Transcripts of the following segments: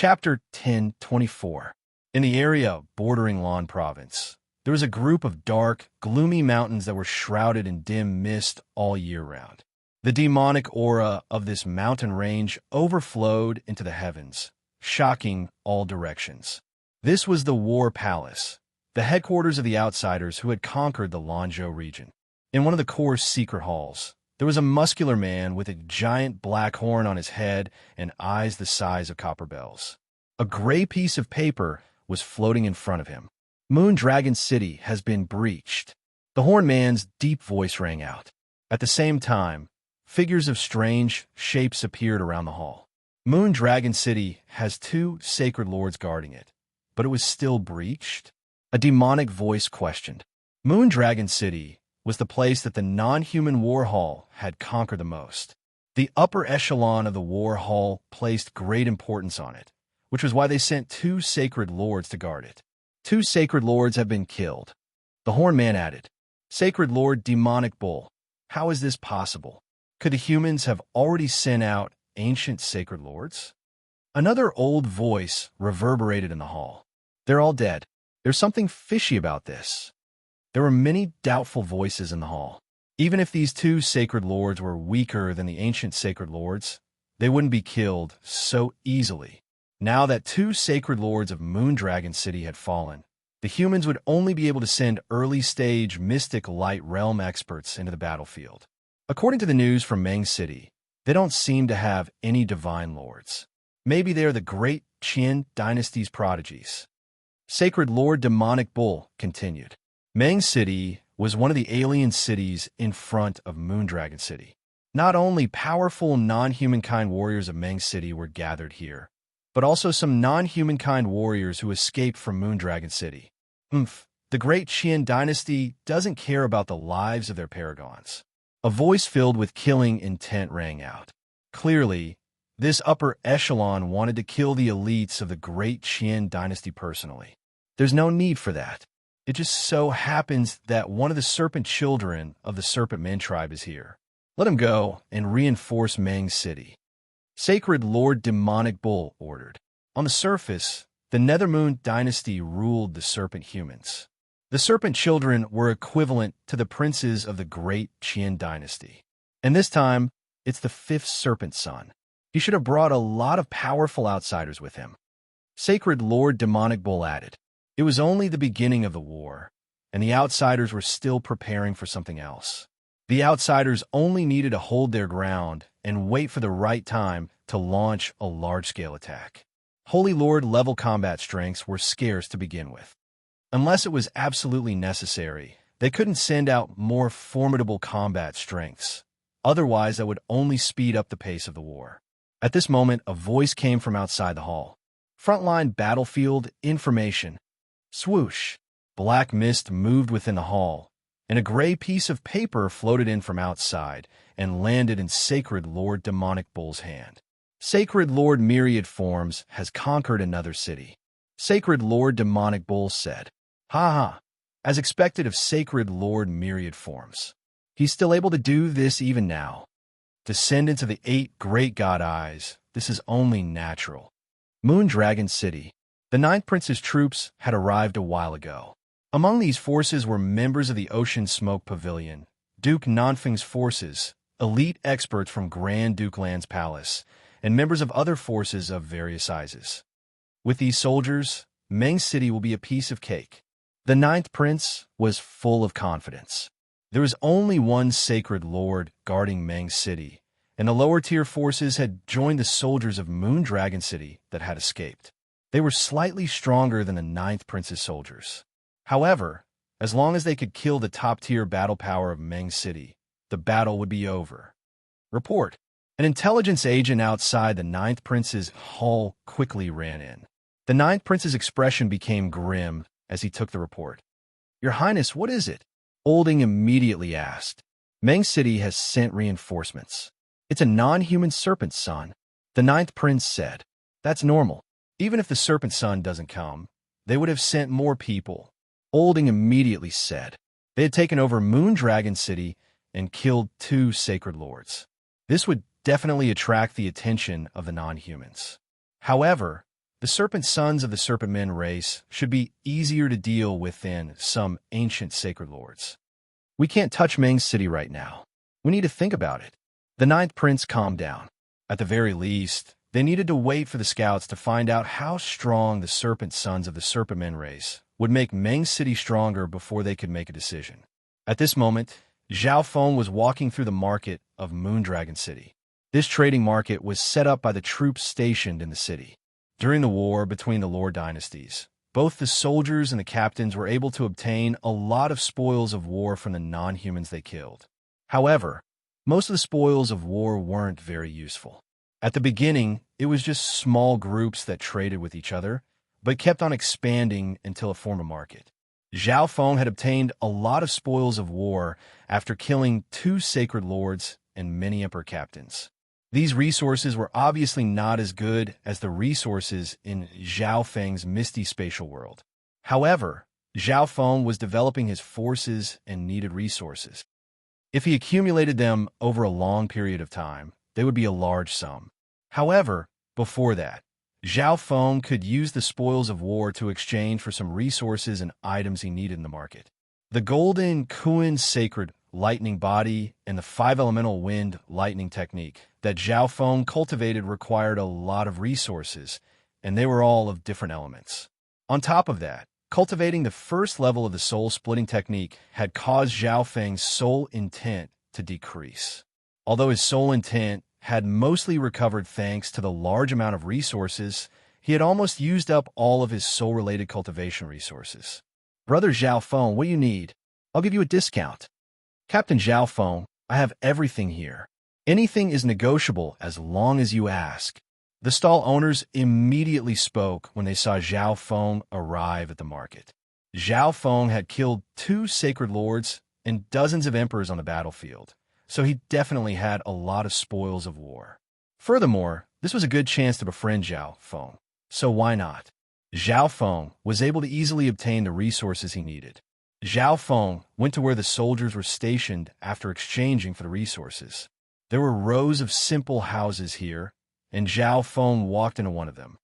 Chapter 1024. In the area bordering Lan Province, there was a group of dark, gloomy mountains that were shrouded in dim mist all year round. The demonic aura of this mountain range overflowed into the heavens, shocking all directions. This was the War Palace, the headquarters of the outsiders who had conquered the Lanzhou region. In one of the core's secret halls, there was a muscular man with a giant black horn on his head and eyes the size of copper bells. A gray piece of paper was floating in front of him. Moondragon City has been breached. The horn man's deep voice rang out. At the same time, figures of strange shapes appeared around the hall. Moondragon City has 2 sacred lords guarding it, but it was still breached? A demonic voice questioned. Moondragon City was the place that the non-human war hall had conquered the most. The upper echelon of the war hall placed great importance on it, which was why they sent 2 sacred lords to guard it. 2 sacred lords have been killed. The horn man added, Sacred Lord Demonic Bull, how is this possible? Could the humans have already sent out ancient sacred lords? Another old voice reverberated in the hall. They're all dead. There's something fishy about this. There were many doubtful voices in the hall. Even if these 2 sacred lords were weaker than the ancient sacred lords, they wouldn't be killed so easily. Now that 2 sacred lords of Moondragon City had fallen, the humans would only be able to send early-stage mystic light realm experts into the battlefield. According to the news from Meng City, they don't seem to have any divine lords. Maybe they are the great Qin dynasty's prodigies. Sacred Lord Demonic Bull continued. Meng City was one of the alien cities in front of Moondragon City. Not only powerful non-humankind warriors of Meng City were gathered here, but also some non-humankind warriors who escaped from Moondragon City. The great Qin dynasty doesn't care about the lives of their paragons. A voice filled with killing intent rang out. Clearly, this upper echelon wanted to kill the elites of the great Qin dynasty personally. There's no need for that. It just so happens that one of the serpent children of the Serpent Men tribe is here. Let him go and reinforce Meng City. Sacred Lord Demonic Bull ordered. On the surface, the Nethermoon dynasty ruled the serpent humans. The serpent children were equivalent to the princes of the great Qin dynasty. And this time, it's the 5th serpent son. He should have brought a lot of powerful outsiders with him. Sacred Lord Demonic Bull added. It was only the beginning of the war, and the outsiders were still preparing for something else. The outsiders only needed to hold their ground and wait for the right time to launch a large-scale attack. Holy Lord level combat strengths were scarce to begin with. Unless it was absolutely necessary, they couldn't send out more formidable combat strengths. Otherwise, that would only speed up the pace of the war. At this moment, a voice came from outside the hall. Frontline battlefield information. Swoosh! Black mist moved within the hall, and a gray piece of paper floated in from outside and landed in Sacred Lord Demonic Bull's hand. Sacred Lord Myriad Forms has conquered another city. Sacred Lord Demonic Bull said, Ha ha, as expected of Sacred Lord Myriad Forms. He's still able to do this even now. Descendants of the 8 great god eyes, this is only natural. Moondragon City. The 9th Prince's troops had arrived a while ago. Among these forces were members of the Ocean Smoke Pavilion, Duke Nanfeng's forces, elite experts from Grand Duke Lan's palace, and members of other forces of various sizes. With these soldiers, Meng City will be a piece of cake. The 9th Prince was full of confidence. There was only one sacred lord guarding Meng City, and the lower-tier forces had joined the soldiers of Moondragon City that had escaped. They were slightly stronger than the 9th Prince's soldiers. However, as long as they could kill the top-tier battle power of Meng City, the battle would be over. Report. An intelligence agent outside the 9th Prince's hall quickly ran in. The 9th Prince's expression became grim as he took the report. Your Highness, what is it? Olding immediately asked. Meng City has sent reinforcements. It's a non-human serpent son. The 9th Prince said. That's normal. Even if the serpent son doesn't come, they would have sent more people. Olding immediately said. They had taken over Moondragon City and killed 2 sacred lords. This would definitely attract the attention of the non-humans. However, The serpent sons of the serpent men race should be easier to deal with than some ancient sacred lords. We can't touch Meng's city right now. We need to think about it. The ninth prince calmed down. At the very least, they needed to wait for the scouts to find out how strong the serpent sons of the serpent men race would make Meng's city stronger before they could make a decision. At this moment, Zhao Feng was walking through the market of Moondragon City. This trading market was set up by the troops stationed in the city. During the war between the lord dynasties, both the soldiers and the captains were able to obtain a lot of spoils of war from the non-humans they killed. However, most of the spoils of war weren't very useful. At the beginning, it was just small groups that traded with each other, but kept on expanding until it formed a market. Zhao Feng had obtained a lot of spoils of war after killing 2 sacred lords and many emperor captains. These resources were obviously not as good as the resources in Zhao Feng's misty spatial world. However, Zhao Feng was developing his forces and needed resources. If he accumulated them over a long period of time, they would be a large sum. However, before that, Zhao Feng could use the spoils of war to exchange for some resources and items he needed in the market. The golden Kuan sacred lightning body and the 5-elemental wind lightning technique that Zhao Feng cultivated required a lot of resources, and they were all of different elements. On top of that, cultivating the first level of the soul-splitting technique had caused Zhao Feng's soul intent to decrease. Although his soul intent had mostly recovered thanks to the large amount of resources, he had almost used up all of his soul-related cultivation resources. Brother Zhao Feng, what do you need? I'll give you a discount. Captain Zhao Feng, I have everything here. Anything is negotiable as long as you ask. The stall owners immediately spoke when they saw Zhao Feng arrive at the market. Zhao Feng had killed 2 sacred lords and dozens of emperors on the battlefield, so he definitely had a lot of spoils of war. Furthermore, this was a good chance to befriend Zhao Feng, so why not? Zhao Feng was able to easily obtain the resources he needed. Zhao Feng went to where the soldiers were stationed after exchanging for the resources. There were rows of simple houses here, and Zhao Feng walked into one of them.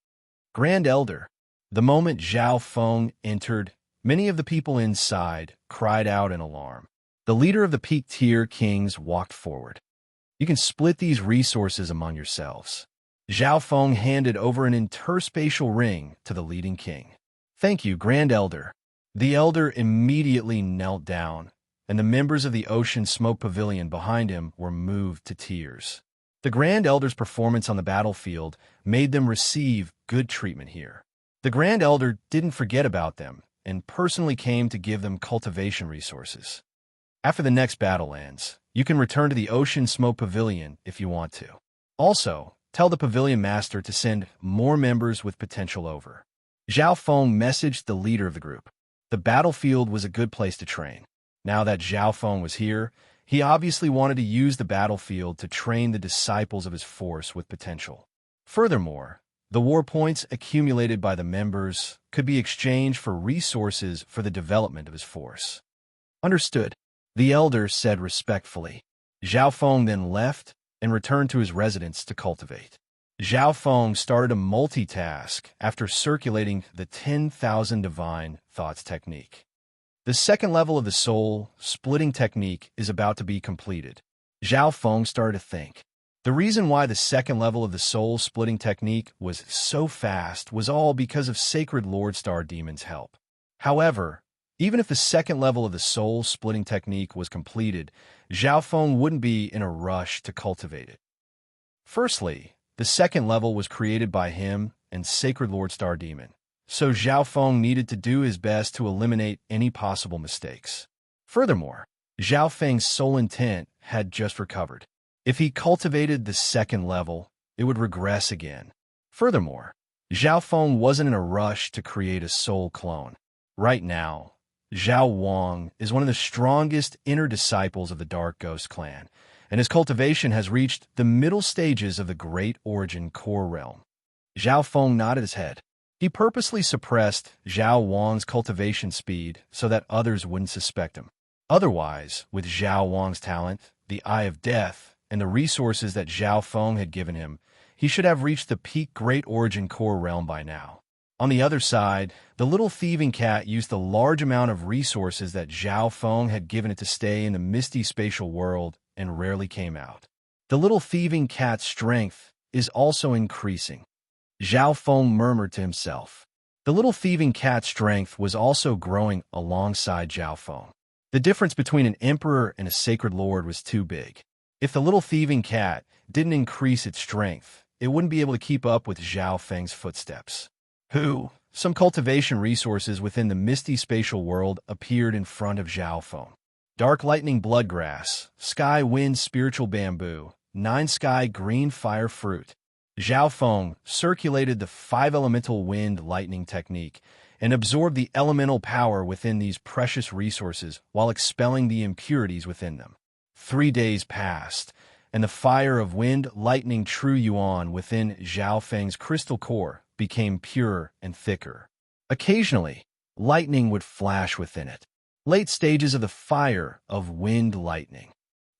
Grand Elder. The moment Zhao Feng entered, many of the people inside cried out in alarm. The leader of the peak-tier kings walked forward. You can split these resources among yourselves. Zhao Feng handed over an interspatial ring to the leading king. Thank you, Grand Elder. The elder immediately knelt down, and the members of the Ocean Smoke Pavilion behind him were moved to tears. The Grand Elder's performance on the battlefield made them receive good treatment here. The Grand Elder didn't forget about them and personally came to give them cultivation resources. After the next battle ends, you can return to the Ocean Smoke Pavilion if you want to. Also, tell the Pavilion Master to send more members with potential over. Zhao Feng messaged the leader of the group. The battlefield was a good place to train. Now that Zhao Feng was here, he obviously wanted to use the battlefield to train the disciples of his force with potential. Furthermore, the war points accumulated by the members could be exchanged for resources for the development of his force. Understood, the elder said respectfully. Zhao Feng then left and returned to his residence to cultivate. Zhao Feng started to multitask after circulating the 10,000 divine thoughts technique. The second level of the soul splitting technique is about to be completed. Zhao Feng started to think. The reason why the second level of the soul splitting technique was so fast was all because of Sacred Lord Star Demon's help. However, even if the second level of the soul splitting technique was completed, Zhao Feng wouldn't be in a rush to cultivate it. Firstly, the second level was created by him and Sacred Lord Star Demon, so Zhao Feng needed to do his best to eliminate any possible mistakes. Furthermore, Zhao Feng's soul intent had just recovered. If he cultivated the second level, it would regress again. Furthermore, Zhao Feng wasn't in a rush to create a soul clone. Right now, Zhao Wang is one of the strongest inner disciples of the Dark Ghost clan, and his cultivation has reached the middle stages of the Great Origin Core Realm. Zhao Feng nodded his head. He purposely suppressed Zhao Wang's cultivation speed so that others wouldn't suspect him. Otherwise, with Zhao Wang's talent, the Eye of Death, and the resources that Zhao Feng had given him, He should have reached the peak Great Origin Core realm by now. On the other side, the little thieving cat used the large amount of resources that Zhao Feng had given it to stay in the misty spatial world and rarely came out. The little thieving cat's strength is also increasing. Zhao Feng murmured to himself. The little thieving cat's strength was also growing alongside Zhao Feng. The difference between an emperor and a sacred lord was too big. If the little thieving cat didn't increase its strength, it wouldn't be able to keep up with Zhao Feng's footsteps. Some cultivation resources within the misty spatial world appeared in front of Zhao Feng. Dark lightning bloodgrass, sky wind spiritual bamboo, 9 sky green fire fruit. Zhao Feng circulated the 5 elemental wind lightning technique and absorbed the elemental power within these precious resources while expelling the impurities within them. 3 days passed, and the fire of wind lightning true yuan within Zhao Feng's crystal core became purer and thicker. Occasionally, lightning would flash within it. Late stages of the fire of wind lightning.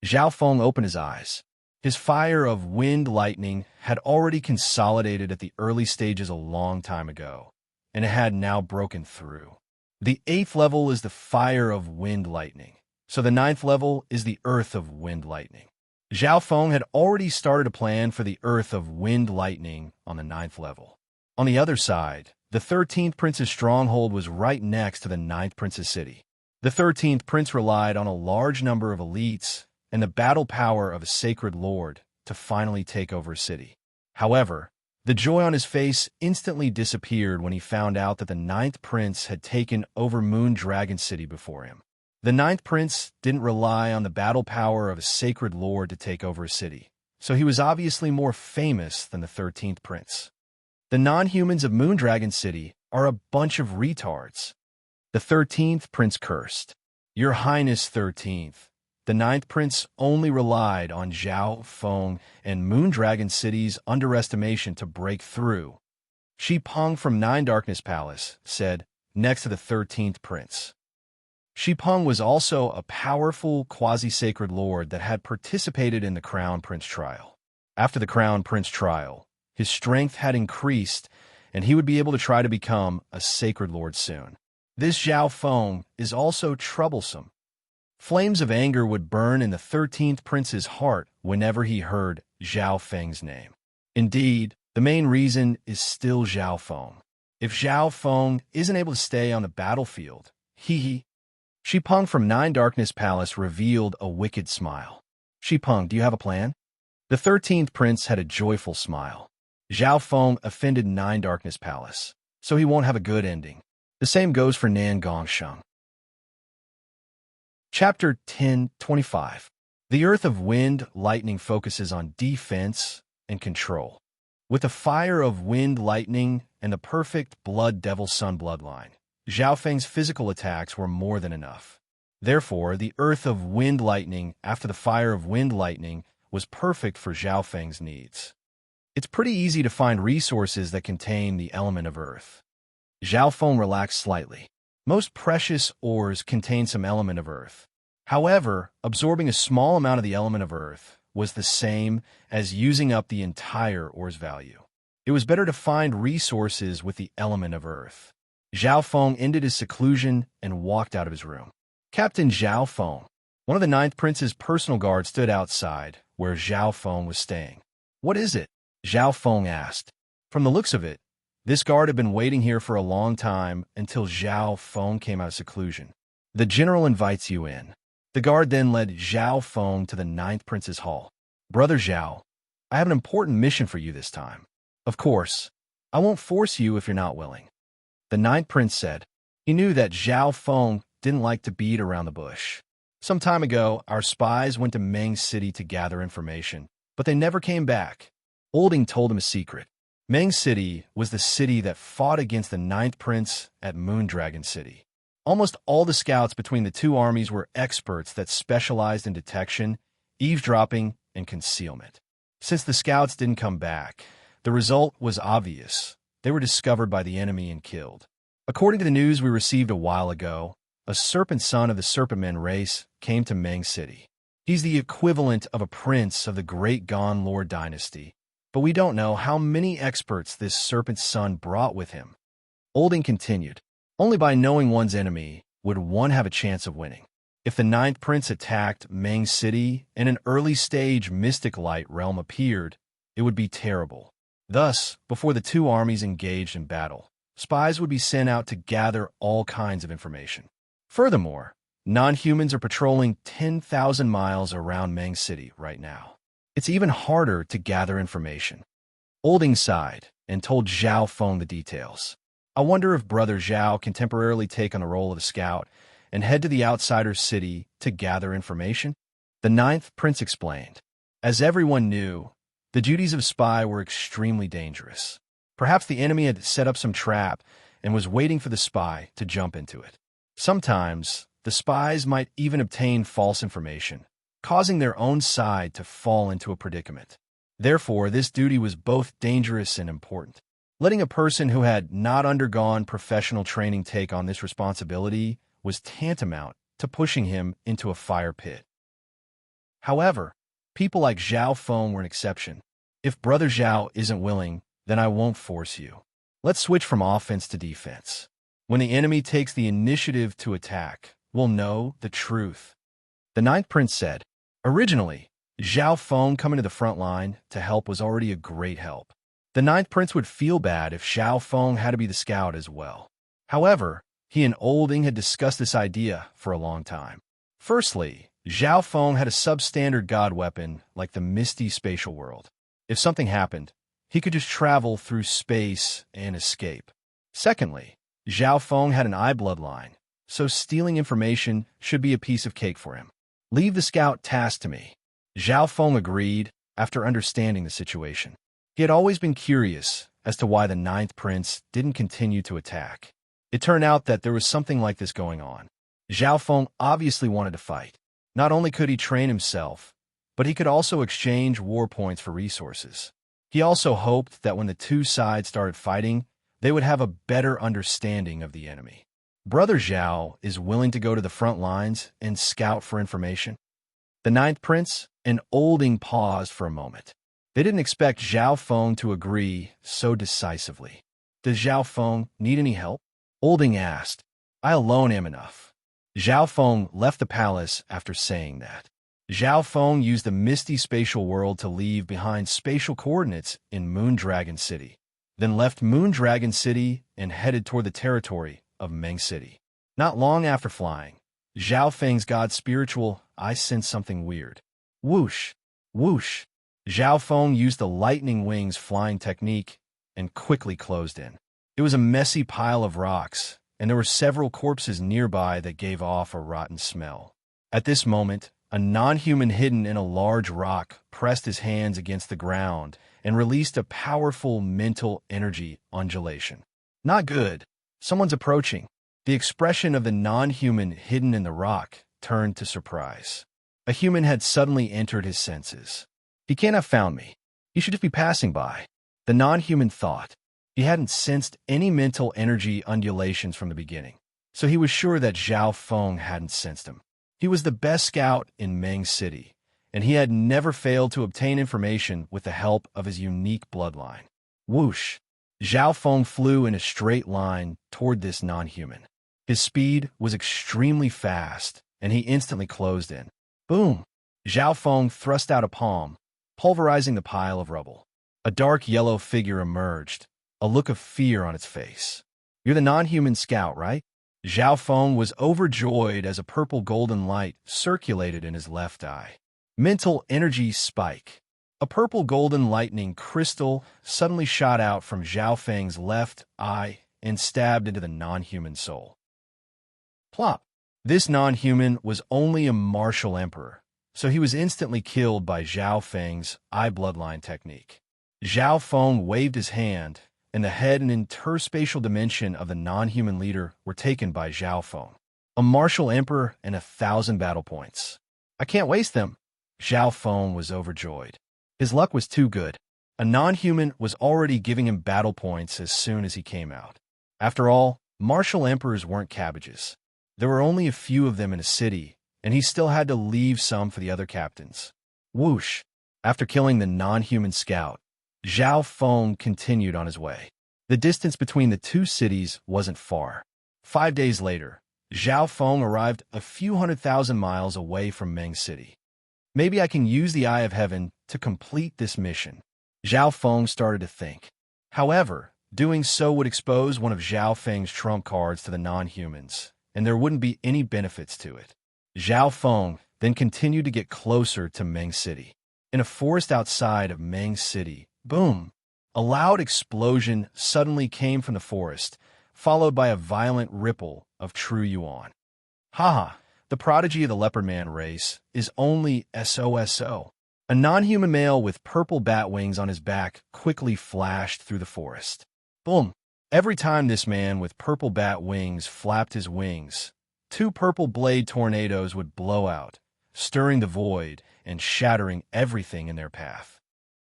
Zhao Feng opened his eyes. His fire of wind lightning had already consolidated at the early stages a long time ago, and it had now broken through. The 8th level is the fire of wind lightning, so the 9th level is the earth of wind lightning. Zhao Feng had already started a plan for the earth of wind lightning on the 9th level. On the other side, the 13th prince's stronghold was right next to the 9th prince's city. The 13th prince relied on a large number of elites and the battle power of a sacred lord to finally take over a city. However, the joy on his face instantly disappeared when he found out that the 9th prince had taken over Moon Dragon City before him. The 9th prince didn't rely on the battle power of a sacred lord to take over a city, so he was obviously more famous than the 13th prince. The non-humans of Moon Dragon City are a bunch of retards. The 13th prince cursed. Your Highness 13th. The 9th prince only relied on Zhao Feng and Moon Dragon City's underestimation to break through. Shi Peng from 9 Darkness Palace said, next to the 13th prince. Shi Peng was also a powerful quasi-sacred lord that had participated in the Crown Prince trial. After the Crown Prince trial, his strength had increased, and he would be able to try to become a sacred lord soon. This Zhao Feng is also troublesome. Flames of anger would burn in the 13th prince's heart whenever he heard Zhao Feng's name. Indeed, the main reason is still Zhao Feng. If Zhao Feng isn't able to stay on the battlefield, Shi Peng from 9 Darkness Palace revealed a wicked smile. Shi Peng, do you have a plan? The 13th prince had a joyful smile. Zhao Feng offended 9 Darkness Palace, so he won't have a good ending. The same goes for Nan Gongsheng. Chapter 10:25. The Earth of Wind Lightning focuses on defense and control. With the fire of wind lightning and the perfect blood devil sun bloodline, Zhao Feng's physical attacks were more than enough. Therefore, the Earth of Wind Lightning after the fire of wind lightning was perfect for Zhao Feng's needs. It's pretty easy to find resources that contain the element of earth. Zhao Feng relaxed slightly. Most precious ores contain some element of earth. However, absorbing a small amount of the element of earth was the same as using up the entire ore's value. It was better to find resources with the element of earth. Zhao Feng ended his seclusion and walked out of his room. Captain Zhao Feng, one of the 9th prince's personal guards, stood outside where Zhao Feng was staying. What is it? Zhao Feng asked. From the looks of it, this guard had been waiting here for a long time until Zhao Feng came out of seclusion. The general invites you in. The guard then led Zhao Feng to the 9th prince's hall. Brother Zhao, I have an important mission for you this time. Of course, I won't force you if you're not willing. The 9th prince said. He knew that Zhao Feng didn't like to beat around the bush. Some time ago, our spies went to Meng City to gather information, but they never came back. Olding told him a secret. Meng City was the city that fought against the 9th prince at Moon Dragon City. Almost all the scouts between the two armies were experts that specialized in detection, eavesdropping, and concealment. Since the scouts didn't come back, the result was obvious. They were discovered by the enemy and killed. According to the news we received a while ago, a serpent son of the Serpentmen race came to Meng City. He's the equivalent of a prince of the Great Gon Lord dynasty, but we don't know how many experts this serpent son brought with him. Olding continued. Only by knowing one's enemy would one have a chance of winning. If the Ninth Prince attacked Meng City and an early-stage mystic light realm appeared, it would be terrible. Thus, before the two armies engaged in battle, spies would be sent out to gather all kinds of information. Furthermore, non-humans are patrolling 10,000 miles around Meng City right now. It's even harder to gather information. Olding sighed and told Zhao Feng the details. I wonder if Brother Zhao can temporarily take on the role of a scout and head to the outsider's city to gather information? The Ninth Prince explained. As everyone knew, the duties of spy were extremely dangerous. Perhaps the enemy had set up some trap and was waiting for the spy to jump into it. Sometimes, the spies might even obtain false information, causing their own side to fall into a predicament. Therefore, this duty was both dangerous and important. Letting a person who had not undergone professional training take on this responsibility was tantamount to pushing him into a fire pit. However, people like Zhao Feng were an exception. If Brother Zhao isn't willing, then I won't force you. Let's switch from offense to defense. When the enemy takes the initiative to attack, we'll know the truth. The Ninth Prince said. Originally, Zhao Feng coming to the front line to help was already a great help. The Ninth Prince would feel bad if Zhao Feng had to be the scout as well. However, he and Olding had discussed this idea for a long time. Firstly, Zhao Feng had a substandard god weapon like the misty spatial world. If something happened, he could just travel through space and escape. Secondly, Zhao Feng had an eye bloodline, so stealing information should be a piece of cake for him. Leave the scout task to me. Zhao Feng agreed after understanding the situation. He had always been curious as to why the Ninth Prince didn't continue to attack. It turned out that there was something like this going on. Zhao Feng obviously wanted to fight. Not only could he train himself, but he could also exchange war points for resources. He also hoped that when the two sides started fighting, they would have a better understanding of the enemy. Brother Zhao is willing to go to the front lines and scout for information. The Ninth Prince and Olding paused for a moment. They didn't expect Zhao Feng to agree so decisively. Does Zhao Feng need any help? Olding asked. I alone am enough. Zhao Feng left the palace after saying that. Zhao Feng used the misty spatial world to leave behind spatial coordinates in Moondragon City, then left Moondragon City and headed toward the territory of Meng City. Not long after flying, Zhao Feng's god spiritual eye sensed something weird. Whoosh! Whoosh! Zhao Feng used the lightning wings flying technique and quickly closed in. It was a messy pile of rocks, and there were several corpses nearby that gave off a rotten smell. At this moment, a non-human hidden in a large rock pressed his hands against the ground and released a powerful mental energy undulation. Not good. Someone's approaching. The expression of the non-human hidden in the rock turned to surprise. A human had suddenly entered his senses. He can't have found me. He should just be passing by. The non-human thought. He hadn't sensed any mental energy undulations from the beginning, so he was sure that Zhao Feng hadn't sensed him. He was the best scout in Meng City, and he had never failed to obtain information with the help of his unique bloodline. Whoosh! Zhao Feng flew in a straight line toward this non-human. His speed was extremely fast, and he instantly closed in. Boom! Zhao Feng thrust out a palm, pulverizing the pile of rubble. A dark yellow figure emerged, a look of fear on its face. You're the non-human scout, right? Zhao Feng was overjoyed as a purple golden light circulated in his left eye. Mental energy spike. A purple golden lightning crystal suddenly shot out from Zhao Feng's left eye and stabbed into the non-human soul. Plop! This non-human was only a martial emperor, so he was instantly killed by Zhao Feng's eye bloodline technique. Zhao Feng waved his hand, and the head and interspatial dimension of the non-human leader were taken by Zhao Feng. A martial emperor and 1,000 battle points. I can't waste them. Zhao Feng was overjoyed. His luck was too good. A non-human was already giving him battle points as soon as he came out. After all, martial emperors weren't cabbages. There were only a few of them in a city, and he still had to leave some for the other captains. Whoosh! After killing the non-human scout, Zhao Feng continued on his way. The distance between the two cities wasn't far. 5 days later, Zhao Feng arrived a few 100,000 miles away from Meng City. Maybe I can use the Eye of Heaven to complete this mission, Zhao Feng started to think. However, doing so would expose one of Zhao Feng's trump cards to the non-humans, and there wouldn't be any benefits to it. Zhao Feng then continued to get closer to Meng City. In a forest outside of Meng City, boom! A loud explosion suddenly came from the forest, followed by a violent ripple of true yuan. Haha, the prodigy of the leopard man race is only SOSO. A non-human male with purple bat wings on his back quickly flashed through the forest. Boom! Every time this man with purple bat wings flapped his wings, 2 purple blade tornadoes would blow out, stirring the void and shattering everything in their path.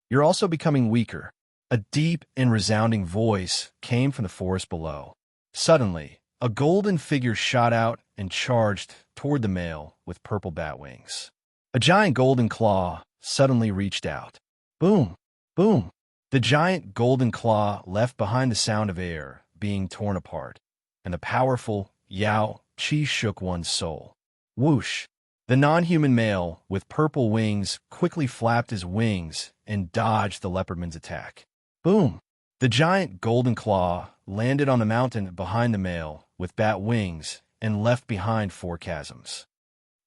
You're also becoming weaker. A deep and resounding voice came from the forest below. Suddenly, a golden figure shot out and charged toward the male with purple bat wings. A giant golden claw suddenly reached out. Boom! Boom! The giant golden claw left behind the sound of air being torn apart, and the powerful Yao Qi shook one's soul. Whoosh! The non-human male with purple wings quickly flapped his wings and dodged the leopardman's attack. Boom! The giant golden claw landed on the mountain behind the male with bat wings and left behind 4 chasms.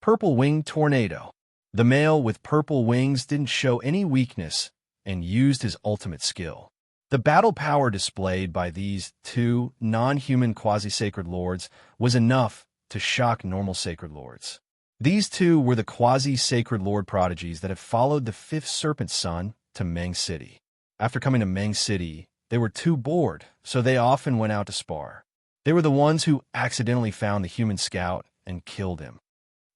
Purple winged tornado. The male with purple wings didn't show any weakness and used his ultimate skill. The battle power displayed by these 2 non-human quasi-sacred lords was enough to shock normal sacred lords. These 2 were the quasi-sacred lord prodigies that had followed the 5th serpent son to Meng City. After coming to Meng City, they were too bored, so they often went out to spar. They were the ones who accidentally found the human scout and killed him.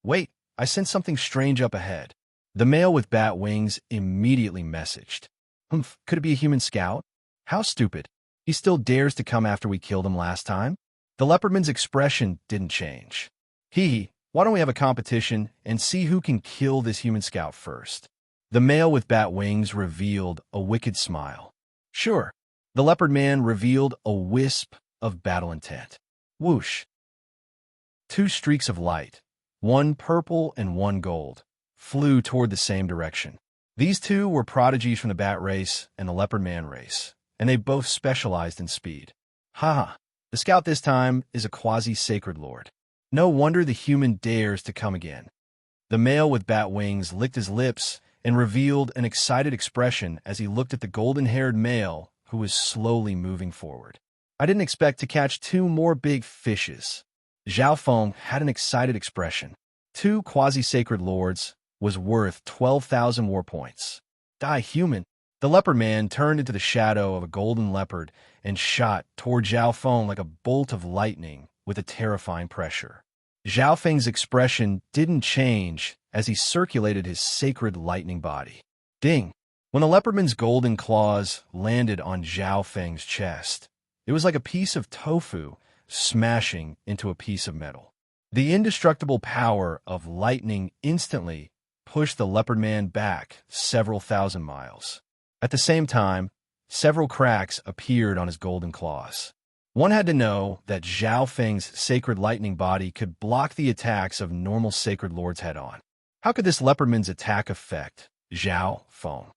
Wait, I sense something strange up ahead. The male with bat wings immediately messaged. Could it be a human scout? How stupid. He still dares to come after we killed him last time? The leopardman's expression didn't change. Why don't we have a competition and see who can kill this human scout first? The male with bat wings revealed a wicked smile. Sure. The leopard man revealed a wisp of battle intent. Whoosh! 2 streaks of light, 1 purple and 1 gold, flew toward the same direction. These 2 were prodigies from the bat race and the leopard man race, and they both specialized in speed. Haha, the scout this time is a quasi-sacred lord. No wonder the human dares to come again. The male with bat wings licked his lips and revealed an excited expression as he looked at the golden-haired male who was slowly moving forward. I didn't expect to catch 2 more big fishes. Zhao Feng had an excited expression. 2 quasi-sacred lords was worth 12,000 war points. Die, human! The leopard man turned into the shadow of a golden leopard and shot toward Zhao Feng like a bolt of lightning with a terrifying pressure. Zhao Feng's expression didn't change as he circulated his sacred lightning body. Ding! When the leopardman's golden claws landed on Zhao Feng's chest, it was like a piece of tofu smashing into a piece of metal. The indestructible power of lightning instantly pushed the leopard man back several thousand miles. At the same time, several cracks appeared on his golden claws. One had to know that Zhao Feng's sacred lightning body could block the attacks of normal sacred lords head-on. How could this leopardman's attack affect Zhao Feng?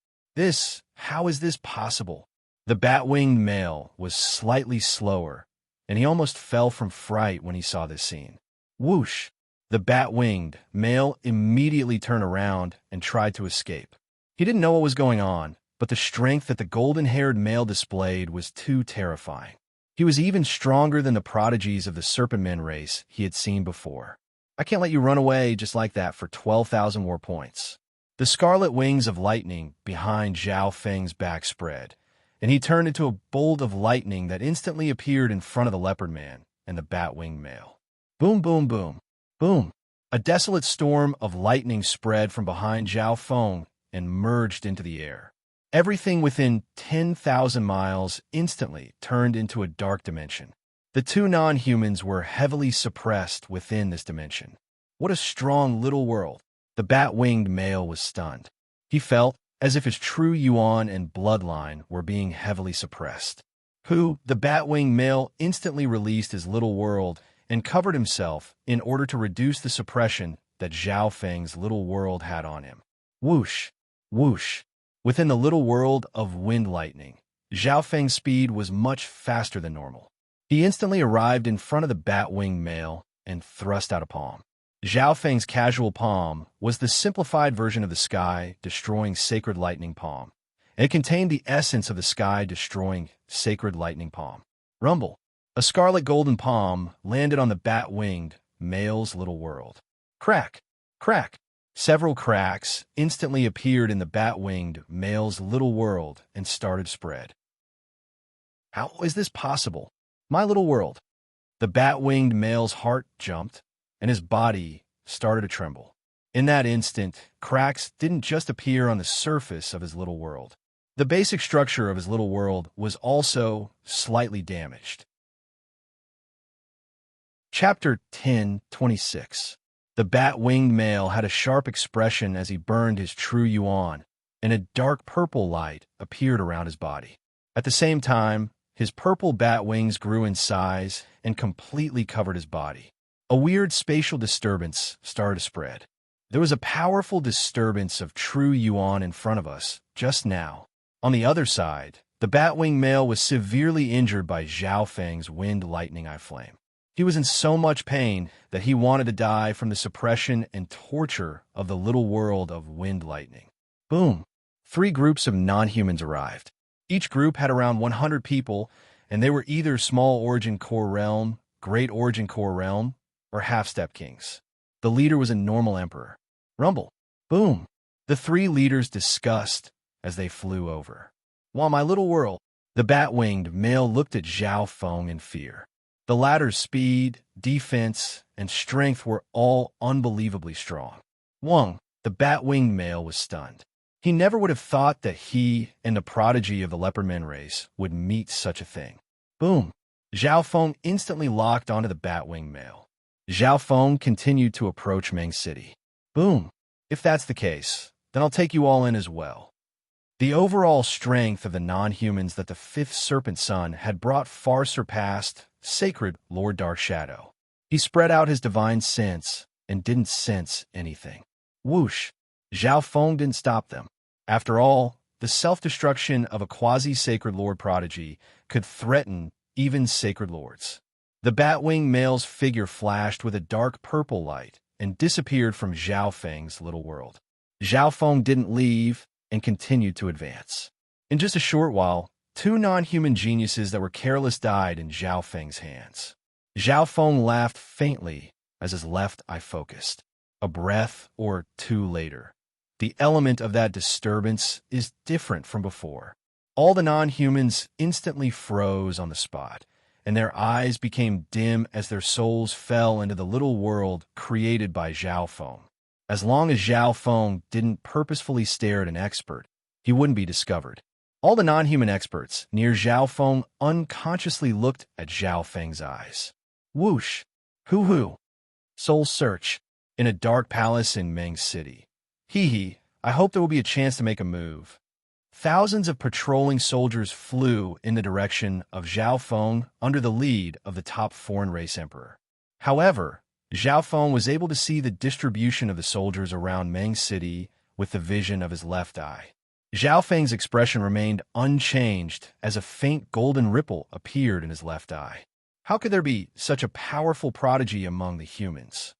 How is this possible? The bat-winged male was slightly slower, and he almost fell from fright when he saw this scene. Whoosh! The bat-winged male immediately turned around and tried to escape. He didn't know what was going on, but the strength that the golden-haired male displayed was too terrifying. He was even stronger than the prodigies of the Serpent Men race he had seen before. I can't let you run away just like that for 12,000 war points. The scarlet wings of lightning behind Zhao Feng's back spread, and he turned into a bolt of lightning that instantly appeared in front of the leopard man and the bat-winged male. Boom, boom, boom, boom. A desolate storm of lightning spread from behind Zhao Feng and merged into the air. Everything within 10,000 miles instantly turned into a dark dimension. The 2 non-humans were heavily suppressed within this dimension. What a strong little world. The bat-winged male was stunned. He felt as if his true yuan and bloodline were being heavily suppressed. The Batwing male instantly released his little world and covered himself in order to reduce the suppression that Zhao Feng's little world had on him. Whoosh, whoosh. Within the little world of wind lightning, Zhao Feng's speed was much faster than normal. He instantly arrived in front of the Batwing male and thrust out a palm. Zhao Feng's casual palm was the simplified version of the sky-destroying sacred lightning palm. It contained the essence of the sky-destroying sacred lightning palm. Rumble. A scarlet golden palm landed on the bat-winged male's little world. Crack, crack. Several cracks instantly appeared in the bat-winged male's little world and started to spread. How is this possible? My little world. The bat-winged male's heart jumped, and his body started to tremble. In that instant, cracks didn't just appear on the surface of his little world. The basic structure of his little world was also slightly damaged. Chapter 10:26. The bat-winged male had a sharp expression as he burned his true yuan, and a dark purple light appeared around his body. At the same time, his purple bat wings grew in size and completely covered his body. A weird spatial disturbance started to spread. There was a powerful disturbance of true yuan in front of us just now. On the other side, the Batwing male was severely injured by Zhao Feng's wind lightning eye flame. He was in so much pain that he wanted to die from the suppression and torture of the little world of wind lightning. Boom! 3 groups of non-humans arrived. Each group had around 100 people, and they were either Small Origin Core Realm, Great Origin Core Realm, or Half-Step Kings. The leader was a normal emperor. Rumble. Boom! The 3 leaders discussed as they flew over. While my little world, the bat-winged male looked at Zhao Feng in fear. The latter's speed, defense, and strength were all unbelievably strong. Wang, the bat-winged male, was stunned. He never would have thought that he and the prodigy of the Leopardman race would meet such a thing. Boom! Zhao Feng instantly locked onto the Batwing male. Zhao Feng continued to approach Meng City. Boom! If that's the case, then I'll take you all in as well. The overall strength of the non-humans that the 5th Serpent Son had brought far surpassed Sacred Lord Dark Shadow. He spread out his divine sense and didn't sense anything. Whoosh! Zhao Feng didn't stop them. After all, the self-destruction of a quasi-sacred lord prodigy could threaten even sacred lords. The Batwing male's figure flashed with a dark purple light and disappeared from Zhao Feng's little world. Zhao Feng didn't leave and continued to advance. In just a short while, 2 non-human geniuses that were careless died in Zhao Feng's hands. Zhao Feng laughed faintly as his left eye focused. A breath or 2 later, the element of that disturbance is different from before. All the non-humans instantly froze on the spot, and their eyes became dim as their souls fell into the little world created by Zhao Feng. As long as Zhao Feng didn't purposefully stare at an expert, he wouldn't be discovered. All the non-human experts near Zhao Feng unconsciously looked at Zhao Feng's eyes. Whoosh! Hoo-hoo! Soul search in a dark palace in Meng City. Hee-hee, I hope there will be a chance to make a move. Thousands of patrolling soldiers flew in the direction of Zhao Feng under the lead of the top foreign race emperor. However, Zhao Feng was able to see the distribution of the soldiers around Meng City with the vision of his left eye. Zhao Feng's expression remained unchanged as a faint golden ripple appeared in his left eye. How could there be such a powerful prodigy among the humans?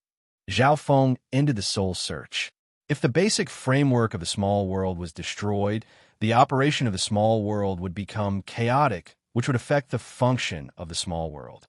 Zhao Feng ended the soul search. If the basic framework of the small world was destroyed, the operation of the small world would become chaotic, which would affect the function of the small world.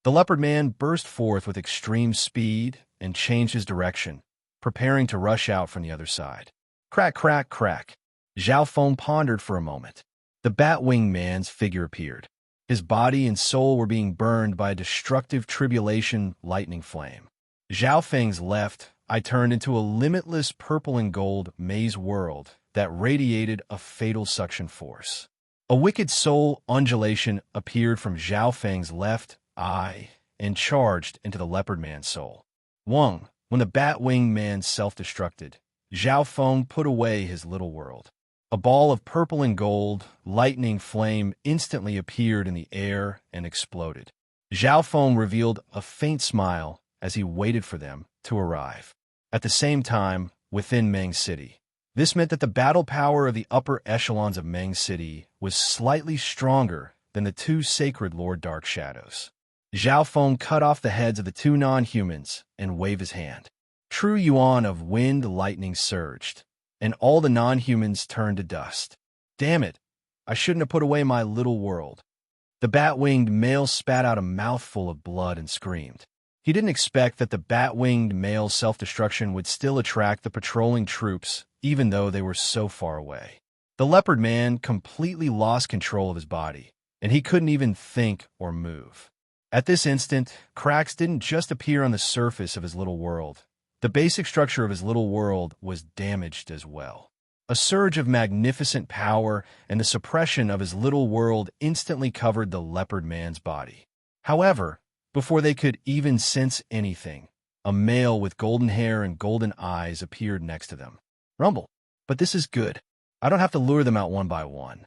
The leopard man burst forth with extreme speed and changed his direction, preparing to rush out from the other side. Crack, crack, crack. Zhao Feng pondered for a moment. The Batwing man's figure appeared. His body and soul were being burned by a destructive tribulation lightning flame. Zhao Feng's left eye turned into a limitless purple and gold maze world that radiated a fatal suction force. A wicked soul undulation appeared from Zhao Feng's left eye and charged into the leopard man's soul. When the Batwing man self-destructed, Zhao Feng put away his little world. A ball of purple and gold, lightning flame instantly appeared in the air and exploded. Zhao Feng revealed a faint smile as he waited for them to arrive. At the same time, within Meng City, this meant that the battle power of the upper echelons of Meng City was slightly stronger than the two sacred Lord Dark Shadows. Zhao Feng cut off the heads of the two non-humans and waved his hand. True yuan of wind lightning surged, and all the non-humans turned to dust. Damn it, I shouldn't have put away my little world. The bat-winged male spat out a mouthful of blood and screamed. He didn't expect that the bat-winged male's self-destruction would still attract the patrolling troops, even though they were so far away. The leopard man completely lost control of his body, and he couldn't even think or move. At this instant, cracks didn't just appear on the surface of his little world. The basic structure of his little world was damaged as well. A surge of magnificent power and the suppression of his little world instantly covered the leopard man's body. However, before they could even sense anything, a male with golden hair and golden eyes appeared next to them. Rumble, but this is good. I don't have to lure them out one by one.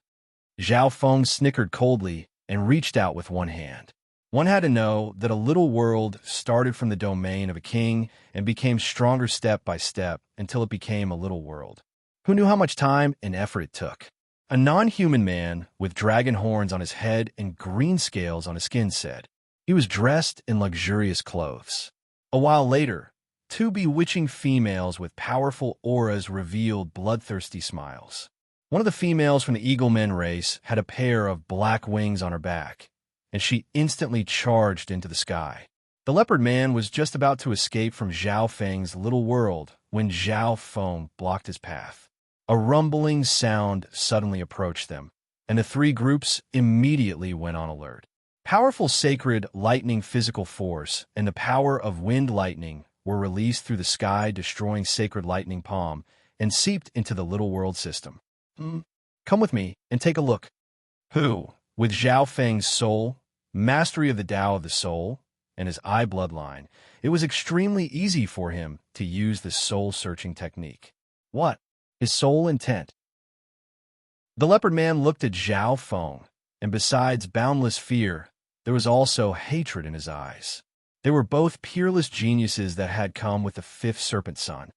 Zhao Feng snickered coldly and reached out with one hand. One had to know that a little world started from the domain of a king and became stronger step by step until it became a little world. Who knew how much time and effort it took? A non-human man with dragon horns on his head and green scales on his skin said. He was dressed in luxurious clothes. A while later, two bewitching females with powerful auras revealed bloodthirsty smiles. One of the females from the Eaglemen race had a pair of black wings on her back, and she instantly charged into the sky. The leopard man was just about to escape from Zhao Feng's little world when Zhao Feng blocked his path. A rumbling sound suddenly approached them, and the three groups immediately went on alert. Powerful sacred lightning physical force and the power of wind lightning were released through the sky, destroying sacred lightning palm and seeped into the little world system. Come with me and take a look. Who, with Zhao Feng's soul, mastery of the Tao of the soul, and his eye bloodline, it was extremely easy for him to use the soul-searching technique. What? His sole intent. The leopard man looked at Zhao Feng, and besides boundless fear, there was also hatred in his eyes. They were both peerless geniuses that had come with the fifth serpent sun.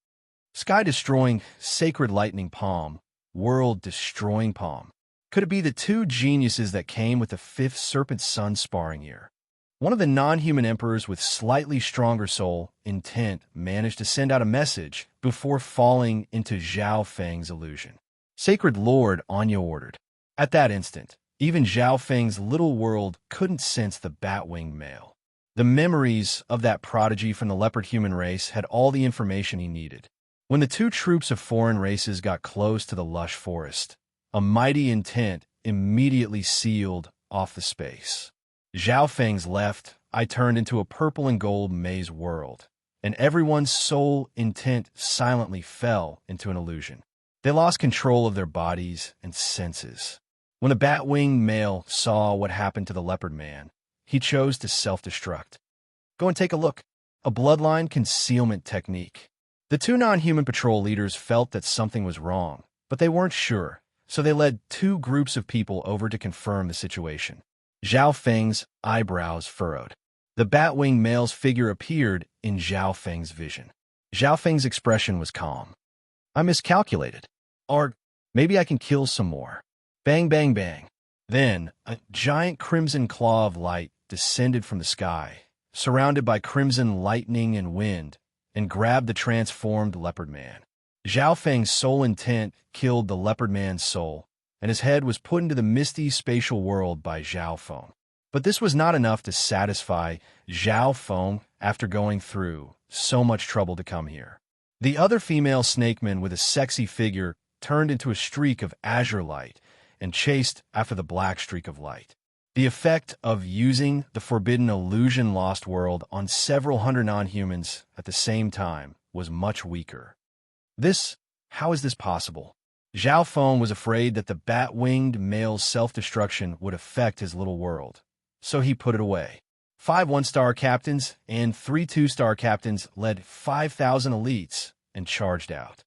Sky-destroying sacred lightning palm, world-destroying palm. Could it be the two geniuses that came with the fifth serpent sun sparring year? One of the non-human emperors with slightly stronger soul intent managed to send out a message before falling into Zhao Feng's illusion. Sacred Lord, Anya ordered. At that instant, even Zhao Feng's little world couldn't sense the bat-winged male. The memories of that prodigy from the leopard human race had all the information he needed. When the two troops of foreign races got close to the lush forest, a mighty intent immediately sealed off the space. Zhao Feng's left eye turned into a purple and gold maze world, and everyone's soul intent silently fell into an illusion. They lost control of their bodies and senses. When the bat-winged male saw what happened to the leopard man, he chose to self-destruct. Go and take a look. A bloodline concealment technique. The two non-human patrol leaders felt that something was wrong, but they weren't sure, so they led two groups of people over to confirm the situation. Zhao Feng's eyebrows furrowed. The bat-winged male's figure appeared in Zhao Feng's vision. Zhao Feng's expression was calm. I miscalculated. Or maybe I can kill some more. Bang, bang, bang. Then, a giant crimson claw of light descended from the sky, surrounded by crimson lightning and wind, and grabbed the transformed leopard man. Zhao Feng's soul intent killed the leopard man's soul, and his head was put into the misty spatial world by Zhao Feng. But this was not enough to satisfy Zhao Feng after going through so much trouble to come here. The other female snakeman with a sexy figure turned into a streak of azure light and chased after the black streak of light. The effect of using the forbidden illusion lost world on several hundred non-humans at the same time was much weaker. How is this possible? Zhao Feng was afraid that the bat-winged male's self-destruction would affect his little world, so he put it away. 5 one-star captains and 3 two-star captains led 5,000 elites and charged out.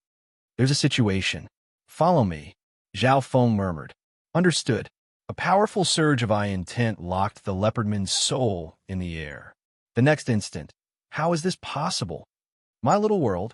There's a situation. Follow me, Zhao Feng murmured. Understood. A powerful surge of intent locked the leopardman's soul in the air. The next instant, how is this possible? My little world.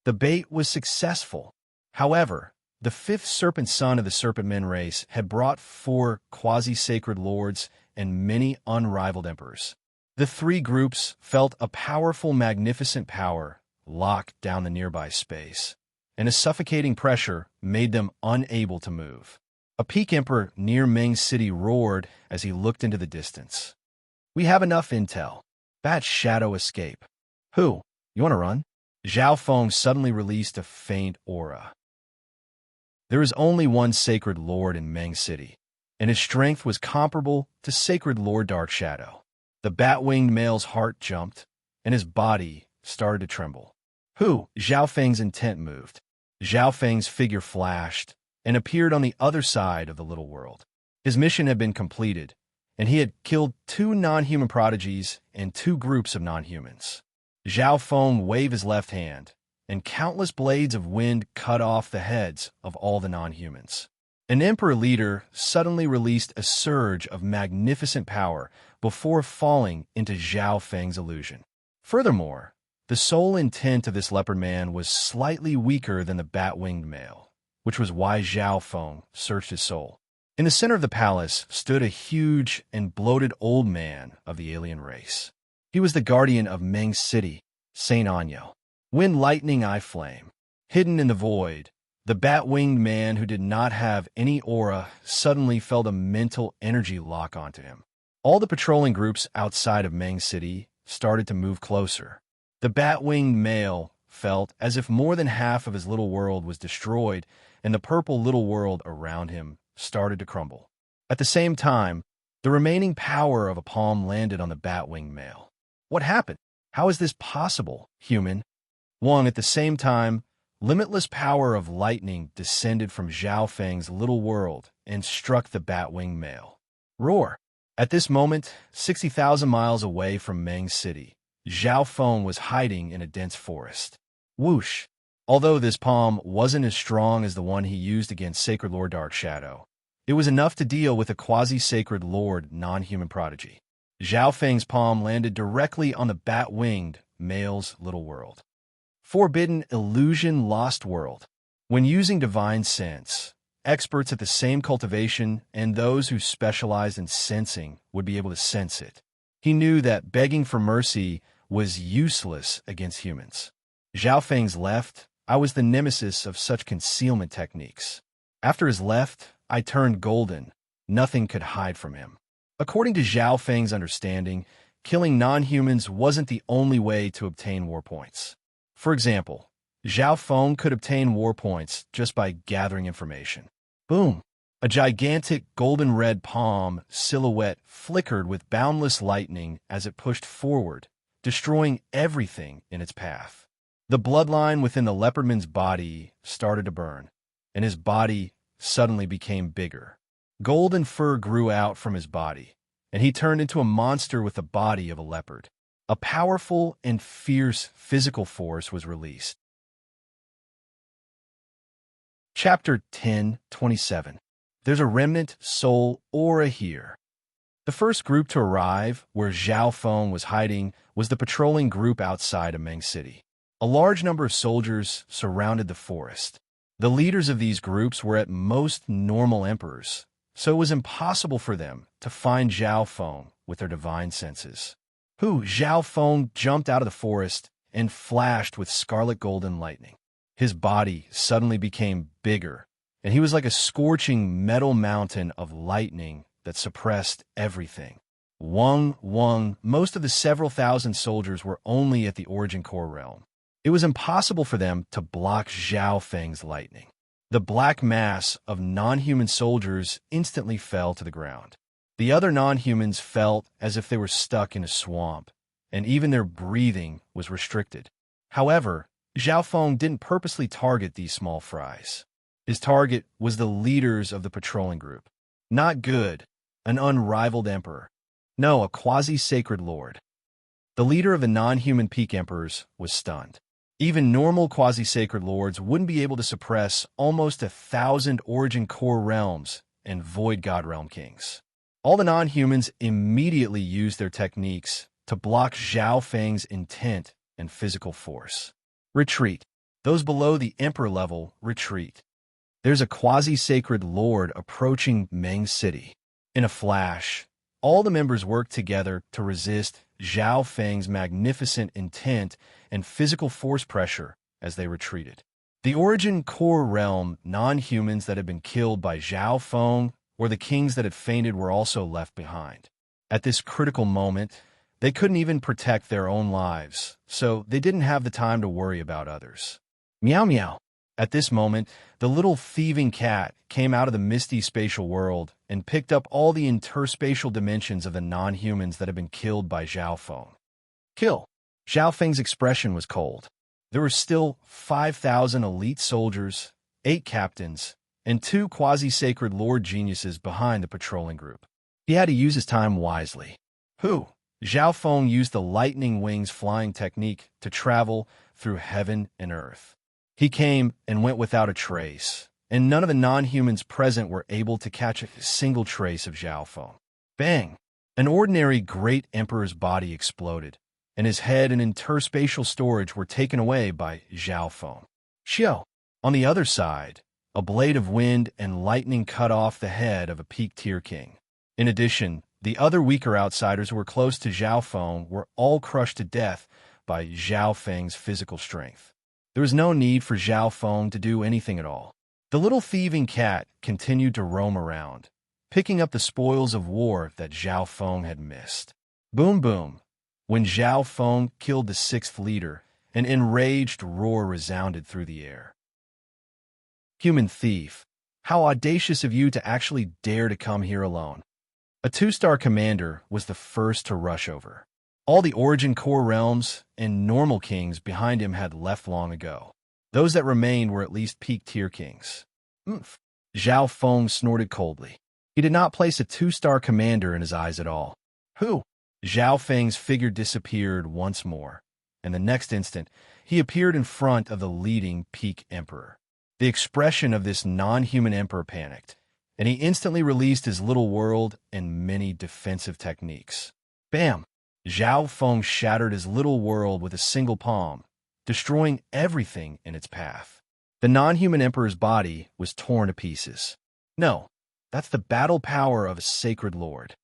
The bait was successful. However, the fifth serpent son of the serpent men race had brought 4 quasi-sacred lords and many unrivaled emperors. The 3 groups felt a powerful, magnificent power lock down the nearby space, and a suffocating pressure made them unable to move. A peak emperor near Ming City roared as he looked into the distance. We have enough intel. Bat shadow escape. Who? You want to run? Zhao Feng suddenly released a faint aura. There is only one sacred lord in Ming City, and his strength was comparable to sacred Lord Dark Shadow. The bat-winged male's heart jumped, and his body started to tremble. Who? Zhao Feng's intent moved. Zhao Feng's figure flashed and appeared on the other side of the little world. His mission had been completed, and he had killed 2 non-human prodigies and 2 groups of non-humans. Zhao Feng waved his left hand, and countless blades of wind cut off the heads of all the non-humans. An emperor leader suddenly released a surge of magnificent power before falling into Zhao Feng's illusion. Furthermore, the soul intent of this leopard man was slightly weaker than the bat-winged male, which was why Zhao Feng searched his soul. In the center of the palace stood a huge and bloated old man of the alien race. He was the guardian of Ming City, Saint Anyo. Wind, lightning, eye flame. Hidden in the void, the bat-winged man who did not have any aura suddenly felt a mental energy lock onto him. All the patrolling groups outside of Ming City started to move closer. The bat-winged male felt as if more than half of his little world was destroyed, and the purple little world around him started to crumble. At the same time, the remaining power of a palm landed on the bat-winged male. What happened? How is this possible, human? Wang, at the same time, limitless power of lightning descended from Zhao Feng's little world and struck the bat-winged male. Roar! At this moment, 60,000 miles away from Ming City, Zhao Feng was hiding in a dense forest. Whoosh! Although this palm wasn't as strong as the one he used against Sacred Lord Dark Shadow, it was enough to deal with a quasi-sacred lord non-human prodigy. Zhao Feng's palm landed directly on the bat-winged male's little world. Forbidden illusion lost world. When using divine sense, experts at the same cultivation and those who specialized in sensing would be able to sense it. He knew that begging for mercy was useless against humans. Zhao Feng's left, I was the nemesis of such concealment techniques. After his left, I turned golden. Nothing could hide from him. According to Zhao Feng's understanding, killing non-humans wasn't the only way to obtain war points. For example, Zhao Feng could obtain war points just by gathering information. Boom! A gigantic golden red palm silhouette flickered with boundless lightning as it pushed forward, destroying everything in its path. The bloodline within the leopardman's body started to burn, and his body suddenly became bigger. Golden fur grew out from his body, and he turned into a monster with the body of a leopard. A powerful and fierce physical force was released. Chapter 10:27. There's a remnant soul aura here. The first group to arrive, where Zhao Feng was hiding, was the patrolling group outside of Ming City. A large number of soldiers surrounded the forest. The leaders of these groups were at most normal emperors, so it was impossible for them to find Zhao Feng with their divine senses. Zhao Feng jumped out of the forest and flashed with scarlet golden lightning. His body suddenly became bigger, and he was like a scorching metal mountain of lightning that suppressed everything. Wang, most of the several thousand soldiers were only at the origin core realm. It was impossible for them to block Zhao Feng's lightning. The black mass of non-human soldiers instantly fell to the ground. The other non-humans felt as if they were stuck in a swamp, and even their breathing was restricted. However, Zhao Feng didn't purposely target these small fries. His target was the leaders of the patrolling group. Not good, an unrivaled emperor. No, a quasi-sacred lord. The leader of the non-human peak emperors was stunned. Even normal quasi-sacred lords wouldn't be able to suppress almost 1,000 origin core realms and void god realm kings. All the non-humans immediately used their techniques to block Zhao Feng's intent and physical force. Retreat. Those below the emperor level retreat. There's a quasi-sacred lord approaching Meng City. In a flash, all the members worked together to resist Zhao Feng's magnificent intent and physical force pressure as they retreated. The origin core realm non-humans that had been killed by Zhao Feng or the kings that had fainted were also left behind. At this critical moment, they couldn't even protect their own lives, so they didn't have the time to worry about others. Meow meow. At this moment, the little thieving cat came out of the misty spatial world and picked up all the interspatial dimensions of the non-humans that had been killed by Zhao Feng. Kill. Zhao Feng's expression was cold. There were still 5,000 elite soldiers, 8 captains, and 2 quasi-sacred lord geniuses behind the patrolling group. He had to use his time wisely. Who? Zhao Feng used the lightning wings flying technique to travel through heaven and earth. He came and went without a trace, and none of the non-humans present were able to catch a single trace of Zhao Feng. Bang! An ordinary great emperor's body exploded, and his head and interspatial storage were taken away by Zhao Feng. Xiao! On the other side, a blade of wind and lightning cut off the head of a peak-tier king. In addition, the other weaker outsiders who were close to Zhao Feng were all crushed to death by Zhao Feng's physical strength. There was no need for Zhao Feng to do anything at all. The little thieving cat continued to roam around, picking up the spoils of war that Zhao Feng had missed. Boom boom. When Zhao Feng killed the 6th leader, an enraged roar resounded through the air. Human thief, how audacious of you to actually dare to come here alone. A 2-star commander was the first to rush over. All the origin core realms and normal kings behind him had left long ago. Those that remained were at least peak-tier kings. Zhao Feng snorted coldly. He did not place a 2-star commander in his eyes at all. Who? Zhao Feng's figure disappeared once more, and the next instant, he appeared in front of the leading peak emperor. The expression of this non-human emperor panicked, and he instantly released his little world and many defensive techniques. Bam! Zhao Feng shattered his little world with a single palm, destroying everything in its path. The non-human emperor's body was torn to pieces. No, that's the battle power of a sacred lord.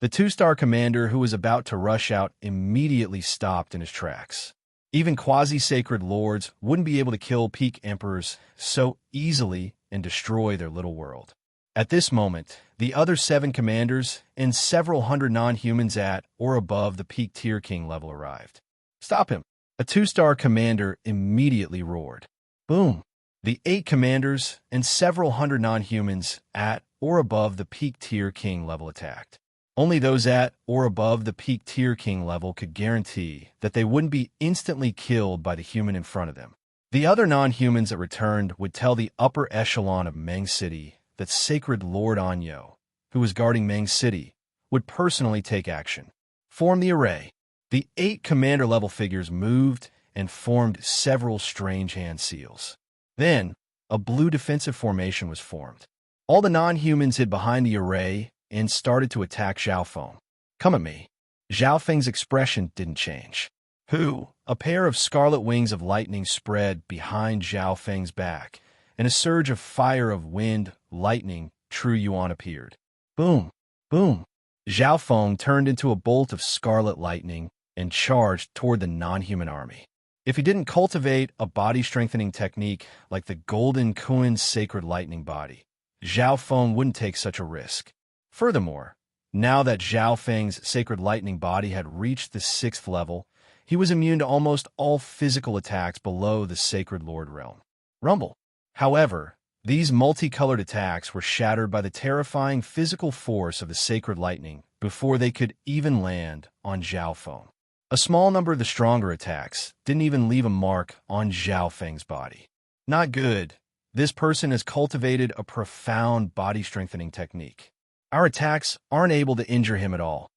The 2-star commander who was about to rush out immediately stopped in his tracks. Even quasi-sacred lords wouldn't be able to kill peak emperors so easily and destroy their little world. At this moment, the other 7 commanders and several hundred non-humans at or above the peak-tier king level arrived. Stop him! A 2-star commander immediately roared. Boom! The 8 commanders and several hundred non-humans at or above the peak-tier king level attacked. Only those at or above the peak-tier king level could guarantee that they wouldn't be instantly killed by the human in front of them. The other non-humans that returned would tell the upper echelon of Meng City that sacred Lord Anyo, who was guarding Meng City, would personally take action. Form the array. The 8 commander-level figures moved and formed several strange hand seals. Then, a blue defensive formation was formed. All the non-humans hid behind the array and started to attack Zhao Feng. Come at me. Zhao Feng's expression didn't change. Who? A pair of scarlet wings of lightning spread behind Zhao Feng's back, and a surge of fire of wind, lightning, true yuan appeared. Boom! Boom! Zhao Feng turned into a bolt of scarlet lightning and charged toward the non-human army. If he didn't cultivate a body-strengthening technique like the Golden Kuin's sacred lightning body, Zhao Feng wouldn't take such a risk. Furthermore, now that Zhao Feng's sacred lightning body had reached the 6th level, he was immune to almost all physical attacks below the sacred lord realm. Rumble. However, these multicolored attacks were shattered by the terrifying physical force of the sacred lightning before they could even land on Zhao Feng. A small number of the stronger attacks didn't even leave a mark on Zhao Feng's body. Not good. This person has cultivated a profound body-strengthening technique. Our attacks aren't able to injure him at all.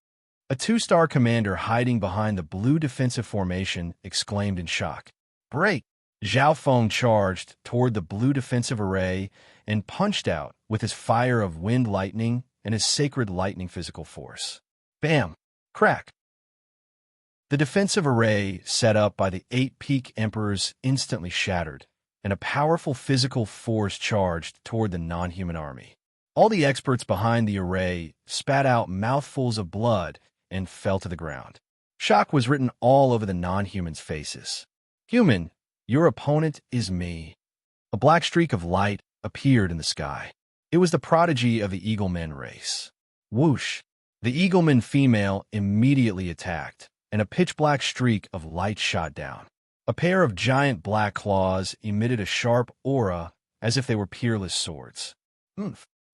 A 2-star commander hiding behind the blue defensive formation exclaimed in shock. Break! Zhao Feng charged toward the blue defensive array and punched out with his fire of wind lightning and his sacred lightning physical force. Bam! Crack! The defensive array set up by the 8 peak emperors instantly shattered, and a powerful physical force charged toward the non-human army. All the experts behind the array spat out mouthfuls of blood and fell to the ground. Shock was written all over the non-humans' faces. Human, your opponent is me. A black streak of light appeared in the sky. It was the prodigy of the Eaglemen race. Whoosh! The Eagleman female immediately attacked, and a pitch-black streak of light shot down. A pair of giant black claws emitted a sharp aura as if they were peerless swords.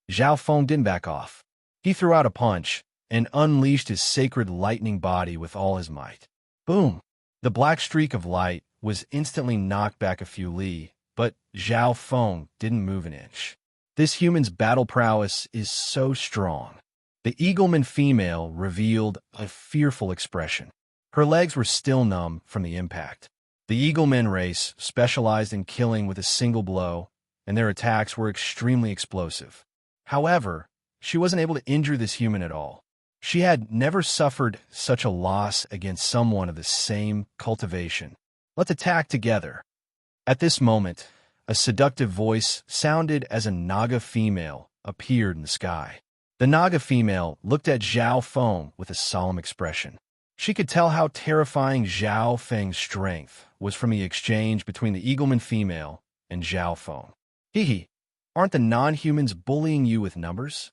Zhao Feng didn't back off. He threw out a punch and unleashed his sacred lightning body with all his might. Boom! The black streak of light was instantly knocked back a few li, but Zhao Feng didn't move an inch. This human's battle prowess is so strong. The Eagleman female revealed a fearful expression. Her legs were still numb from the impact. The Eaglemen race specialized in killing with a single blow, and their attacks were extremely explosive. However, she wasn't able to injure this human at all. She had never suffered such a loss against someone of the same cultivation. Let's attack together. At this moment, a seductive voice sounded as a Naga female appeared in the sky. The Naga female looked at Zhao Feng with a solemn expression. She could tell how terrifying Zhao Feng's strength was from the exchange between the Eagleman female and Zhao Feng. Hee, aren't the non-humans bullying you with numbers?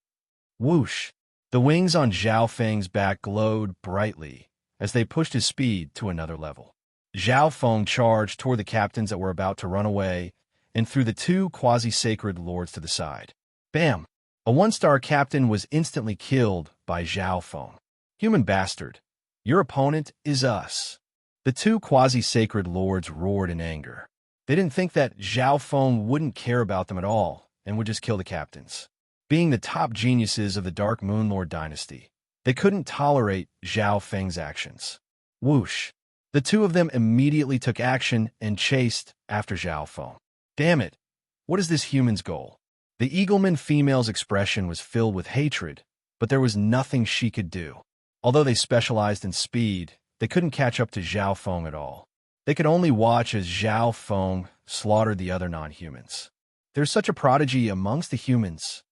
Whoosh! The wings on Zhao Feng's back glowed brightly as they pushed his speed to another level. Zhao Feng charged toward the captains that were about to run away and threw the 2 quasi-sacred lords to the side. Bam! A 1-star captain was instantly killed by Zhao Feng. Human bastard, your opponent is us. The 2 quasi-sacred lords roared in anger. They didn't think that Zhao Feng wouldn't care about them at all and would just kill the captains. Being the top geniuses of the Dark Moon Lord dynasty, they couldn't tolerate Zhao Feng's actions. Whoosh! The 2 of them immediately took action and chased after Zhao Feng. Damn it! What is this human's goal? The Eagleman female's expression was filled with hatred, but there was nothing she could do. Although they specialized in speed, they couldn't catch up to Zhao Feng at all. They could only watch as Zhao Feng slaughtered the other non-humans. There's such a prodigy amongst the humans.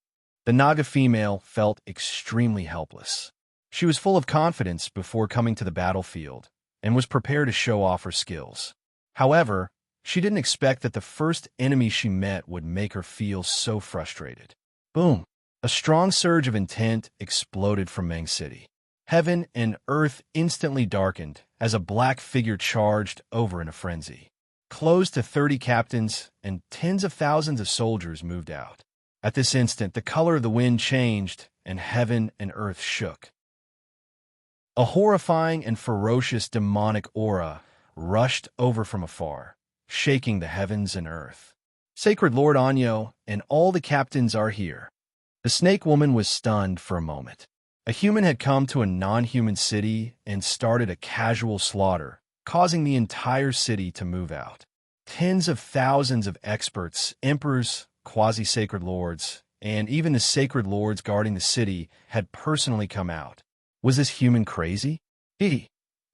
The Naga female felt extremely helpless. She was full of confidence before coming to the battlefield and was prepared to show off her skills. However, she didn't expect that the first enemy she met would make her feel so frustrated. Boom! A strong surge of intent exploded from Meng City. Heaven and earth instantly darkened as a black figure charged over in a frenzy. Close to 30 captains and tens of thousands of soldiers moved out. At this instant, the color of the wind changed and heaven and earth shook. A horrifying and ferocious demonic aura rushed over from afar, shaking the heavens and earth. Sacred Lord Anyo and all the captains are here. The snake woman was stunned for a moment. A human had come to a non-human city and started a casual slaughter, causing the entire city to move out. Tens of thousands of experts, emperors, quasi-sacred lords, and even the sacred lords guarding the city had personally come out. Was this human crazy?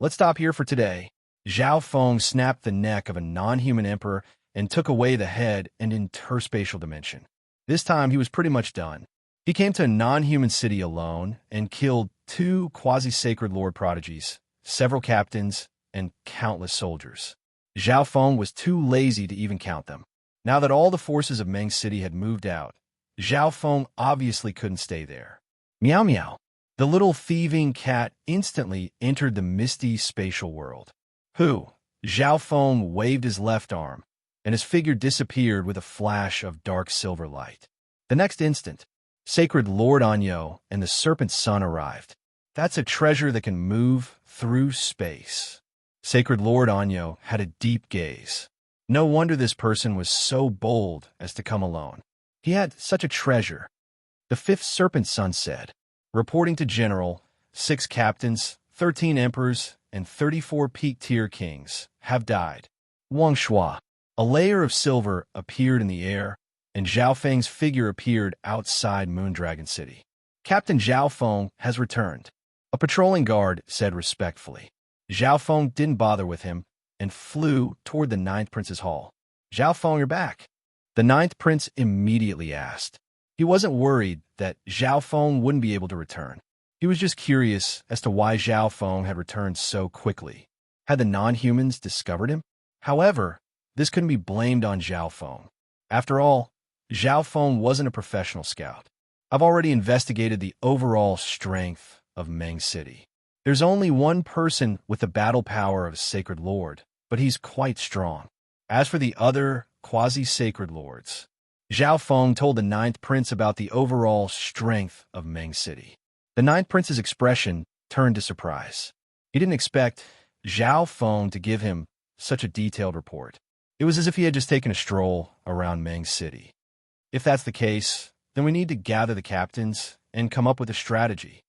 Let's stop here for today. Zhao Feng snapped the neck of a non-human emperor and took away the head and interspatial dimension. This time he was pretty much done. He came to a non-human city alone and killed 2 quasi-sacred lord prodigies, several captains, and countless soldiers. Zhao Feng was too lazy to even count them. Now that all the forces of Meng City had moved out, Zhao Feng obviously couldn't stay there. Meow meow. The little thieving cat instantly entered the misty spatial world. Zhao Feng waved his left arm, and his figure disappeared with a flash of dark silver light. The next instant, Sacred Lord Anyo and the Serpent's Son arrived. That's a treasure that can move through space. Sacred Lord Anyo had a deep gaze. No wonder this person was so bold as to come alone. He had such a treasure. The 5th Serpent's Son said, reporting to General, 6 captains, 13 emperors, and 34 peak tier kings have died. Wang Shua. A layer of silver appeared in the air, and Zhao Feng's figure appeared outside Moondragon City. Captain Zhao Feng has returned, a patrolling guard said respectfully. Zhao Feng didn't bother with him and flew toward the Ninth Prince's hall. Zhao Feng, you're back, the Ninth Prince immediately asked. He wasn't worried that Zhao Feng wouldn't be able to return. He was just curious as to why Zhao Feng had returned so quickly. Had the non-humans discovered him? However, this couldn't be blamed on Zhao Feng. After all, Zhao Feng wasn't a professional scout. I've already investigated the overall strength of Meng City. There's only one person with the battle power of a Sacred Lord, but he's quite strong. As for the other quasi-sacred lords, Zhao Feng told the Ninth Prince about the overall strength of Meng City. The Ninth Prince's expression turned to surprise. He didn't expect Zhao Feng to give him such a detailed report. It was as if he had just taken a stroll around Meng City. If that's the case, then we need to gather the captains and come up with a strategy.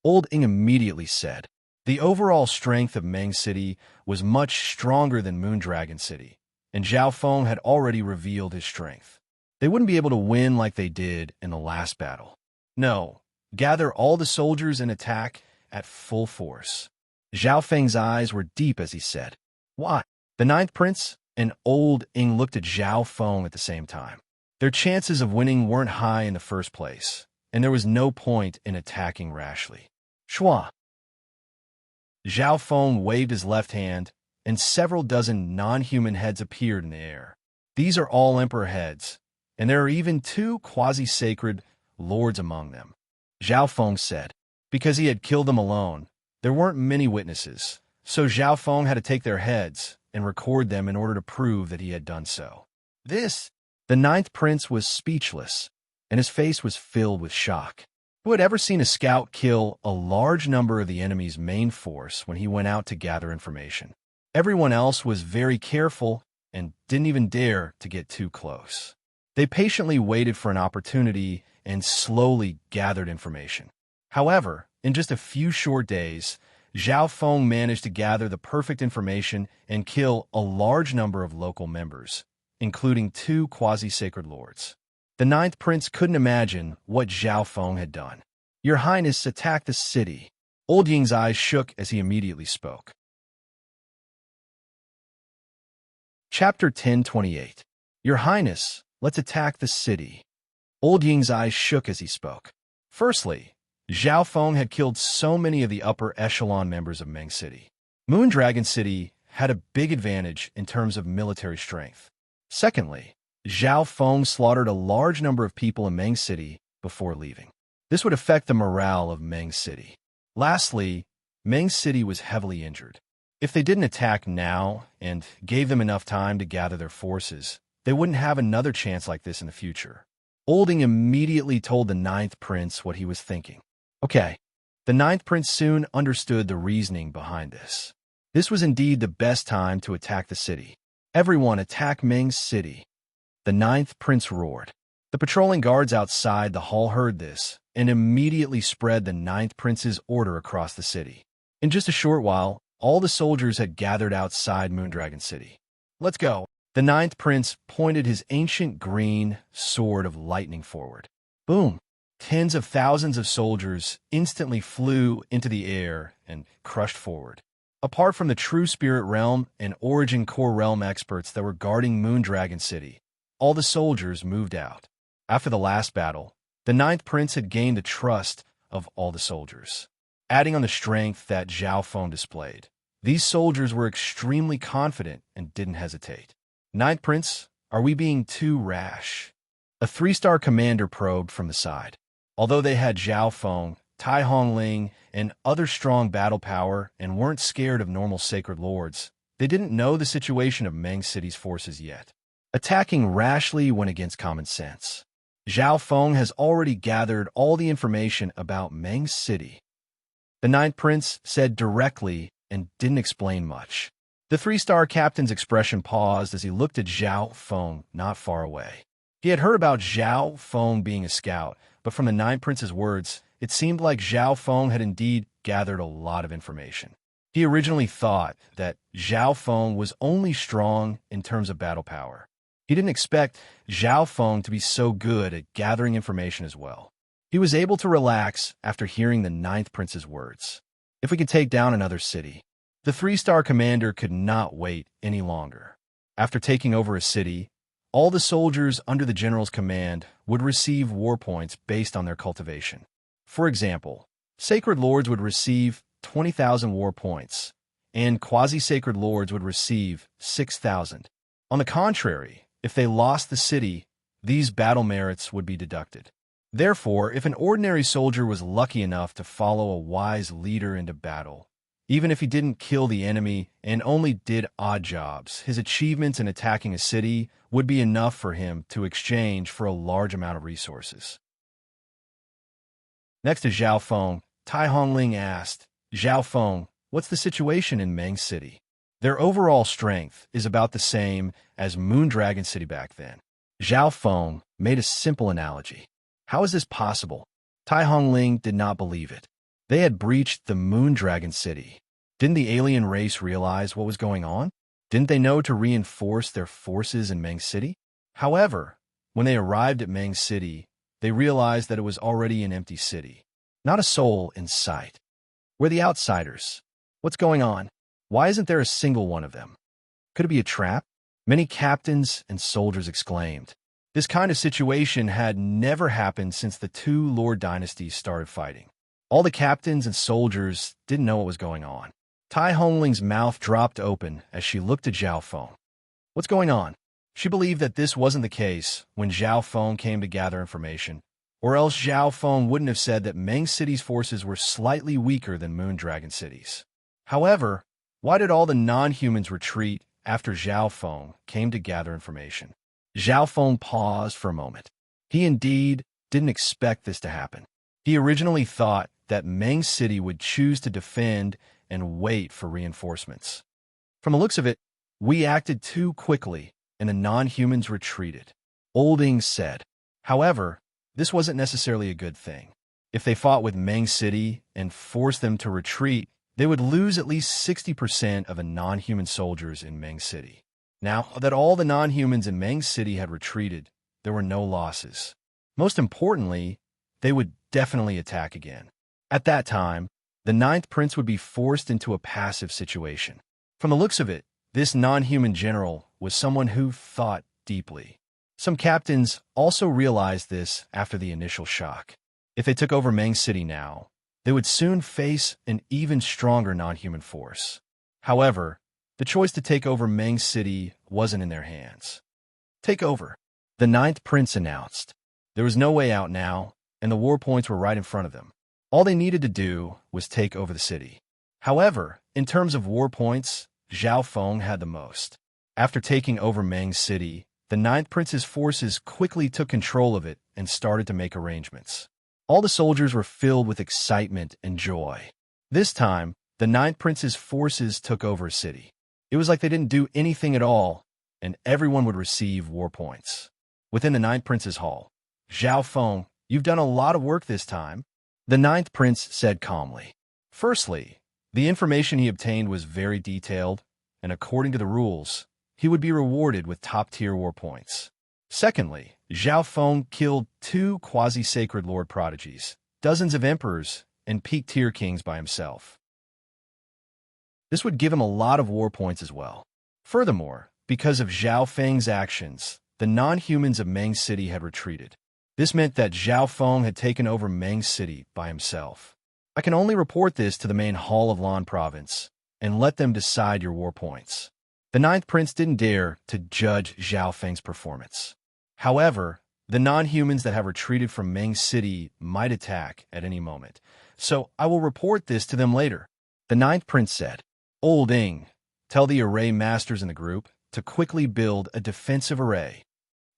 Old Ing immediately said. The overall strength of Meng City was much stronger than Moondragon City, and Zhao Feng had already revealed his strength. They wouldn't be able to win like they did in the last battle. No, gather all the soldiers and attack at full force. Zhao Feng's eyes were deep as he said, "Why?" The Ninth Prince and Old Ing looked at Zhao Feng at the same time. Their chances of winning weren't high in the first place, and there was no point in attacking rashly. Shua. Zhao Feng waved his left hand, and several dozen non-human heads appeared in the air. These are all Emperor heads, and there are even 2 quasi-sacred lords among them. Zhao Feng said. Because he had killed them alone, there weren't many witnesses, so Zhao Feng had to take their heads and record them in order to prove that he had done so. The Ninth Prince was speechless, and his face was filled with shock. Who had ever seen a scout kill a large number of the enemy's main force when he went out to gather information? Everyone else was very careful and didn't even dare to get too close. They patiently waited for an opportunity and slowly gathered information. However, in just a few short days, Zhao Feng managed to gather the perfect information and kill a large number of local members, including 2 quasi-sacred lords. The Ninth Prince couldn't imagine what Zhao Feng had done. Your Highness attacked the city. Old Ying's eyes shook as he immediately spoke. Chapter 1028. Your Highness, let's attack the city. Old Ying's eyes shook as he spoke. Firstly, Zhao Feng had killed so many of the upper echelon members of Meng City. Moondragon City had a big advantage in terms of military strength. Secondly, Zhao Feng slaughtered a large number of people in Meng City before leaving. This would affect the morale of Meng City. Lastly, Meng City was heavily injured. If they didn't attack now and gave them enough time to gather their forces, they wouldn't have another chance like this in the future. Olding immediately told the Ninth Prince what he was thinking. Okay, the Ninth Prince soon understood the reasoning behind this. This was indeed the best time to attack the city. Everyone attack Meng City. The Ninth Prince roared. The patrolling guards outside the hall heard this and immediately spread the Ninth Prince's order across the city. In just a short while, all the soldiers had gathered outside Moondragon City. Let's go. The Ninth Prince pointed his ancient green sword of lightning forward. Boom! Tens of thousands of soldiers instantly flew into the air and crushed forward. Apart from the True Spirit Realm and Origin Core Realm experts that were guarding Moondragon City, all the soldiers moved out. After the last battle, the Ninth Prince had gained the trust of all the soldiers. Adding on the strength that Zhao Feng displayed, these soldiers were extremely confident and didn't hesitate. Ninth Prince, are we being too rash? A 3-star commander probed from the side. Although they had Zhao Feng, Tai Hongling, and other strong battle power and weren't scared of normal sacred lords, they didn't know the situation of Meng City's forces yet. Attacking rashly went against common sense. Zhao Feng has already gathered all the information about Meng City. The Ninth Prince said directly and didn't explain much. The 3-star captain's expression paused as he looked at Zhao Feng not far away. He had heard about Zhao Feng being a scout, but from the Ninth Prince's words, it seemed like Zhao Feng had indeed gathered a lot of information. He originally thought that Zhao Feng was only strong in terms of battle power. He didn't expect Zhao Feng to be so good at gathering information as well. He was able to relax after hearing the Ninth Prince's words. If we could take down another city, the three-star commander could not wait any longer. After taking over a city, all the soldiers under the general's command would receive war points based on their cultivation. For example, sacred lords would receive 20,000 war points, and quasi-sacred lords would receive 6,000. On the contrary, if they lost the city, these battle merits would be deducted. Therefore, if an ordinary soldier was lucky enough to follow a wise leader into battle, even if he didn't kill the enemy and only did odd jobs, his achievements in attacking a city would be enough for him to exchange for a large amount of resources. Next to Zhao Feng, Tai Hongling asked, Zhao Feng, what's the situation in Meng City? Their overall strength is about the same as Moondragon City back then. Zhao Feng made a simple analogy. How is this possible? Tai Hongling did not believe it. They had breached the Moondragon City. Didn't the alien race realize what was going on? Didn't they know to reinforce their forces in Meng City? However, when they arrived at Meng City, they realized that it was already an empty city. Not a soul in sight. We're the outsiders. What's going on? Why isn't there a single one of them? Could it be a trap? Many captains and soldiers exclaimed. This kind of situation had never happened since the two Lord dynasties started fighting. All the captains and soldiers didn't know what was going on. Tai Hongling's mouth dropped open as she looked at Zhao Feng. What's going on? She believed that this wasn't the case when Zhao Feng came to gather information, or else Zhao Feng wouldn't have said that Meng City's forces were slightly weaker than Moondragon City's. However, why did all the non-humans retreat after Zhao Feng came to gather information? Zhao Feng paused for a moment. He indeed didn't expect this to happen. He originally thought that Meng City would choose to defend and wait for reinforcements. From the looks of it, we acted too quickly, and the non-humans retreated, Olding said. However, this wasn't necessarily a good thing. If they fought with Meng City and forced them to retreat, they would lose at least 60% of the non-human soldiers in Meng City. Now that all the non-humans in Meng City had retreated, there were no losses. Most importantly, they would definitely attack again. At that time, the Ninth Prince would be forced into a passive situation. From the looks of it, this non-human general was someone who thought deeply. Some captains also realized this after the initial shock. If they took over Meng City now, they would soon face an even stronger non-human force. However, the choice to take over Meng City wasn't in their hands. Take over, the Ninth Prince announced. There was no way out now, and the war points were right in front of them. All they needed to do was take over the city. However, in terms of war points, Zhao Feng had the most. After taking over Meng City, the Ninth Prince's forces quickly took control of it and started to make arrangements. All the soldiers were filled with excitement and joy. This time, the Ninth Prince's forces took over a city. It was like they didn't do anything at all, and everyone would receive war points. Within the Ninth Prince's hall, Zhao Feng, you've done a lot of work this time, the Ninth Prince said calmly. Firstly, the information he obtained was very detailed, and according to the rules, he would be rewarded with top-tier war points. Secondly, Zhao Feng killed 2 quasi-sacred lord prodigies, dozens of emperors, and peak-tier kings by himself. This would give him a lot of war points as well. Furthermore, because of Zhao Feng's actions, the non-humans of Meng City had retreated. This meant that Zhao Feng had taken over Meng City by himself. I can only report this to the main hall of Lan Province and let them decide your war points. The Ninth Prince didn't dare to judge Zhao Feng's performance. However, the non-humans that have retreated from Meng City might attack at any moment, so I will report this to them later. The Ninth Prince said, Old Ing, tell the array masters in the group to quickly build a defensive array.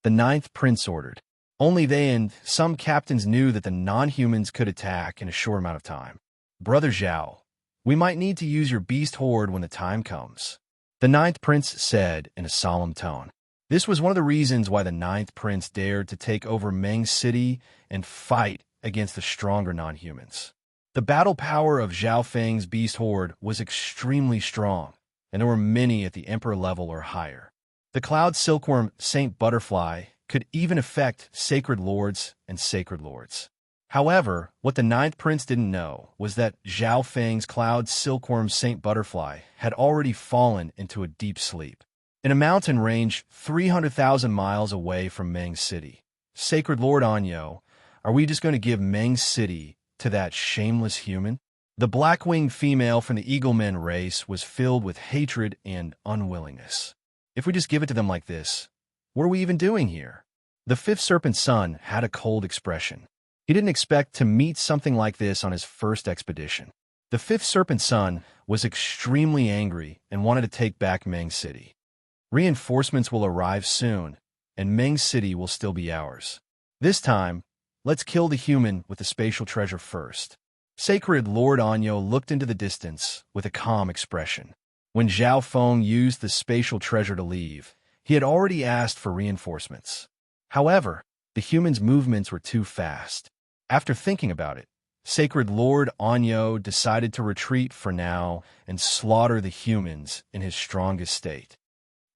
The Ninth Prince ordered. Only they and some captains knew that the non-humans could attack in a short amount of time. Brother Zhao, we might need to use your beast horde when the time comes, the Ninth Prince said in a solemn tone. This was one of the reasons why the Ninth Prince dared to take over Meng City and fight against the stronger non-humans. The battle power of Zhao Feng's beast horde was extremely strong, and there were many at the emperor level or higher. The cloud silkworm Saint Butterfly could even affect sacred lords and sacred lords. However, what the ninth prince didn't know was that Zhao Feng's cloud silkworm Saint Butterfly had already fallen into a deep sleep. In a mountain range 300,000 miles away from Meng City. Sacred Lord Anyo, are we just going to give Meng City to that shameless human? The black-winged female from the Eaglemen race was filled with hatred and unwillingness. If we just give it to them like this, what are we even doing here? The fifth serpent's son had a cold expression. He didn't expect to meet something like this on his first expedition. The fifth serpent's son was extremely angry and wanted to take back Meng City. Reinforcements will arrive soon, and Meng City will still be ours. This time, let's kill the human with the spatial treasure first. Sacred Lord Anyo looked into the distance with a calm expression. When Zhao Feng used the spatial treasure to leave, he had already asked for reinforcements. However, the human's movements were too fast. After thinking about it, Sacred Lord Anyo decided to retreat for now and slaughter the humans in his strongest state.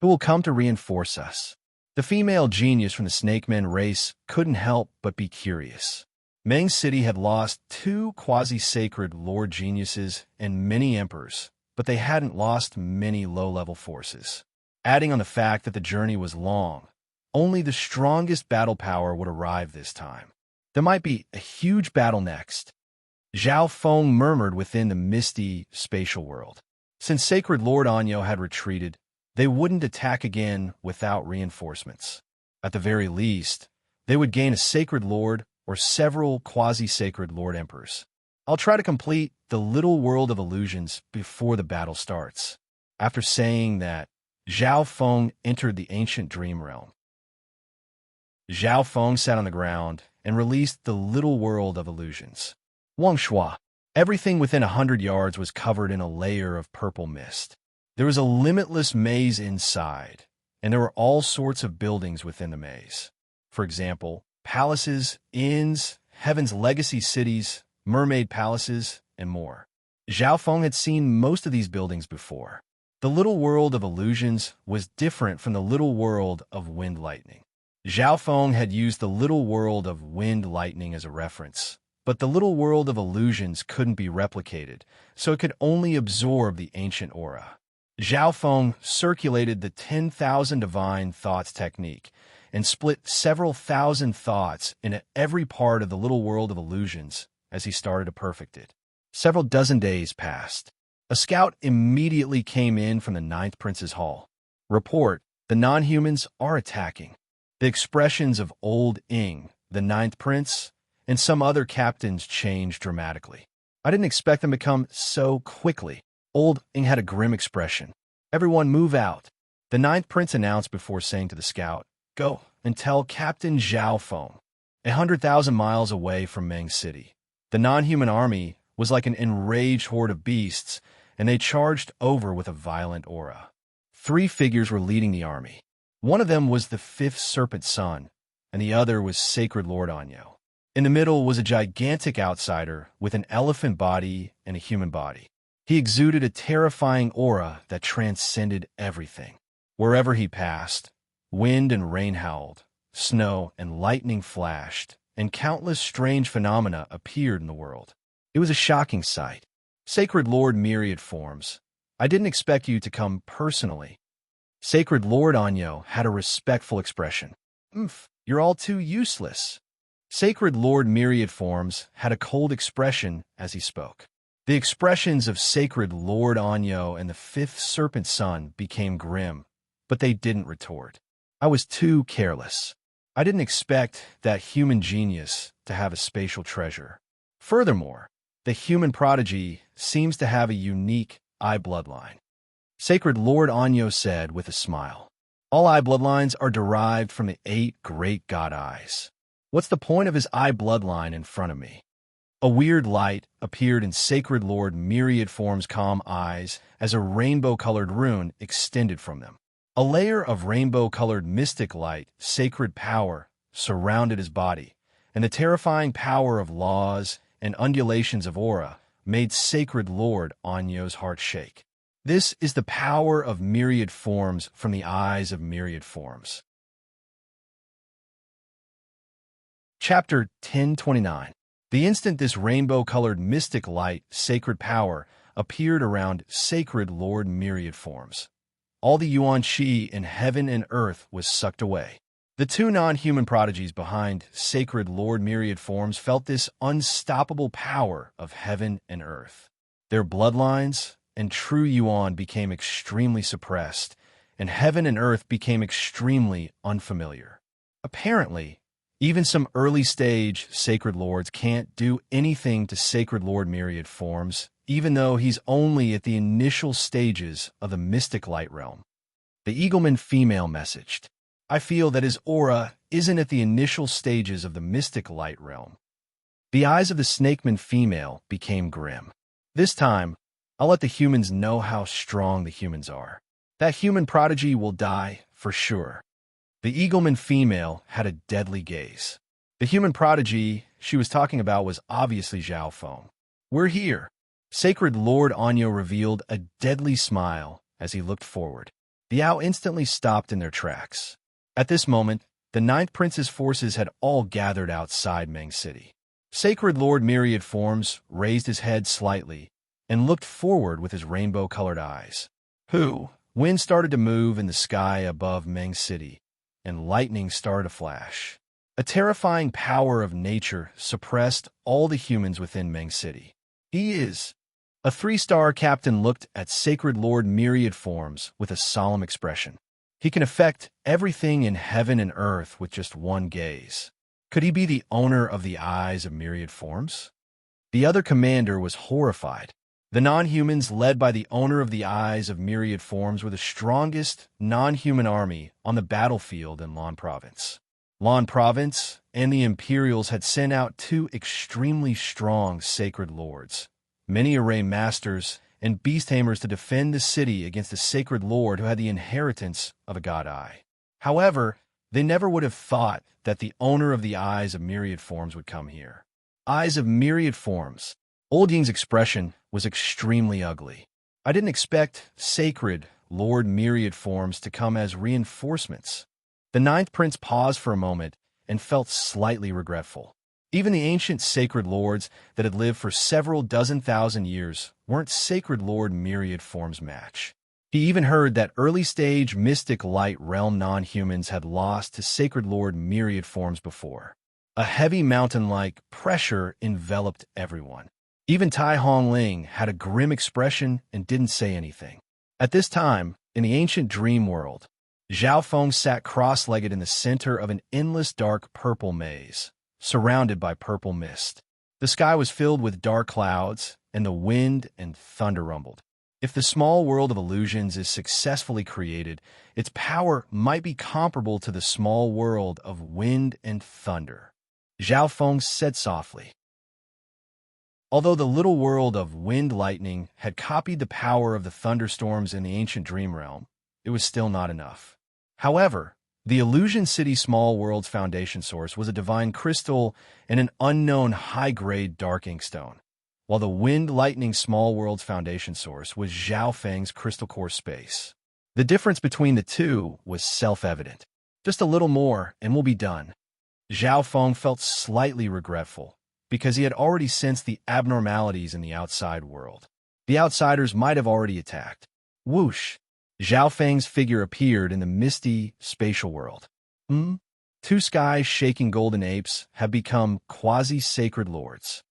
Who will come to reinforce us? The female genius from the Snakemen race couldn't help but be curious. Meng City had lost 2 quasi-sacred lord geniuses and many emperors, but they hadn't lost many low-level forces. Adding on the fact that the journey was long, only the strongest battle power would arrive this time. There might be a huge battle next. Zhao Feng murmured within the misty spatial world. Since Sacred Lord Anyo had retreated, they wouldn't attack again without reinforcements. At the very least, they would gain a sacred lord or several quasi-sacred lord emperors. I'll try to complete the little world of illusions before the battle starts. After saying that, Zhao Feng entered the ancient dream realm. Zhao Feng sat on the ground and released the little world of illusions. Wang Shua. Everything within 100 yards was covered in a layer of purple mist. There was a limitless maze inside, and there were all sorts of buildings within the maze. For example, palaces, inns, heaven's legacy cities, mermaid palaces, and more. Zhao Feng had seen most of these buildings before. The little world of illusions was different from the little world of wind lightning. Zhao Feng had used the little world of wind lightning as a reference, but the little world of illusions couldn't be replicated, so it could only absorb the ancient aura. Zhao Feng circulated the 10,000 divine thoughts technique and split several thousand thoughts into every part of the little world of illusions as he started to perfect it. Several dozen days passed. A scout immediately came in from the ninth prince's hall. Report, the non-humans are attacking. The expressions of Old Ing, the ninth prince, and some other captains changed dramatically. I didn't expect them to come so quickly. Old Ing had a grim expression. Everyone move out. The ninth prince announced before saying to the scout, go and tell Captain Zhao Feng, 100,000 miles away from Meng City. The non-human army was like an enraged horde of beasts, and they charged over with a violent aura. 3 figures were leading the army. One of them was the fifth serpent's son, and the other was Sacred Lord Anyo. In the middle was a gigantic outsider with an elephant body and a human body. He exuded a terrifying aura that transcended everything. Wherever he passed, wind and rain howled, snow and lightning flashed, and countless strange phenomena appeared in the world. It was a shocking sight. Sacred Lord Myriad Forms, I didn't expect you to come personally. Sacred Lord Anyo had a respectful expression. You're all too useless. Sacred Lord Myriad Forms had a cold expression as he spoke. The expressions of Sacred Lord Anyo and the fifth serpent son became grim, but they didn't retort. I was too careless. I didn't expect that human genius to have a spatial treasure. Furthermore, the human prodigy seems to have a unique eye bloodline. Sacred Lord Anyo said with a smile, all eye bloodlines are derived from the 8 great god eyes. What's the point of his eye bloodline in front of me? A weird light appeared in Sacred Lord Myriad Form's calm eyes as a rainbow-colored rune extended from them. A layer of rainbow-colored mystic light, sacred power, surrounded his body, and the terrifying power of laws and undulations of aura made Sacred Lord Anyo's heart shake. This is the power of myriad forms from the eyes of myriad forms. Chapter 1029. The instant this rainbow-colored mystic light, sacred power, appeared around Sacred Lord Myriad Forms, all the Yuan Qi in heaven and earth was sucked away. The two non-human prodigies behind Sacred Lord Myriad Forms felt this unstoppable power of heaven and earth. Their bloodlines and true Yuan became extremely suppressed, and heaven and earth became extremely unfamiliar. Apparently, even some early-stage Sacred Lords can't do anything to Sacred Lord Myriad Forms, even though he's only at the initial stages of the mystic light realm. The Eagleman female messaged, "I feel that his aura isn't at the initial stages of the mystic light realm." The eyes of the Snakeman female became grim. "This time, I'll let the humans know how strong the humans are. That human prodigy will die, for sure." The Eagleman female had a deadly gaze. The human prodigy she was talking about was obviously Zhao Feng. "We're here." Sacred Lord Anyo revealed a deadly smile as he looked forward. The Ao instantly stopped in their tracks. At this moment, the Ninth Prince's forces had all gathered outside Meng City. Sacred Lord Myriad Forms raised his head slightly and looked forward with his rainbow-colored eyes. Wind started to move in the sky above Meng City, and lightning started to flash. A terrifying power of nature suppressed all the humans within Meng City. "He is." A three-star captain looked at Sacred Lord Myriad Forms with a solemn expression. "He can affect everything in heaven and earth with just one gaze. Could he be the owner of the eyes of myriad forms?" The other commander was horrified. The non-humans, led by the owner of the eyes of myriad forms, were the strongest non-human army on the battlefield in Lan Province. Lan Province and the Imperials had sent out two extremely strong Sacred Lords, many array masters, and beast tamers to defend the city against a Sacred Lord who had the inheritance of a god eye. However, they never would have thought that the owner of the eyes of myriad forms would come here. Eyes of myriad forms. Old Ying's expression was extremely ugly. "I didn't expect Sacred Lord Myriad Forms to come as reinforcements." The Ninth Prince paused for a moment and felt slightly regretful. Even the ancient Sacred Lords that had lived for several dozen thousand years weren't Sacred Lord Myriad Forms' match. He even heard that early-stage mystic light realm non-humans had lost to Sacred Lord Myriad Forms before. A heavy mountain-like pressure enveloped everyone. Even Tai Hongling had a grim expression and didn't say anything. At this time, in the ancient dream world, Zhao Feng sat cross-legged in the center of an endless dark purple maze, surrounded by purple mist. The sky was filled with dark clouds, and the wind and thunder rumbled. If the small world of illusions is successfully created, its power might be comparable to the small world of wind and thunder. Zhao Feng said softly. Although the little world of wind lightning had copied the power of the thunderstorms in the ancient dream realm, it was still not enough. However, the Illusion City Small World's foundation source was a divine crystal and an unknown high-grade dark inkstone, while the Wind Lightning Small World's foundation source was Zhao Feng's crystal core space. The difference between the two was self-evident. Just a little more, and we'll be done. Zhao Feng felt slightly regretful, because he had already sensed the abnormalities in the outside world. The outsiders might have already attacked. Whoosh! Zhao Feng's figure appeared in the misty spatial world. Two sky-shaking golden apes have become quasi-sacred lords.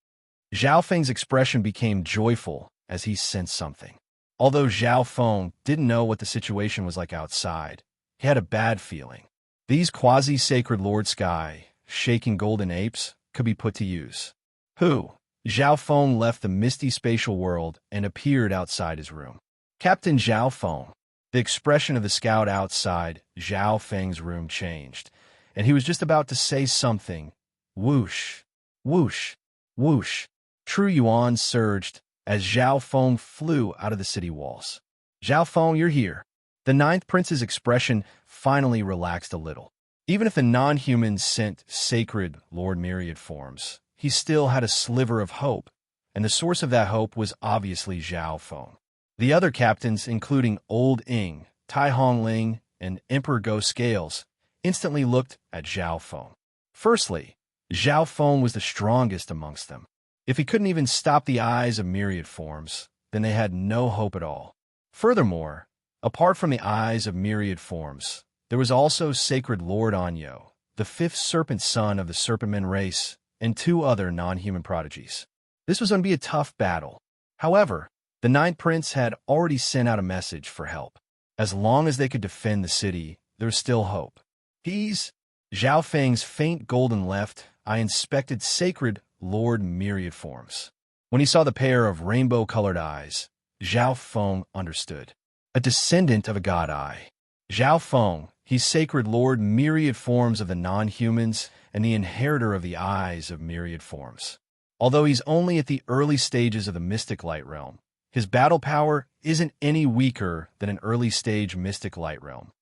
Zhao Feng's expression became joyful as he sensed something. Although Zhao Feng didn't know what the situation was like outside, he had a bad feeling. These quasi-sacred lord sky-shaking golden apes could be put to use. Zhao Feng left the misty spatial world and appeared outside his room. Captain Zhao Feng. The expression of the scout outside Zhao Feng's room changed, and he was just about to say something. Whoosh, whoosh, whoosh. True Yuan surged as Zhao Feng flew out of the city walls. "Zhao Feng, you're here." The Ninth Prince's expression finally relaxed a little. Even if the non-humans sent Sacred Lord Myriad Forms, he still had a sliver of hope, and the source of that hope was obviously Zhao Feng. The other captains, including Old Ing, Tai Hongling, and Emperor Go Scales, instantly looked at Zhao Feng. Firstly, Zhao Feng was the strongest amongst them. If he couldn't even stop the eyes of myriad forms, then they had no hope at all. Furthermore, apart from the eyes of myriad forms, there was also Sacred Lord Anyo, the fifth serpent son of the Serpentman race, and two other non-human prodigies. This was going to be a tough battle. However, the Ninth Prince had already sent out a message for help. As long as they could defend the city, there was still hope. Zhao Feng's faint golden left eye inspected Sacred Lord Myriad Forms. When he saw the pair of rainbow-colored eyes, Zhao Feng understood. A descendant of a god eye. Zhao Feng, he's Sacred Lord Myriad Forms of the non-humans and the inheritor of the eyes of myriad forms. Although he's only at the early stages of the mystic light realm, his battle power isn't any weaker than an early-stage mystic light realm.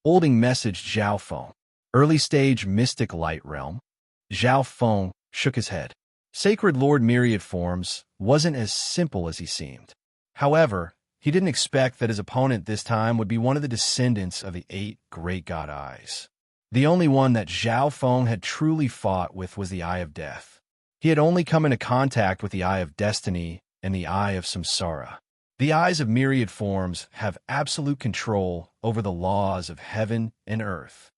Olding messaged Zhao Feng. Early-stage mystic light realm? Zhao Feng shook his head. Sacred Lord Myriad Forms wasn't as simple as he seemed. However, he didn't expect that his opponent this time would be one of the descendants of the 8 great god eyes. The only one that Zhao Feng had truly fought with was the Eye of Death. He had only come into contact with the Eye of Destiny and the Eye of Samsara. The eyes of myriad forms have absolute control over the laws of heaven and earth.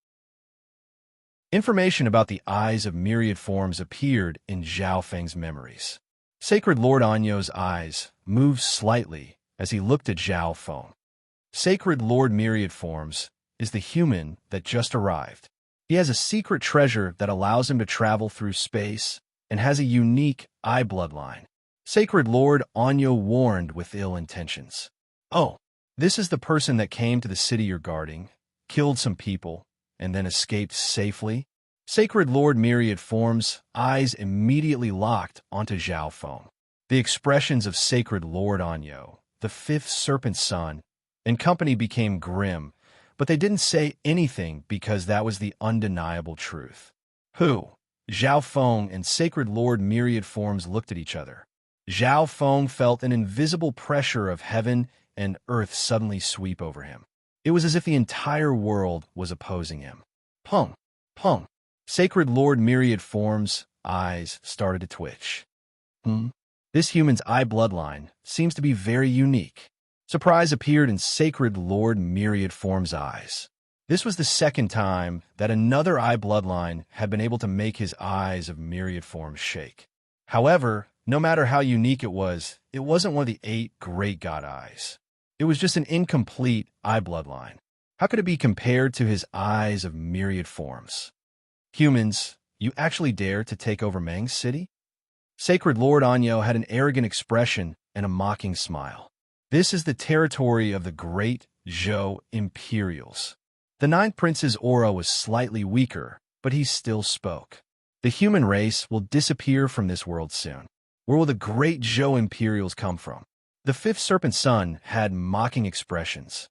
Information about the eyes of myriad forms appeared in Zhao Feng's memories. Sacred Lord Anyo's eyes moved slightly as he looked at Zhao Feng. Sacred Lord Myriad Forms is the human that just arrived. He has a secret treasure that allows him to travel through space and has a unique eye bloodline. Sacred Lord Anyo warned with ill intentions. Oh, this is the person that came to the city you're guarding, killed some people, and then escaped safely? Sacred Lord Myriad Forms' eyes immediately locked onto Zhao Feng. The expressions of Sacred Lord Anyo, the fifth serpent son, and company became grim, but they didn't say anything because that was the undeniable truth. Who? Zhao Feng and Sacred Lord Myriad Forms looked at each other. Zhao Feng felt an invisible pressure of heaven and earth suddenly sweep over him. It was as if the entire world was opposing him. Pung! Pung! Sacred Lord Myriad Forms' eyes started to twitch. This human's eye bloodline seems to be very unique. Surprise appeared in Sacred Lord Myriad Forms' eyes. This was the second time that another eye bloodline had been able to make his eyes of myriad forms shake. However, no matter how unique it wasn't one of the 8 great god eyes. It was just an incomplete eye bloodline. How could it be compared to his eyes of myriad forms? Humans, you actually dare to take over Meng's city? Sacred Lord Anyo had an arrogant expression and a mocking smile. This is the territory of the great Zhou Imperials. The Ninth Prince's aura was slightly weaker, but he still spoke. The human race will disappear from this world soon. Where will the great Zhou Imperials come from? The fifth serpent son had mocking expressions.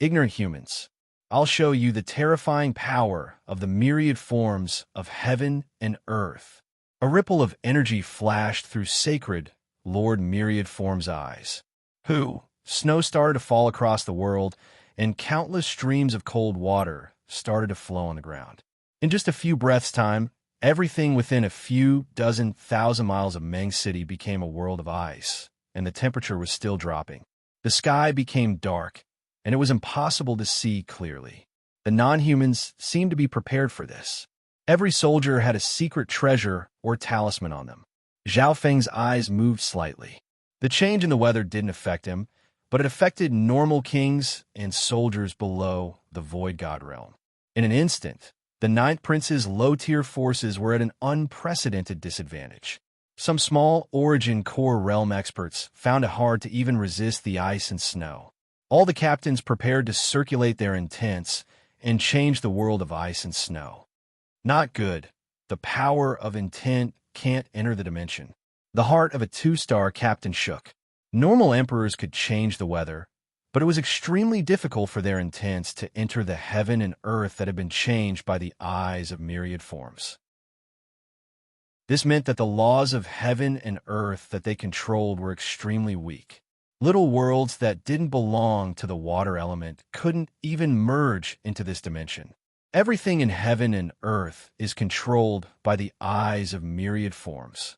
Ignorant humans. I'll show you the terrifying power of the myriad forms of heaven and earth. A ripple of energy flashed through Sacred Lord Myriad Forms' eyes. Snow started to fall across the world, and countless streams of cold water started to flow on the ground. In just a few breaths' time, everything within a few dozen thousand miles of Meng City became a world of ice, and the temperature was still dropping. The sky became dark, and it was impossible to see clearly. The non-humans seemed to be prepared for this. Every soldier had a secret treasure or talisman on them. Zhao Feng's eyes moved slightly. The change in the weather didn't affect him, but it affected normal kings and soldiers below the Void God realm. In an instant, the Ninth Prince's low-tier forces were at an unprecedented disadvantage. Some small Origin Core realm experts found it hard to even resist the ice and snow. All the captains prepared to circulate their intents and change the world of ice and snow. Not good. The power of intent can't enter the dimension. The heart of a 2-star captain shook. Normal emperors could change the weather, but it was extremely difficult for their intents to enter the heaven and earth that had been changed by the eyes of myriad forms. This meant that the laws of heaven and earth that they controlled were extremely weak. Little worlds that didn't belong to the water element couldn't even merge into this dimension. Everything in heaven and earth is controlled by the eyes of myriad forms.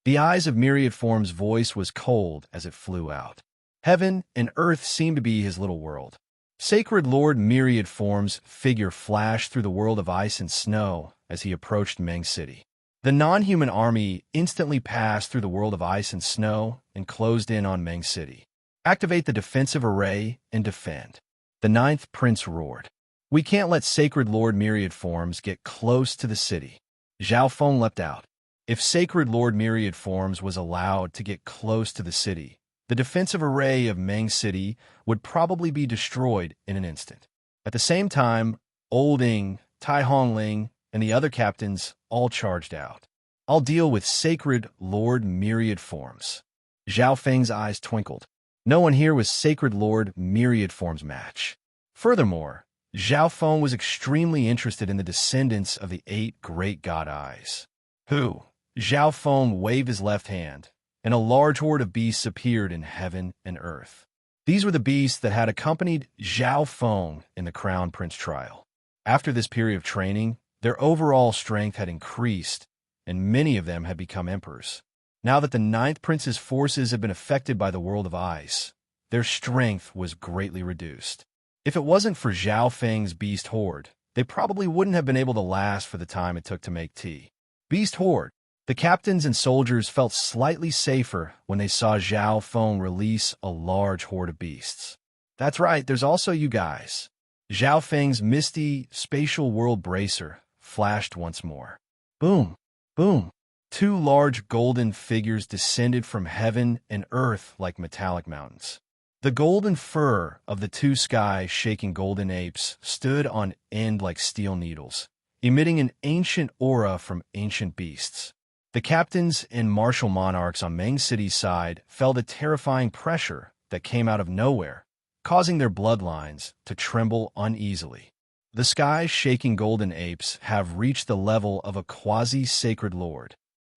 The eyes of myriad forms' voice was cold as it flew out. Heaven and earth seemed to be his little world. Sacred Lord Myriad Form's figure flashed through the world of ice and snow as he approached Meng City. The non-human army instantly passed through the world of ice and snow and closed in on Meng City. Activate the defensive array and defend. The ninth prince roared. We can't let Sacred Lord Myriad Forms get close to the city. Zhao Feng leapt out. If Sacred Lord Myriad Forms was allowed to get close to the city, the defensive array of Meng City would probably be destroyed in an instant. At the same time, Old Ing, Tai Hongling, and the other captains all charged out. I'll deal with Sacred Lord Myriad Forms. Zhao Feng's eyes twinkled. No one here was Sacred Lord Myriad Forms match. Furthermore, Zhao Feng was extremely interested in the descendants of the 8 great god eyes. Who? Zhao Feng waved his left hand, and a large horde of beasts appeared in heaven and earth. These were the beasts that had accompanied Zhao Feng in the Crown Prince trial. After this period of training, their overall strength had increased, and many of them had become emperors. Now that the ninth prince's forces had been affected by the world of ice, their strength was greatly reduced. If it wasn't for Zhao Feng's beast horde, they probably wouldn't have been able to last for the time it took to make tea. Beast horde. The captains and soldiers felt slightly safer when they saw Zhao Feng release a large horde of beasts. That's right, there's also you guys. Zhao Feng's misty spatial world bracer flashed once more. Boom, boom. 2 large golden figures descended from heaven and earth like metallic mountains. The golden fur of the 2 sky-shaking golden apes stood on end like steel needles, emitting an ancient aura from ancient beasts. The captains and martial monarchs on Meng City's side felt a terrifying pressure that came out of nowhere, causing their bloodlines to tremble uneasily. The sky-shaking golden apes have reached the level of a quasi-sacred lord.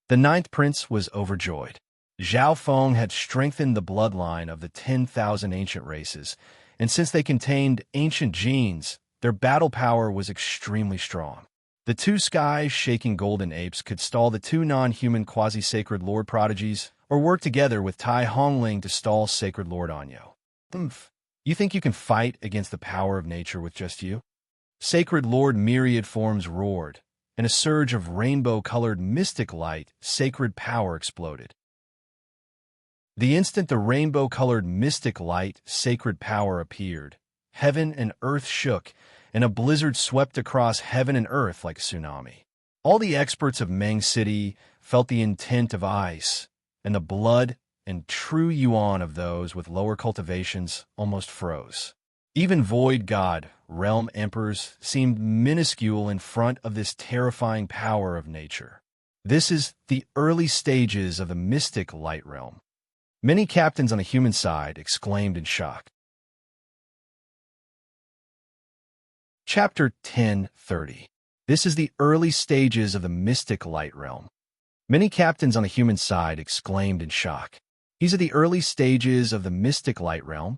The ninth prince was overjoyed. Zhao Feng had strengthened the bloodline of the 10,000 ancient races, and since they contained ancient genes, their battle power was extremely strong. The 2 sky-shaking golden apes could stall the 2 non-human quasi-sacred lord prodigies or work together with Tai Hongling to stall Sacred Lord Anyo. You think you can fight against the power of nature with just you? Sacred Lord Myriad Forms roared, and a surge of rainbow-colored mystic light, sacred power exploded. The instant the rainbow-colored mystic light, sacred power appeared, heaven and earth shook, and a blizzard swept across heaven and earth like a tsunami. All the experts of Meng City felt the intent of ice, and the blood and true yuan of those with lower cultivations almost froze. Even void god, realm emperors seemed minuscule in front of this terrifying power of nature. This is the early stages of the mystic light realm. Many captains on the human side exclaimed in shock. Chapter 10:30. This is the early stages of the mystic light realm. Many captains on the human side exclaimed in shock. These are the early stages of the mystic light realm.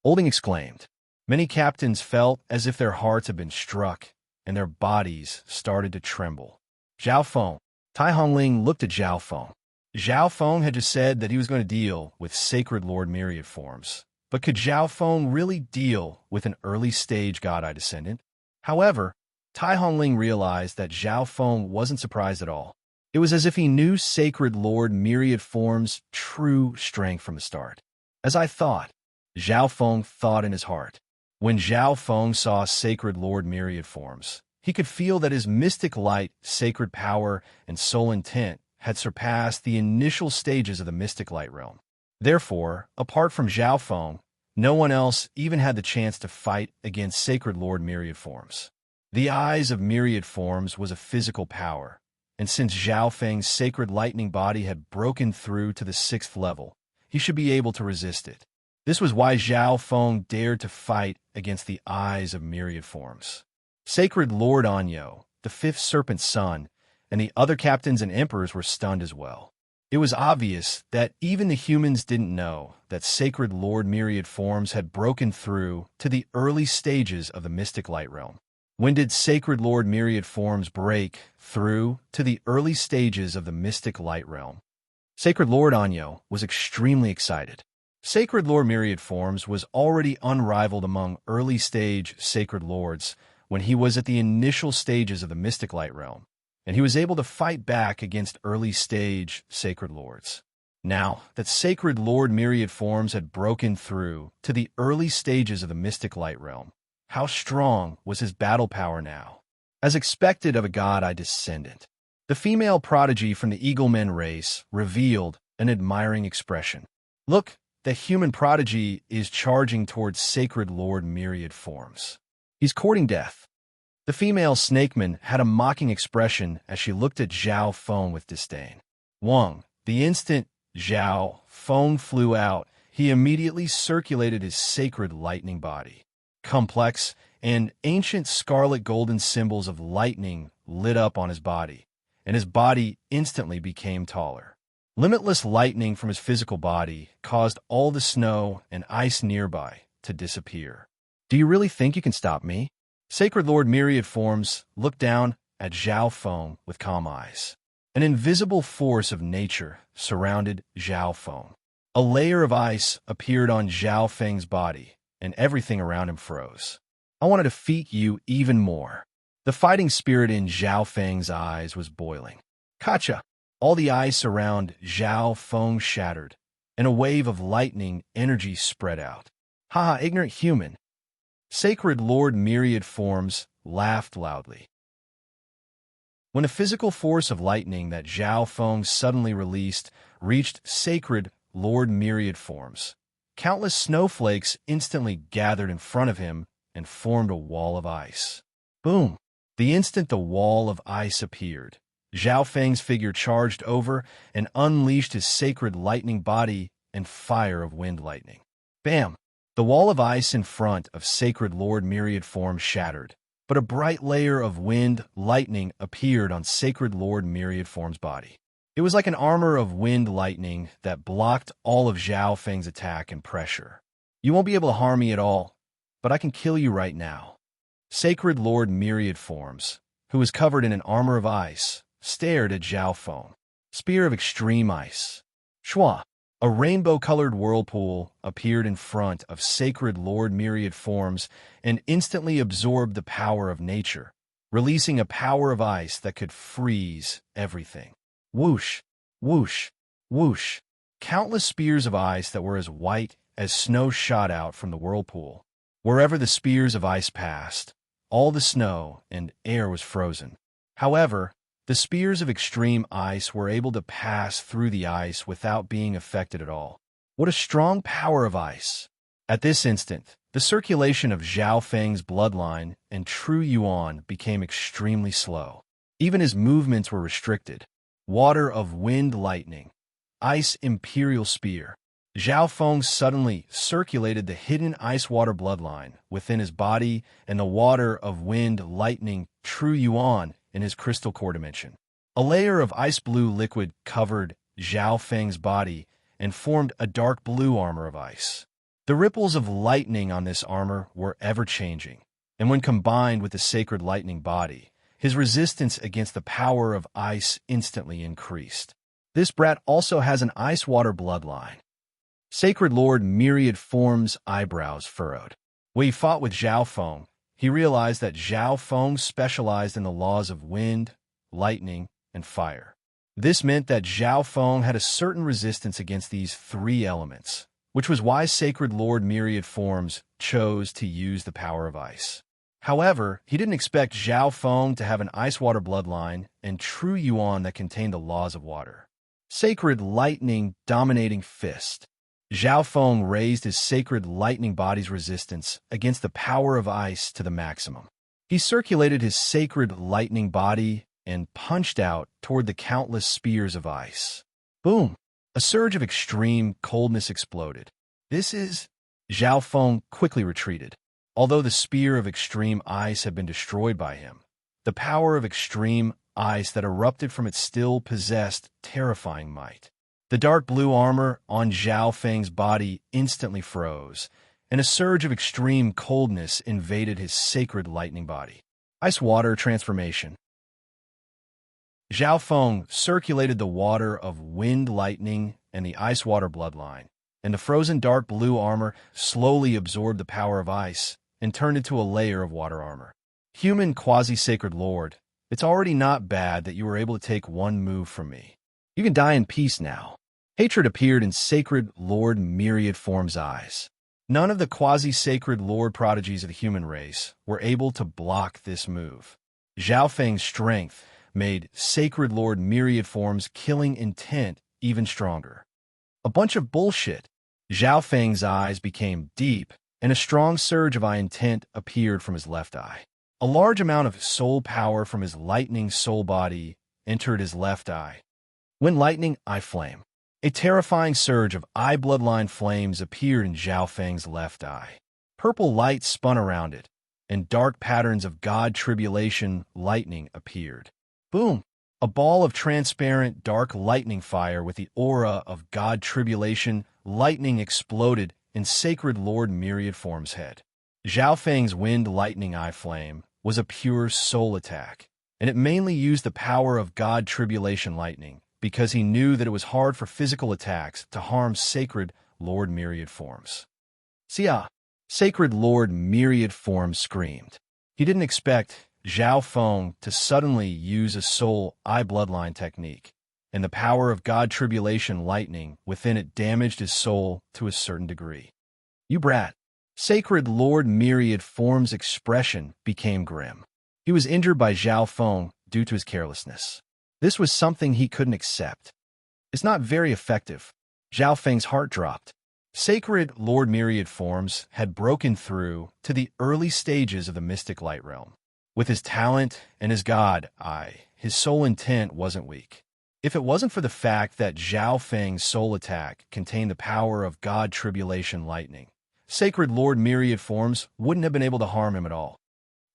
Olding exclaimed. Many captains felt as if their hearts had been struck, and their bodies started to tremble. Zhao Feng. Tai Hongling looked at Zhao Feng. Zhao Feng had just said that he was going to deal with Sacred Lord Myriad Forms. But could Zhao Feng really deal with an early-stage God-Eye descendant? However, Tai Hongling realized that Zhao Feng wasn't surprised at all. It was as if he knew Sacred Lord Myriad Form's true strength from the start. As I thought, Zhao Feng thought in his heart. When Zhao Feng saw Sacred Lord Myriad Forms, he could feel that his mystic light, sacred power, and soul intent had surpassed the initial stages of the mystic light realm. Therefore, apart from Zhao Feng, no one else even had the chance to fight against Sacred Lord Myriad Forms. The eyes of Myriad Forms was a physical power, and since Zhao Feng's sacred lightning body had broken through to the 6th level, he should be able to resist it. This was why Zhao Feng dared to fight against the eyes of Myriad Forms. Sacred Lord Anyo, the 5th serpent's son, and the other captains and emperors were stunned as well. It was obvious that even the humans didn't know that Sacred Lord Myriad Forms had broken through to the early stages of the mystic light realm. When did Sacred Lord Myriad Forms break through to the early stages of the mystic light realm? Sacred Lord Anyo was extremely excited. Sacred Lord Myriad Forms was already unrivaled among early-stage Sacred Lords when he was at the initial stages of the mystic light realm, and he was able to fight back against early-stage Sacred Lords. Now that Sacred Lord Myriad Forms had broken through to the early stages of the mystic light realm, how strong was his battle power now? As expected of a god-eye descendant, the female prodigy from the Eaglemen race revealed an admiring expression. Look, the human prodigy is charging towards Sacred Lord Myriad Forms. He's courting death. The female snakeman had a mocking expression as she looked at Zhao Feng with disdain. Wang, the instant Zhao Feng flew out, he immediately circulated his sacred lightning body. Complex and ancient scarlet golden symbols of lightning lit up on his body, and his body instantly became taller. Limitless lightning from his physical body caused all the snow and ice nearby to disappear. Do you really think you can stop me? Sacred Lord Myriad Forms looked down at Zhao Feng with calm eyes. An invisible force of nature surrounded Zhao Feng. A layer of ice appeared on Zhao Feng's body, and everything around him froze. I want to defeat you even more. The fighting spirit in Zhao Feng's eyes was boiling. Kacha! All the ice around Zhao Feng shattered, and a wave of lightning energy spread out. Ha, ignorant human! Sacred Lord Myriad Forms laughed loudly. When the physical force of lightning that Zhao Feng suddenly released reached Sacred Lord Myriad Forms, countless snowflakes instantly gathered in front of him and formed a wall of ice. Boom! The instant the wall of ice appeared, Zhao Feng's figure charged over and unleashed his sacred lightning body and fire of wind lightning. Bam! The wall of ice in front of Sacred Lord Myriad Forms shattered, but a bright layer of wind lightning appeared on Sacred Lord Myriad Forms' body. It was like an armor of wind lightning that blocked all of Zhao Feng's attack and pressure. You won't be able to harm me at all, but I can kill you right now. Sacred Lord Myriad Forms, who was covered in an armor of ice, stared at Zhao Feng. Spear of extreme ice. Shua! A rainbow-colored whirlpool appeared in front of Sacred Lord Myriad Forms and instantly absorbed the power of nature, releasing a power of ice that could freeze everything. Whoosh! Whoosh! Whoosh! Countless spears of ice that were as white as snow shot out from the whirlpool. Wherever the spears of ice passed, all the snow and air was frozen. However, the spears of extreme ice were able to pass through the ice without being affected at all. What a strong power of ice! At this instant, the circulation of Zhao Feng's bloodline and true yuan became extremely slow. Even his movements were restricted. Water of wind lightning. Ice imperial spear. Zhao Feng suddenly circulated the hidden ice-water bloodline within his body and the water of wind lightning true yuan in his crystal core dimension. A layer of ice-blue liquid covered Zhao Feng's body and formed a dark blue armor of ice. The ripples of lightning on this armor were ever-changing, and when combined with the sacred lightning body, his resistance against the power of ice instantly increased. This brat also has an ice-water bloodline. Sacred Lord Myriad Forms' eyebrows furrowed. When he fought with Zhao Feng, he realized that Zhao Feng specialized in the laws of wind, lightning, and fire. This meant that Zhao Feng had a certain resistance against these three elements, which was why Sacred Lord Myriad Forms chose to use the power of ice. However, he didn't expect Zhao Feng to have an ice-water bloodline and true yuan that contained the laws of water. Sacred Lightning Dominating Fist. Zhao Feng raised his sacred lightning body's resistance against the power of ice to the maximum. He circulated his sacred lightning body and punched out toward the countless spears of ice. Boom! A surge of extreme coldness exploded. Zhao Feng quickly retreated. Although the spear of extreme ice had been destroyed by him, the power of extreme ice that erupted from it still possessed terrifying might. The dark blue armor on Zhao Feng's body instantly froze, and a surge of extreme coldness invaded his sacred lightning body. Ice-water transformation. Zhao Feng circulated the water of wind lightning and the ice-water bloodline, and the frozen dark blue armor slowly absorbed the power of ice and turned into a layer of water armor. Human quasi-sacred lord, it's already not bad that you were able to take one move from me. You can die in peace now. Hatred appeared in sacred Lord Myriad Form's eyes. None of the quasi-sacred lord prodigies of the human race were able to block this move. Zhao Feng's strength made sacred Lord Myriad Form's killing intent even stronger. A bunch of bullshit. Zhao Feng's eyes became deep, and a strong surge of intent appeared from his left eye. A large amount of soul power from his lightning soul body entered his left eye. When lightning eye flame. A terrifying surge of eye bloodline flames appeared in Zhao Feng's left eye. Purple light spun around it, and dark patterns of God tribulation lightning appeared. Boom! A ball of transparent dark lightning fire with the aura of God tribulation lightning exploded in sacred Lord Myriad Form's head. Zhao Feng's wind lightning eye flame was a pure soul attack, and it mainly used the power of God tribulation lightning because he knew that it was hard for physical attacks to harm sacred Lord Myriad Forms. Sia! Sacred Lord Myriad Form screamed. He didn't expect Zhao Feng to suddenly use a soul eye bloodline technique, and the power of God tribulation lightning within it damaged his soul to a certain degree. You brat! Sacred Lord Myriad Form's expression became grim. He was injured by Zhao Feng due to his carelessness. This was something he couldn't accept. It's not very effective. Zhao Feng's heart dropped. Sacred Lord Myriad Forms had broken through to the early stages of the mystic light realm. With his talent and his god eye, his soul intent wasn't weak. If it wasn't for the fact that Zhao Feng's soul attack contained the power of God tribulation lightning, Sacred Lord Myriad Forms wouldn't have been able to harm him at all.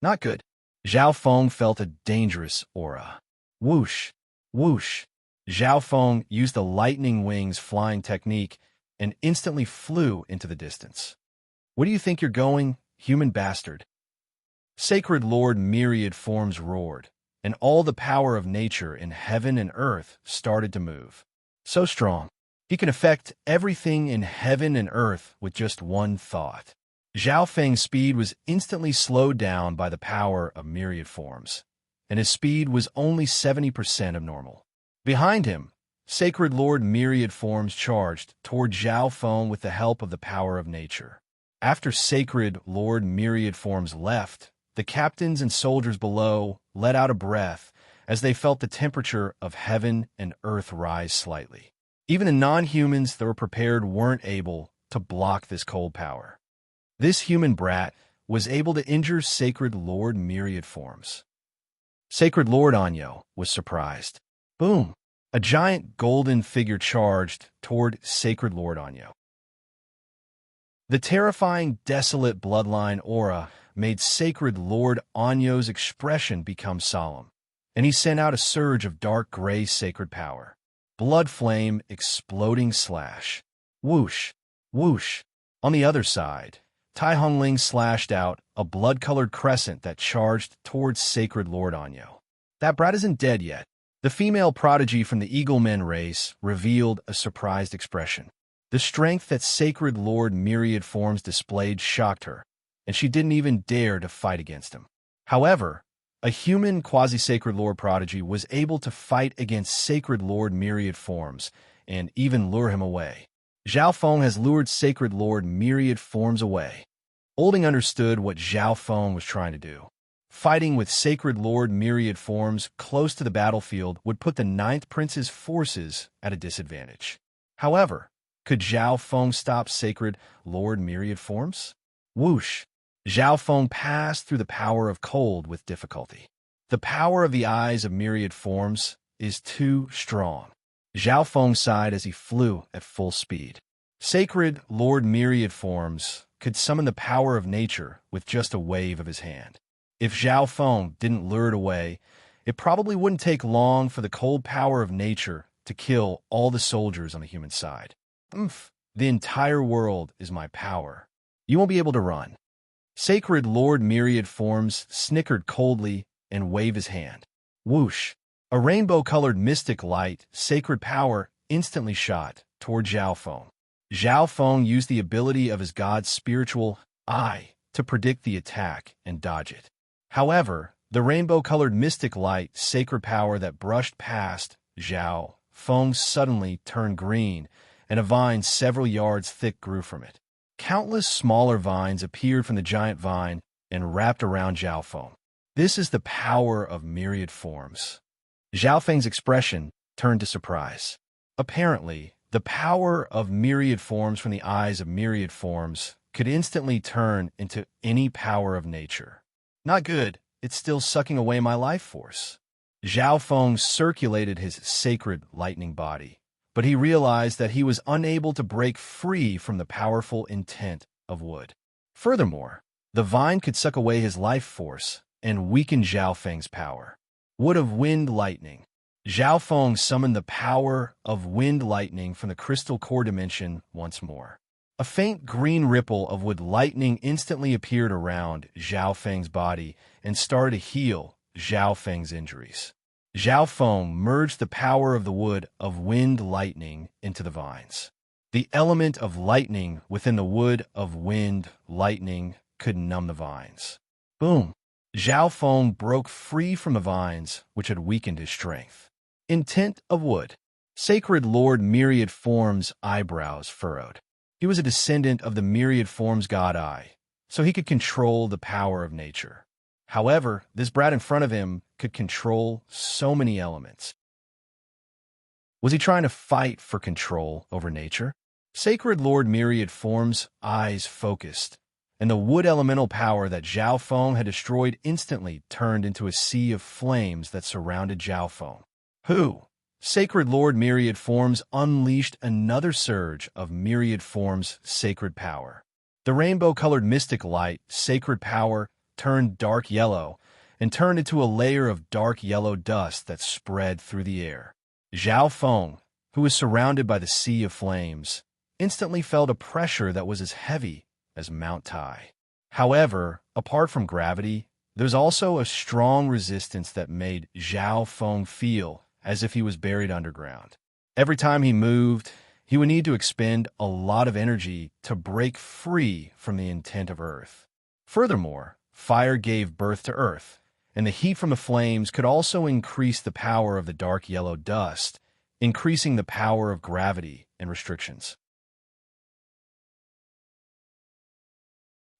Not good. Zhao Feng felt a dangerous aura. Whoosh! Whoosh! Zhao Feng used the lightning wings flying technique and instantly flew into the distance. Where do you think you're going, human bastard? Sacred Lord Myriad Forms roared, and all the power of nature in heaven and earth started to move. So strong. He can affect everything in heaven and earth with just one thought. Zhao Feng's speed was instantly slowed down by the power of Myriad Forms, and his speed was only 70% of normal. Behind him, Sacred Lord Myriad Forms charged toward Zhao Feng with the help of the power of nature. After Sacred Lord Myriad Forms left, the captains and soldiers below let out a breath as they felt the temperature of heaven and earth rise slightly. Even the non-humans that were prepared weren't able to block this cold power. This human brat was able to injure Sacred Lord Myriad Forms. Sacred Lord Anyo was surprised. Boom! A giant golden figure charged toward Sacred Lord Anyo. The terrifying, desolate bloodline aura made Sacred Lord Anyo's expression become solemn, and he sent out a surge of dark gray sacred power. Blood flame exploding slash. Whoosh! Whoosh! On the other side, Tai Hongling slashed out a blood-colored crescent that charged towards Sacred Lord Anyo. That brat isn't dead yet. The female prodigy from the Eagle Men race revealed a surprised expression. The strength that Sacred Lord Myriad Forms displayed shocked her, and she didn't even dare to fight against him. However, a human quasi-sacred Lord prodigy was able to fight against Sacred Lord Myriad Forms and even lure him away. Zhao Feng has lured Sacred Lord Myriad Forms away. Olding understood what Zhao Feng was trying to do. Fighting with Sacred Lord Myriad Forms close to the battlefield would put the Ninth Prince's forces at a disadvantage. However, could Zhao Feng stop Sacred Lord Myriad Forms? Whoosh! Zhao Feng passed through the power of cold with difficulty. The power of the eyes of Myriad Forms is too strong. Zhao Feng sighed as he flew at full speed. Sacred Lord Myriad Forms could summon the power of nature with just a wave of his hand. If Zhao Feng didn't lure it away, it probably wouldn't take long for the cold power of nature to kill all the soldiers on the human side. Oomph! The entire world is my power. You won't be able to run. Sacred Lord Myriad Forms snickered coldly and waved his hand. Whoosh! A rainbow-colored mystic light, sacred power, instantly shot toward Zhao Feng. Zhao Feng used the ability of his god's spiritual eye to predict the attack and dodge it. However, the rainbow-colored mystic light, sacred power that brushed past Zhao Feng suddenly turned green, and a vine several yards thick grew from it. Countless smaller vines appeared from the giant vine and wrapped around Zhao Feng. This is the power of myriad forms. Zhao Feng's expression turned to surprise. Apparently, the power of myriad forms from the eyes of myriad forms could instantly turn into any power of nature. Not good, it's still sucking away my life force. Zhao Feng circulated his sacred lightning body, but he realized that he was unable to break free from the powerful intent of wood. Furthermore, the vine could suck away his life force and weaken Zhao Feng's power. Wood of wind lightning. Zhao Feng summoned the power of wind lightning from the crystal core dimension once more. A faint green ripple of wood lightning instantly appeared around Zhao Feng's body and started to heal Zhao Feng's injuries. Zhao Feng merged the power of the wood of wind lightning into the vines. The element of lightning within the wood of wind lightning could numb the vines. Boom! Zhao Feng broke free from the vines, which had weakened his strength. Intent of wood. Sacred Lord Myriad Forms' eyebrows furrowed. He was a descendant of the Myriad Forms god Eye, so he could control the power of nature. However, this brat in front of him could control so many elements. Was he trying to fight for control over nature? Sacred Lord Myriad Forms' eyes focused, and the wood elemental power that Zhao Feng had destroyed instantly turned into a sea of flames that surrounded Zhao Feng. Who? Sacred Lord Myriad Forms unleashed another surge of Myriad Forms' sacred power. The rainbow-colored mystic light, sacred power, turned dark yellow and turned into a layer of dark yellow dust that spread through the air. Zhao Feng, who was surrounded by the sea of flames, instantly felt a pressure that was as heavy as Mount Tai. However, apart from gravity, there's also a strong resistance that made Zhao Feng feel as if he was buried underground. Every time he moved, he would need to expend a lot of energy to break free from the intent of Earth. Furthermore, fire gave birth to Earth, and the heat from the flames could also increase the power of the dark yellow dust, increasing the power of gravity and restrictions.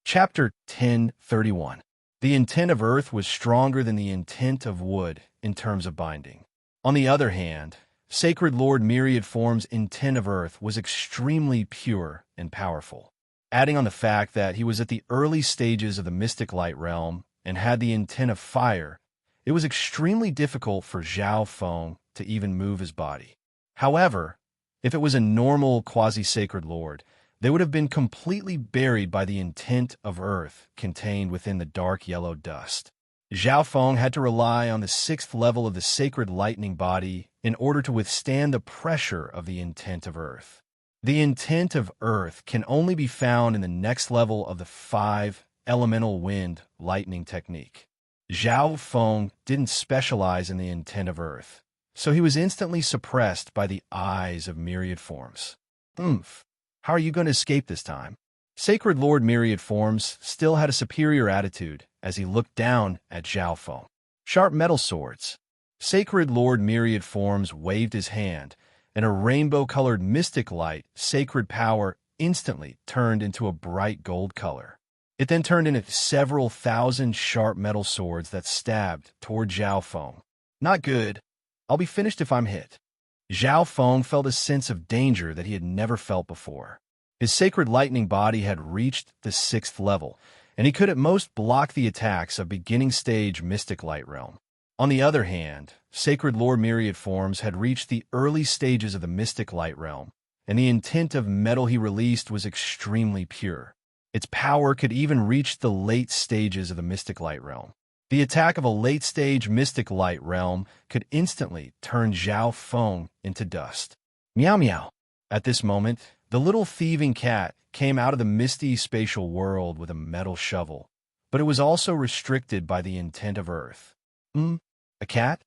Chapter 10:31. The intent of Earth was stronger than the intent of wood in terms of binding. On the other hand, Sacred Lord Myriad Forms' intent of Earth was extremely pure and powerful. Adding on the fact that he was at the early stages of the mystic light realm and had the intent of fire, it was extremely difficult for Zhao Feng to even move his body. However, if it was a normal quasi-sacred lord, they would have been completely buried by the intent of Earth contained within the dark yellow dust. Zhao Feng had to rely on the 6th level of the sacred lightning body in order to withstand the pressure of the intent of Earth. The intent of Earth can only be found in the next level of the 5 elemental wind lightning technique. Zhao Feng didn't specialize in the intent of Earth, so he was instantly suppressed by the eyes of Myriad Forms. Oomph! How are you going to escape this time? Sacred Lord Myriad Forms still had a superior attitude as he looked down at Zhao Feng. Sharp metal swords. Sacred Lord Myriad Forms waved his hand, and a rainbow-colored mystic light, sacred power, instantly turned into a bright gold color. It then turned into several thousand sharp metal swords that stabbed toward Zhao Feng. Not good. I'll be finished if I'm hit. Zhao Feng felt a sense of danger that he had never felt before. His sacred lightning body had reached the 6th level, and he could at most block the attacks of beginning-stage mystic light realm. On the other hand, Sacred Lord Myriad Forms had reached the early stages of the mystic light realm, and the intent of metal he released was extremely pure. Its power could even reach the late stages of the mystic light realm. The attack of a late-stage mystic light realm could instantly turn Zhao Feng into dust. Meow meow. At this moment, the little thieving cat came out of the misty spatial world with a metal shovel, but it was also restricted by the intent of Earth. A cat?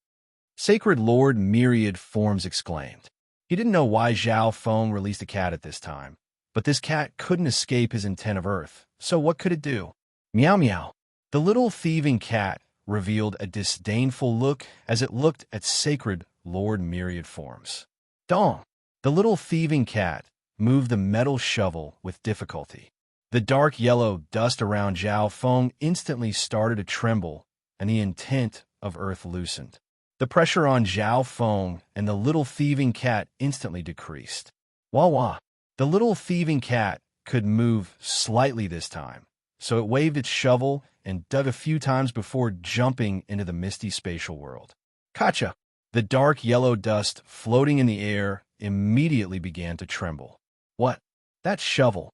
Sacred Lord Myriad Forms exclaimed. He didn't know why Zhao Feng released a cat at this time, but this cat couldn't escape his intent of Earth, so what could it do? Meow meow. The little thieving cat revealed a disdainful look as it looked at Sacred Lord Myriad Forms. Dong! The little thieving cat moved the metal shovel with difficulty. The dark yellow dust around Zhao Feng instantly started to tremble, and the intent of Earth loosened. The pressure on Zhao Feng and the little thieving cat instantly decreased. Wah wah! The little thieving cat could move slightly this time, so it waved its shovel and dug a few times before jumping into the misty spatial world. Kacha! The dark yellow dust floating in the air immediately began to tremble. What? That shovel!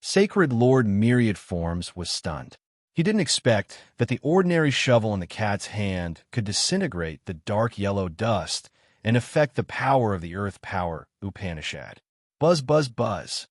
Sacred Lord Myriad Forms was stunned. He didn't expect that the ordinary shovel in the cat's hand could disintegrate the dark yellow dust and affect the power of the Earth Power Upanishad. Buzz, buzz, buzz.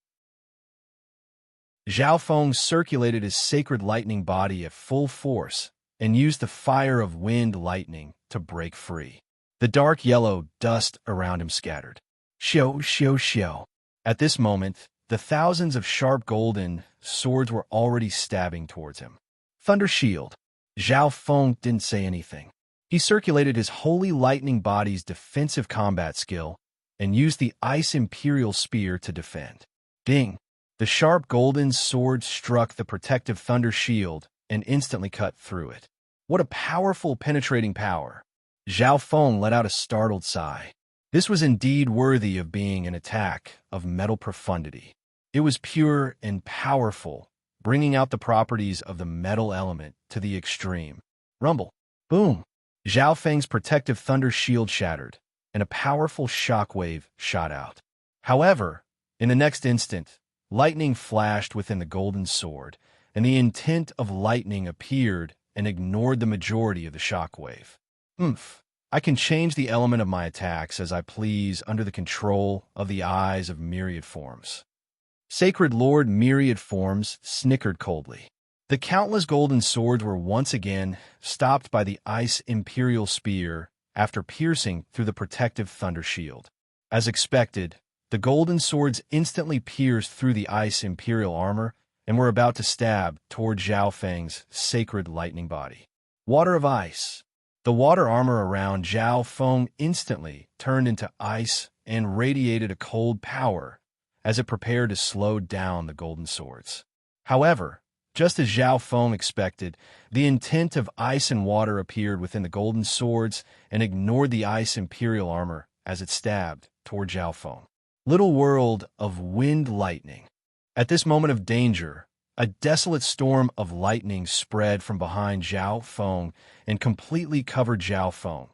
Zhao Feng circulated his sacred lightning body at full force and used the fire of wind lightning to break free. The dark yellow dust around him scattered. Shio, shio, shio. At this moment, the thousands of sharp golden swords were already stabbing towards him. Thunder Shield. Zhao Feng didn't say anything. He circulated his holy lightning body's defensive combat skill and used the Ice Imperial Spear to defend. Ding! The sharp golden sword struck the protective Thunder Shield and instantly cut through it. What a powerful penetrating power! Zhao Feng let out a startled sigh. This was indeed worthy of being an attack of metal profundity. It was pure and powerful, bringing out the properties of the metal element to the extreme. Rumble. Boom. Zhao Feng's protective thunder shield shattered, and a powerful shockwave shot out. However, in the next instant, lightning flashed within the golden sword, and the intent of lightning appeared and ignored the majority of the shockwave. I can change the element of my attacks as I please under the control of the eyes of myriad forms. Sacred Lord Myriad Forms snickered coldly. The countless golden swords were once again stopped by the Ice Imperial Spear after piercing through the protective Thunder Shield. As expected, the golden swords instantly pierced through the Ice Imperial armor and were about to stab toward Zhao Feng's sacred lightning body. Water of Ice. The water armor around Zhao Feng instantly turned into ice and radiated a cold power as it prepared to slow down the golden swords. However, just as Zhao Feng expected, the intent of ice and water appeared within the golden swords and ignored the Ice Imperial armor as it stabbed toward Zhao Feng. Little world of wind lightning. At this moment of danger, a desolate storm of lightning spread from behind Zhao Feng and completely covered Zhao Feng,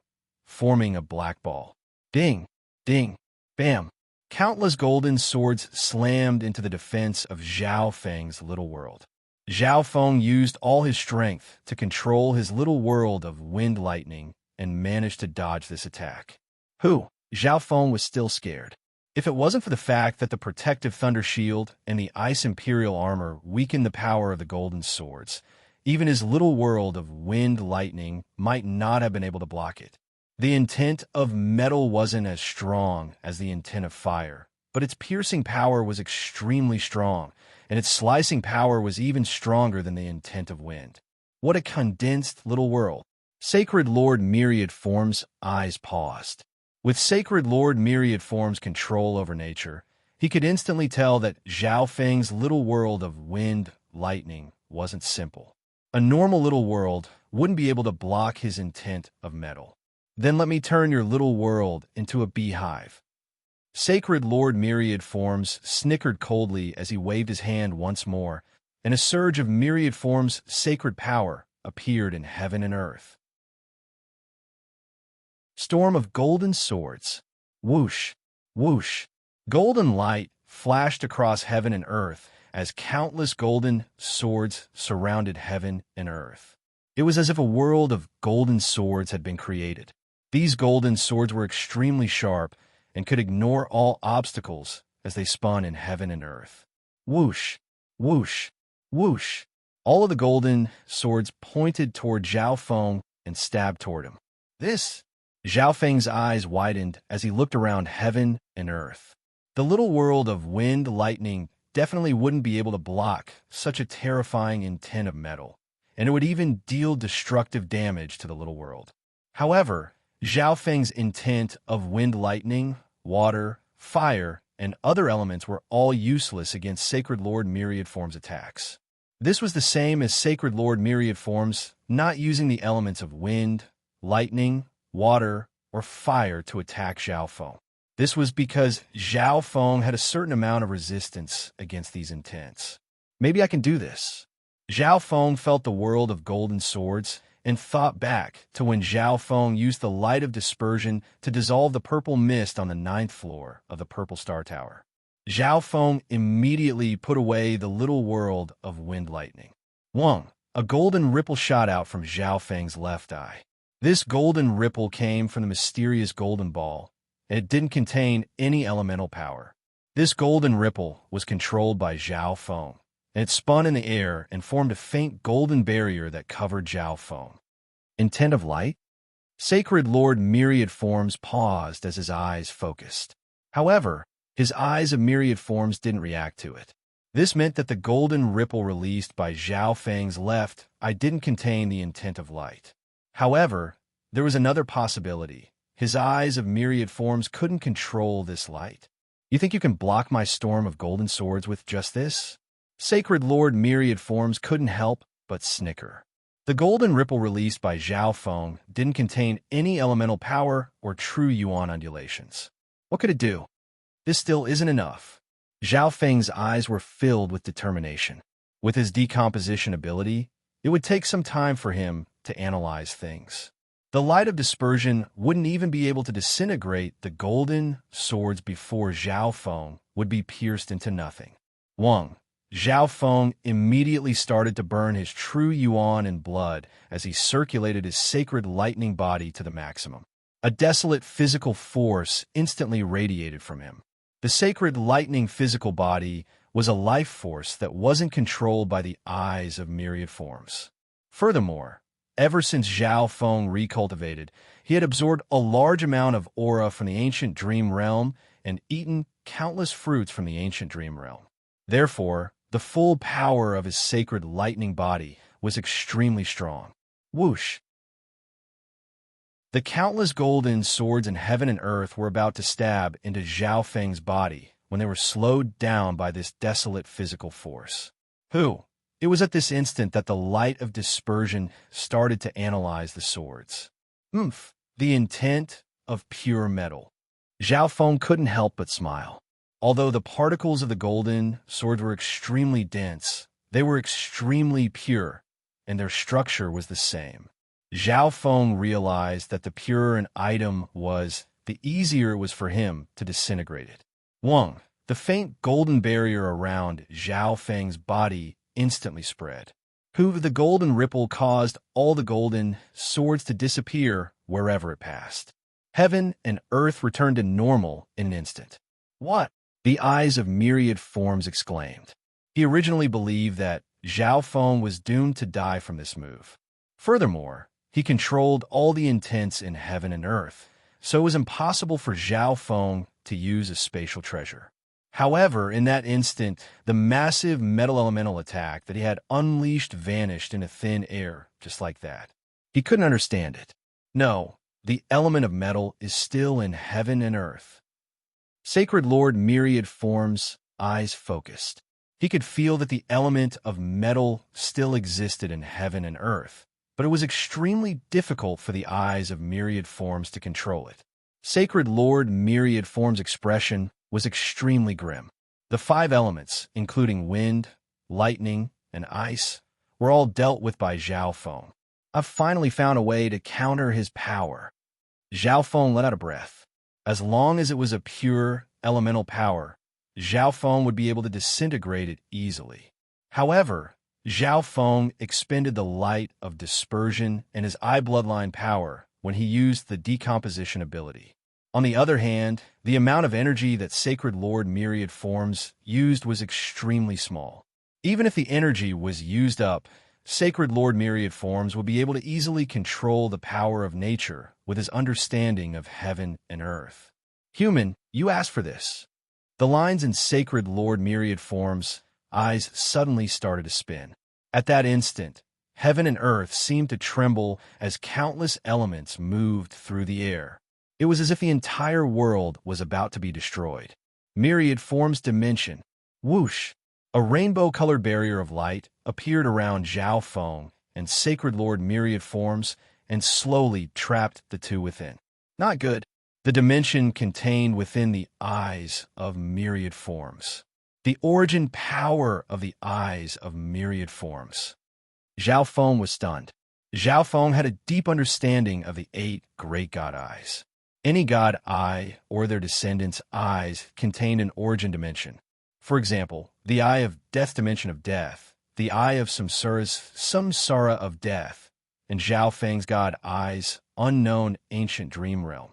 forming a black ball. Ding, ding, bam. Countless golden swords slammed into the defense of Zhao Feng's little world. Zhao Feng used all his strength to control his little world of wind lightning and managed to dodge this attack. Zhao Feng was still scared. If it wasn't for the fact that the protective Thunder Shield and the Ice Imperial armor weakened the power of the golden swords, even his little world of wind lightning might not have been able to block it. The intent of metal wasn't as strong as the intent of fire, but its piercing power was extremely strong, and its slicing power was even stronger than the intent of wind. What a condensed little world! Sacred Lord Myriad Forms' eyes paused. With Sacred Lord Myriad Forms' control over nature, he could instantly tell that Zhao Feng's little world of wind lightning wasn't simple. A normal little world wouldn't be able to block his intent of metal. Then let me turn your little world into a beehive. Sacred Lord Myriad Forms snickered coldly as he waved his hand once more, and a surge of Myriad Forms' sacred power appeared in heaven and earth. Storm of golden swords. Whoosh, whoosh. Golden light flashed across heaven and earth as countless golden swords surrounded heaven and earth. It was as if a world of golden swords had been created. These golden swords were extremely sharp and could ignore all obstacles as they spun in heaven and earth. Whoosh, whoosh, whoosh. All of the golden swords pointed toward Zhao Feng and stabbed toward him. This? Zhao Feng's eyes widened as he looked around heaven and earth. The little world of wind, lightning definitely wouldn't be able to block such a terrifying intent of metal, and it would even deal destructive damage to the little world. However, Zhao Feng's intent of wind, lightning, water, fire, and other elements were all useless against Sacred Lord Myriad Form's attacks. This was the same as Sacred Lord Myriad Forms not using the elements of wind, lightning, water, or fire to attack Zhao Feng. This was because Zhao Feng had a certain amount of resistance against these intents. Maybe I can do this. Zhao Feng felt the world of golden swords and thought back to when Zhao Feng used the light of dispersion to dissolve the purple mist on the 9th floor of the Purple Star Tower. Zhao Feng immediately put away the little world of wind lightning. Wong, a golden ripple shot out from Zhao Feng's left eye. This golden ripple came from the mysterious golden ball, and it didn't contain any elemental power. This golden ripple was controlled by Zhao Feng, and it spun in the air and formed a faint golden barrier that covered Zhao Feng. Intent of light? Sacred Lord Myriad Forms paused as his eyes focused. However, his eyes of Myriad Forms didn't react to it. This meant that the golden ripple released by Zhao Feng's left eye didn't contain the intent of light. However, there was another possibility. His eyes of Myriad Forms couldn't control this light. You think you can block my storm of golden swords with just this? Sacred Lord Myriad Forms couldn't help but snicker. The golden ripple released by Zhao Feng didn't contain any elemental power or true yuan undulations. What could it do? This still isn't enough. Zhao Feng's eyes were filled with determination. With his decomposition ability, it would take some time for him to analyze things. The light of dispersion wouldn't even be able to disintegrate the golden swords before Zhao Feng would be pierced into nothing. Wang, Zhao Feng immediately started to burn his true yuan in blood as he circulated his sacred lightning body to the maximum. A desolate physical force instantly radiated from him. The sacred lightning physical body was a life force that wasn't controlled by the eyes of Myriad Forms. Furthermore, ever since Zhao Feng recultivated, he had absorbed a large amount of aura from the ancient dream realm and eaten countless fruits from the ancient dream realm. Therefore, the full power of his sacred lightning body was extremely strong. Whoosh! The countless golden swords in heaven and earth were about to stab into Zhao Feng's body when they were slowed down by this desolate physical force. It was at this instant that the light of dispersion started to analyze the swords. The intent of pure metal. Zhao Feng couldn't help but smile. Although the particles of the golden swords were extremely dense, they were extremely pure, and their structure was the same. Zhao Feng realized that the purer an item was, the easier it was for him to disintegrate it. Wang, the faint golden barrier around Zhao Feng's body instantly spread. The golden ripple caused all the golden swords to disappear wherever it passed. Heaven and earth returned to normal in an instant. What? The eyes of Myriad Forms exclaimed. He originally believed that Zhao Feng was doomed to die from this move. Furthermore, he controlled all the intents in heaven and earth, so it was impossible for Zhao Feng to use a spatial treasure. However, in that instant, the massive metal elemental attack that he had unleashed vanished into thin air, just like that. He couldn't understand it. No, the element of metal is still in heaven and earth. Sacred Lord Myriad Forms' eyes focused. He could feel that the element of metal still existed in heaven and earth, but it was extremely difficult for the eyes of Myriad Forms to control it. Sacred Lord Myriad Forms' expression was extremely grim. The 5 elements, including wind, lightning, and ice, were all dealt with by Zhao Feng. I've finally found a way to counter his power. Zhao Feng let out a breath. As long as it was a pure, elemental power, Zhao Feng would be able to disintegrate it easily. However, Zhao Feng expended the light of dispersion and his eye bloodline power when he used the decomposition ability. On the other hand, the amount of energy that Sacred Lord Myriad Forms used was extremely small. Even if the energy was used up, Sacred Lord Myriad Forms would be able to easily control the power of nature with his understanding of heaven and earth. Human, you asked for this. The lines in Sacred Lord Myriad Forms' eyes suddenly started to spin. At that instant, heaven and earth seemed to tremble as countless elements moved through the air. It was as if the entire world was about to be destroyed. Myriad Forms dimension. Whoosh! A rainbow-colored barrier of light appeared around Zhao Feng and Sacred Lord Myriad Forms and slowly trapped the two within. Not good. The dimension contained within the eyes of Myriad Forms. The origin power of the eyes of Myriad Forms. Zhao Feng was stunned. Zhao Feng had a deep understanding of the 8 great god eyes. Any god eye or their descendants' eyes contained an origin dimension. For example, the eye of death dimension of death, the eye of samsara of death, and Zhao Feng's god eyes, unknown ancient dream realm.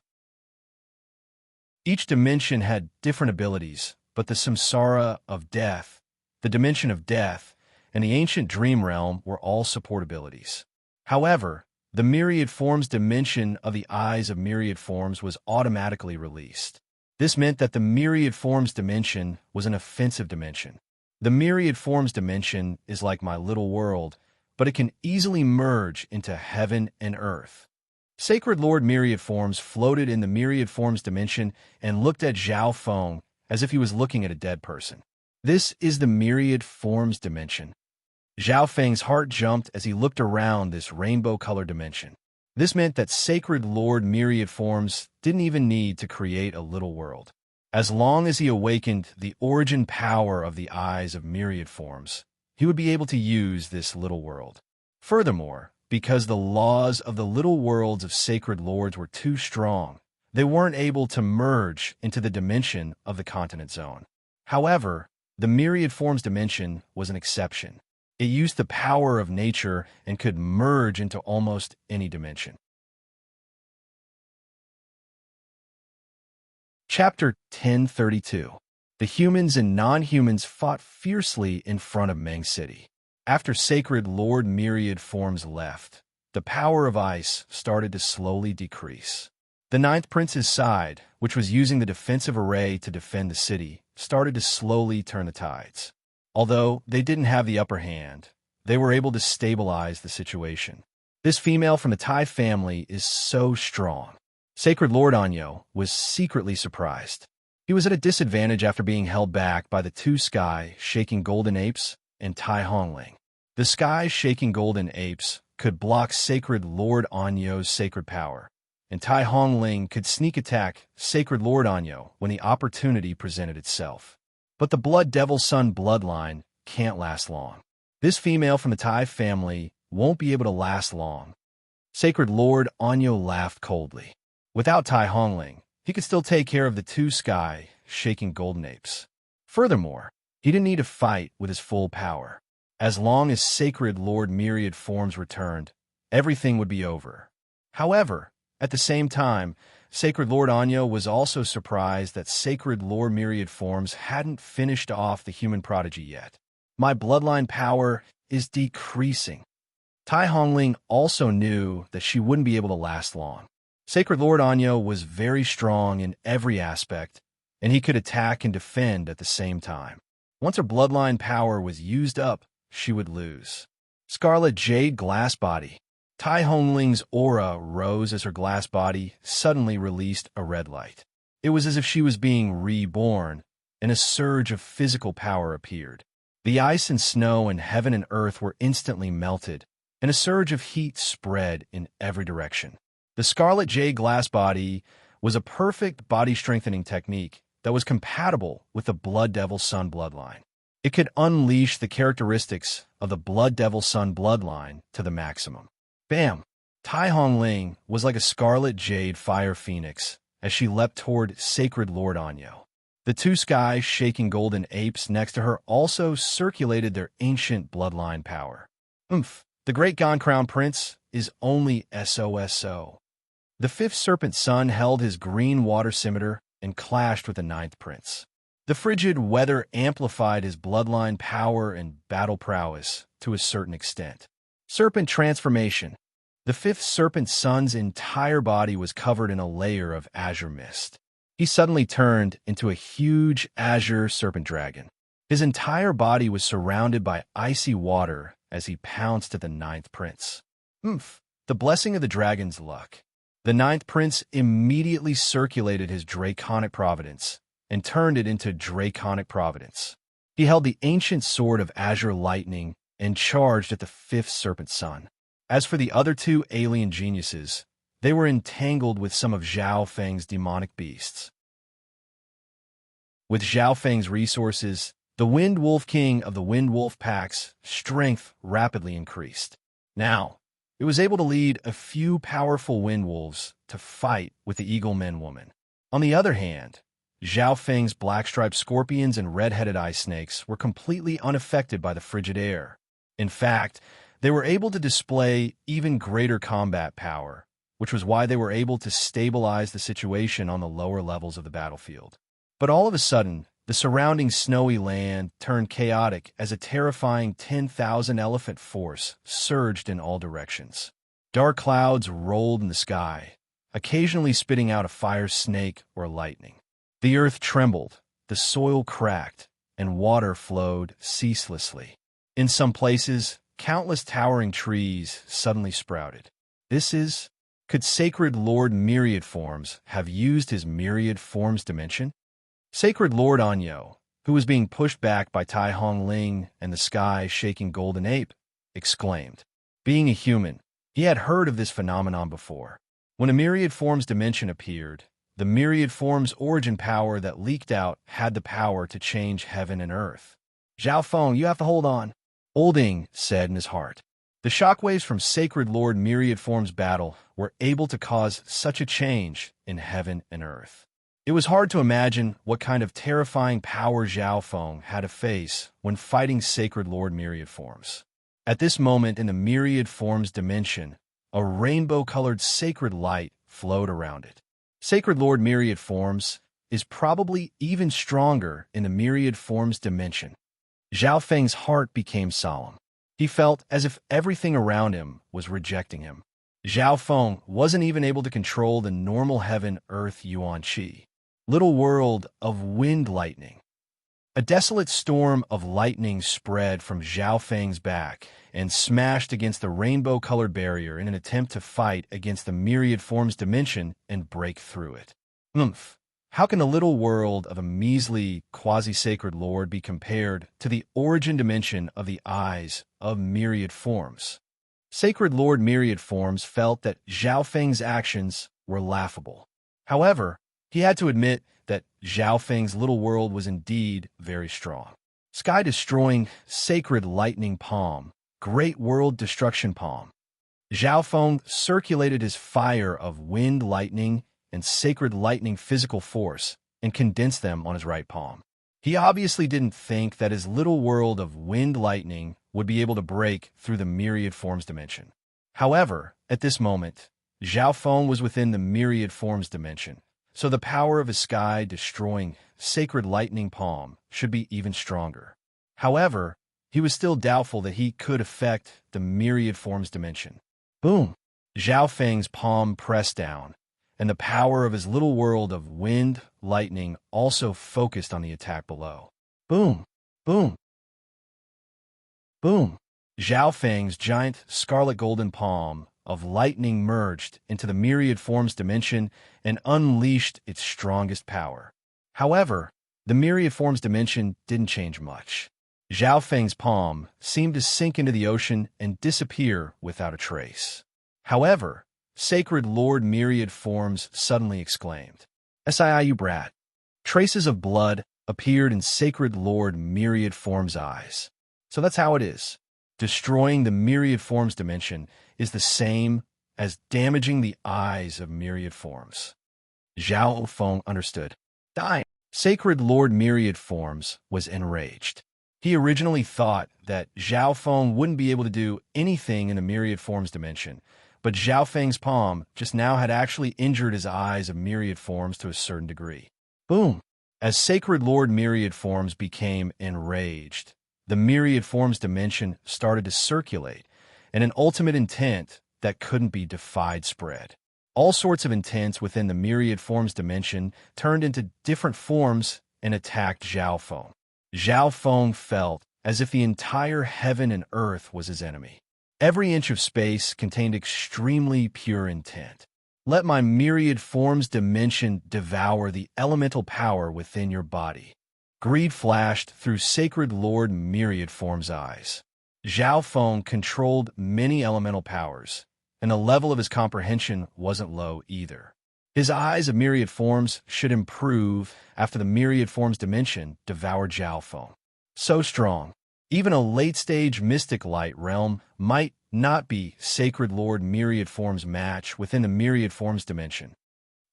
Each dimension had different abilities, but the samsara of death, the dimension of death, and the ancient dream realm were all support abilities. However, the Myriad Forms dimension of the eyes of Myriad Forms was automatically released. This meant that the Myriad Forms dimension was an offensive dimension. The Myriad Forms dimension is like my little world, but it can easily merge into heaven and earth. Sacred Lord Myriad Forms floated in the Myriad Forms dimension and looked at Zhao Feng as if he was looking at a dead person. This is the Myriad Forms dimension. Zhao Feng's heart jumped as he looked around this rainbow-colored dimension. This meant that Sacred Lord Myriad Forms didn't even need to create a little world. As long as he awakened the origin power of the eyes of Myriad Forms, he would be able to use this little world. Furthermore, because the laws of the little worlds of Sacred Lords were too strong, they weren't able to merge into the dimension of the continent zone. However, the Myriad Forms dimension was an exception. It used the power of nature and could merge into almost any dimension. Chapter 1032. The humans and non-humans fought fiercely in front of Meng City. After Sacred Lord Myriad Forms left, the power of ice started to slowly decrease. The Ninth Prince's side, which was using the defensive array to defend the city, started to slowly turn the tides. Although they didn't have the upper hand, they were able to stabilize the situation. This female from the Tai family is so strong. Sacred Lord Anyo was secretly surprised. He was at a disadvantage after being held back by the 2 Sky Shaking Golden Apes and Tai Hongling. The Sky Shaking Golden Apes could block Sacred Lord Anyo's sacred power, and Tai Hongling could sneak attack Sacred Lord Anyo when the opportunity presented itself. But the Blood Devil Sun bloodline can't last long. This female from the Tai family won't be able to last long. Sacred Lord Anyo laughed coldly. Without Tai Hongling, he could still take care of the 2 Sky Shaking Golden Apes. Furthermore, he didn't need to fight with his full power. As long as Sacred Lord Myriad Forms returned, everything would be over. However, at the same time, Sacred Lord Anyo was also surprised that Sacred Lord Myriad Forms hadn't finished off the human prodigy yet. My bloodline power is decreasing. Tai Hongling also knew that she wouldn't be able to last long. Sacred Lord Anyo was very strong in every aspect, and he could attack and defend at the same time. Once her bloodline power was used up, she would lose. Scarlet Jade Glass Body. Tai Hongling's aura rose as her glass body suddenly released a red light. It was as if she was being reborn, and a surge of physical power appeared. The ice and snow in heaven and earth were instantly melted, and a surge of heat spread in every direction. The Scarlet Jade Glass Body was a perfect body-strengthening technique that was compatible with the Blood Devil Sun bloodline. It could unleash the characteristics of the Blood Devil Sun bloodline to the maximum. Bam! Tai Hongling was like a Scarlet Jade Fire Phoenix as she leapt toward Sacred Lord Anyo. The two sky-shaking golden apes next to her also circulated their ancient bloodline power. The great Gon Crown Prince is only SOSO. The fifth serpent son held his green water scimitar and clashed with the ninth prince. The frigid weather amplified his bloodline power and battle prowess to a certain extent. Serpent transformation. The fifth serpent son's entire body was covered in a layer of azure mist. He suddenly turned into a huge azure serpent dragon. His entire body was surrounded by icy water as he pounced at the ninth prince. The blessing of the dragon's luck. The ninth prince immediately circulated his draconic providence and turned it into draconic providence. He held the ancient sword of azure lightning and charged at the fifth serpent son. As for the other two alien geniuses, they were entangled with some of Zhao Feng's demonic beasts. With Zhao Feng's resources, the Wind Wolf King of the Wind Wolf Pack's strength rapidly increased. Now, it was able to lead a few powerful wind wolves to fight with the Eagle Men Woman. On the other hand, Zhao Feng's black-striped scorpions and red-headed ice snakes were completely unaffected by the frigid air. In fact, they were able to display even greater combat power, which was why they were able to stabilize the situation on the lower levels of the battlefield. But all of a sudden, the surrounding snowy land turned chaotic as a terrifying 10,000 elephant force surged in all directions. Dark clouds rolled in the sky, occasionally spitting out a fire snake or lightning. The earth trembled, the soil cracked, and water flowed ceaselessly. In some places, countless towering trees suddenly sprouted. Could Sacred Lord Myriad Forms have used his Myriad Forms dimension? Sacred Lord Anyo, who was being pushed back by Tai Hong Ling and the sky-shaking golden ape, exclaimed. Being a human, he had heard of this phenomenon before. When a Myriad Forms dimension appeared, the Myriad Forms origin power that leaked out had the power to change heaven and earth. Zhao Feng, you have to hold on, Olding said in his heart. The shockwaves from Sacred Lord Myriad Forms battle were able to cause such a change in heaven and earth. It was hard to imagine what kind of terrifying power Zhao Feng had to face when fighting Sacred Lord Myriad Forms. At this moment in the Myriad Forms dimension, a rainbow-colored sacred light flowed around it. Sacred Lord Myriad Forms is probably even stronger in the Myriad Forms dimension. Zhao Feng's heart became solemn. He felt as if everything around him was rejecting him. Zhao Feng wasn't even able to control the normal heaven-earth Yuan Qi. Little world of wind lightning. A desolate storm of lightning spread from Zhao Feng's back and smashed against the rainbow-colored barrier in an attempt to fight against the Myriad Forms dimension and break through it. How can the little world of a measly, quasi-sacred lord be compared to the origin dimension of the eyes of Myriad Forms? Sacred Lord Myriad Forms felt that Zhao Feng's actions were laughable. However, he had to admit that Zhao Feng's little world was indeed very strong. Sky-destroying sacred lightning palm, great world destruction palm. Zhao Feng circulated his fire of wind lightning and sacred lightning physical force and condensed them on his right palm. He obviously didn't think that his little world of wind lightning would be able to break through the Myriad Forms dimension. However, at this moment, Zhao Feng was within the Myriad Forms dimension, so the power of his sky-destroying sacred lightning palm should be even stronger. However, he was still doubtful that he could affect the Myriad Forms dimension. Boom! Zhao Feng's palm pressed down, and the power of his little world of wind lightning also focused on the attack below. Boom! Boom! Boom! Zhao Feng's giant scarlet golden palm of lightning merged into the Myriad Forms dimension and unleashed its strongest power. However, the Myriad Forms dimension didn't change much. Zhao Feng's palm seemed to sink into the ocean and disappear without a trace. However, Sacred Lord Myriad Forms suddenly exclaimed, "Sii, you brat!" Traces of blood appeared in Sacred Lord Myriad Forms' eyes. So that's how it is. Destroying the Myriad Forms dimension is the same as damaging the eyes of Myriad Forms. Zhao Feng understood. Dying. Sacred Lord Myriad Forms was enraged. He originally thought that Zhao Feng wouldn't be able to do anything in the Myriad Forms dimension, but Zhao Feng's palm just now had actually injured his eyes of Myriad Forms to a certain degree. Boom! As Sacred Lord Myriad Forms became enraged, the Myriad Forms dimension started to circulate, and an ultimate intent that couldn't be defied spread. All sorts of intents within the Myriad Forms dimension turned into different forms and attacked Zhao Feng. Zhao Feng felt as if the entire heaven and earth was his enemy. Every inch of space contained extremely pure intent. Let my Myriad Forms dimension devour the elemental power within your body. Greed flashed through Sacred Lord Myriad Forms' eyes. Zhao Feng controlled many elemental powers, and the level of his comprehension wasn't low either. His eyes of Myriad Forms should improve after the Myriad Forms dimension devoured Zhao Feng. So strong, even a late-stage mystic light realm might not be Sacred Lord Myriad Forms' match within the Myriad Forms dimension.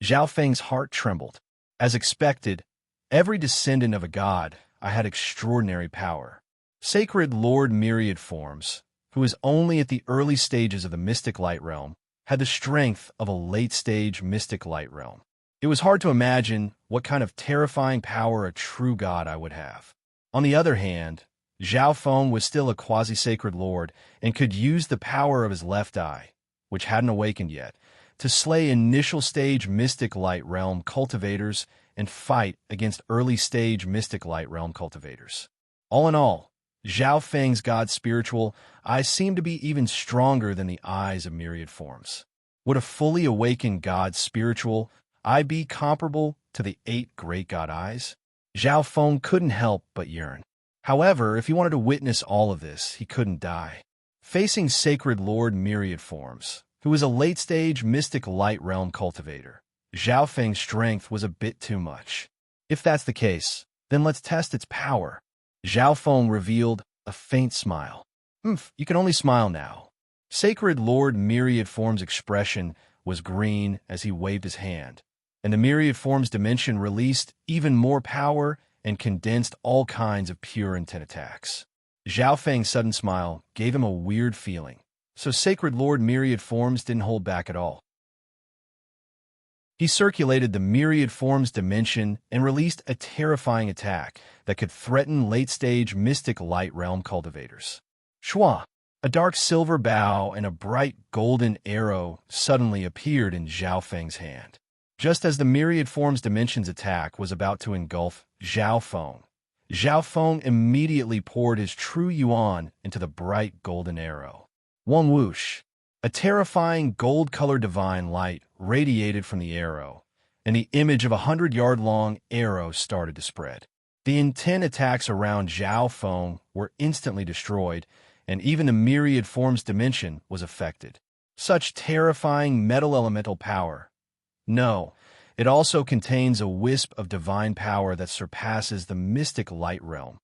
Zhao Feng's heart trembled. As expected, every descendant of a god, I had extraordinary power. Sacred Lord Myriad Forms, who was only at the early stages of the mystic light realm, had the strength of a late-stage mystic light realm. It was hard to imagine what kind of terrifying power a true god I would have. On the other hand, Zhao Feng was still a quasi-sacred lord and could use the power of his left eye, which hadn't awakened yet, to slay initial-stage mystic light realm cultivators and fight against early-stage mystic light realm cultivators. All in all, Zhao Feng's god spiritual eyes seemed to be even stronger than the eyes of Myriad Forms. Would a fully awakened god spiritual eye be comparable to the 8 great god eyes? Zhao Feng couldn't help but yearn. However, if he wanted to witness all of this, he couldn't die. Facing Sacred Lord Myriad Forms, who was a late-stage mystic light realm cultivator, Zhao Feng's strength was a bit too much. If that's the case, then let's test its power. Zhao Feng revealed a faint smile. You can only smile now. Sacred Lord Myriad Forms' expression was green as he waved his hand, and the Myriad Forms dimension released even more power and condensed all kinds of pure intent attacks. Zhao Feng's sudden smile gave him a weird feeling, so Sacred Lord Myriad Forms didn't hold back at all. He circulated the Myriad Forms dimension and released a terrifying attack that could threaten late-stage mystic light realm cultivators. Shua! A dark silver bow and a bright golden arrow suddenly appeared in Zhao Feng's hand. Just as the Myriad Forms dimension's attack was about to engulf Zhao Feng immediately poured his true yuan into the bright golden arrow. One whoosh! A terrifying gold-colored divine light radiated from the arrow, and the image of a 100-yard-long arrow started to spread. The intent attacks around Zhao Feng were instantly destroyed, and even the Myriad Forms dimension was affected. Such terrifying metal elemental power. No, it also contains a wisp of divine power that surpasses the mystic light realm.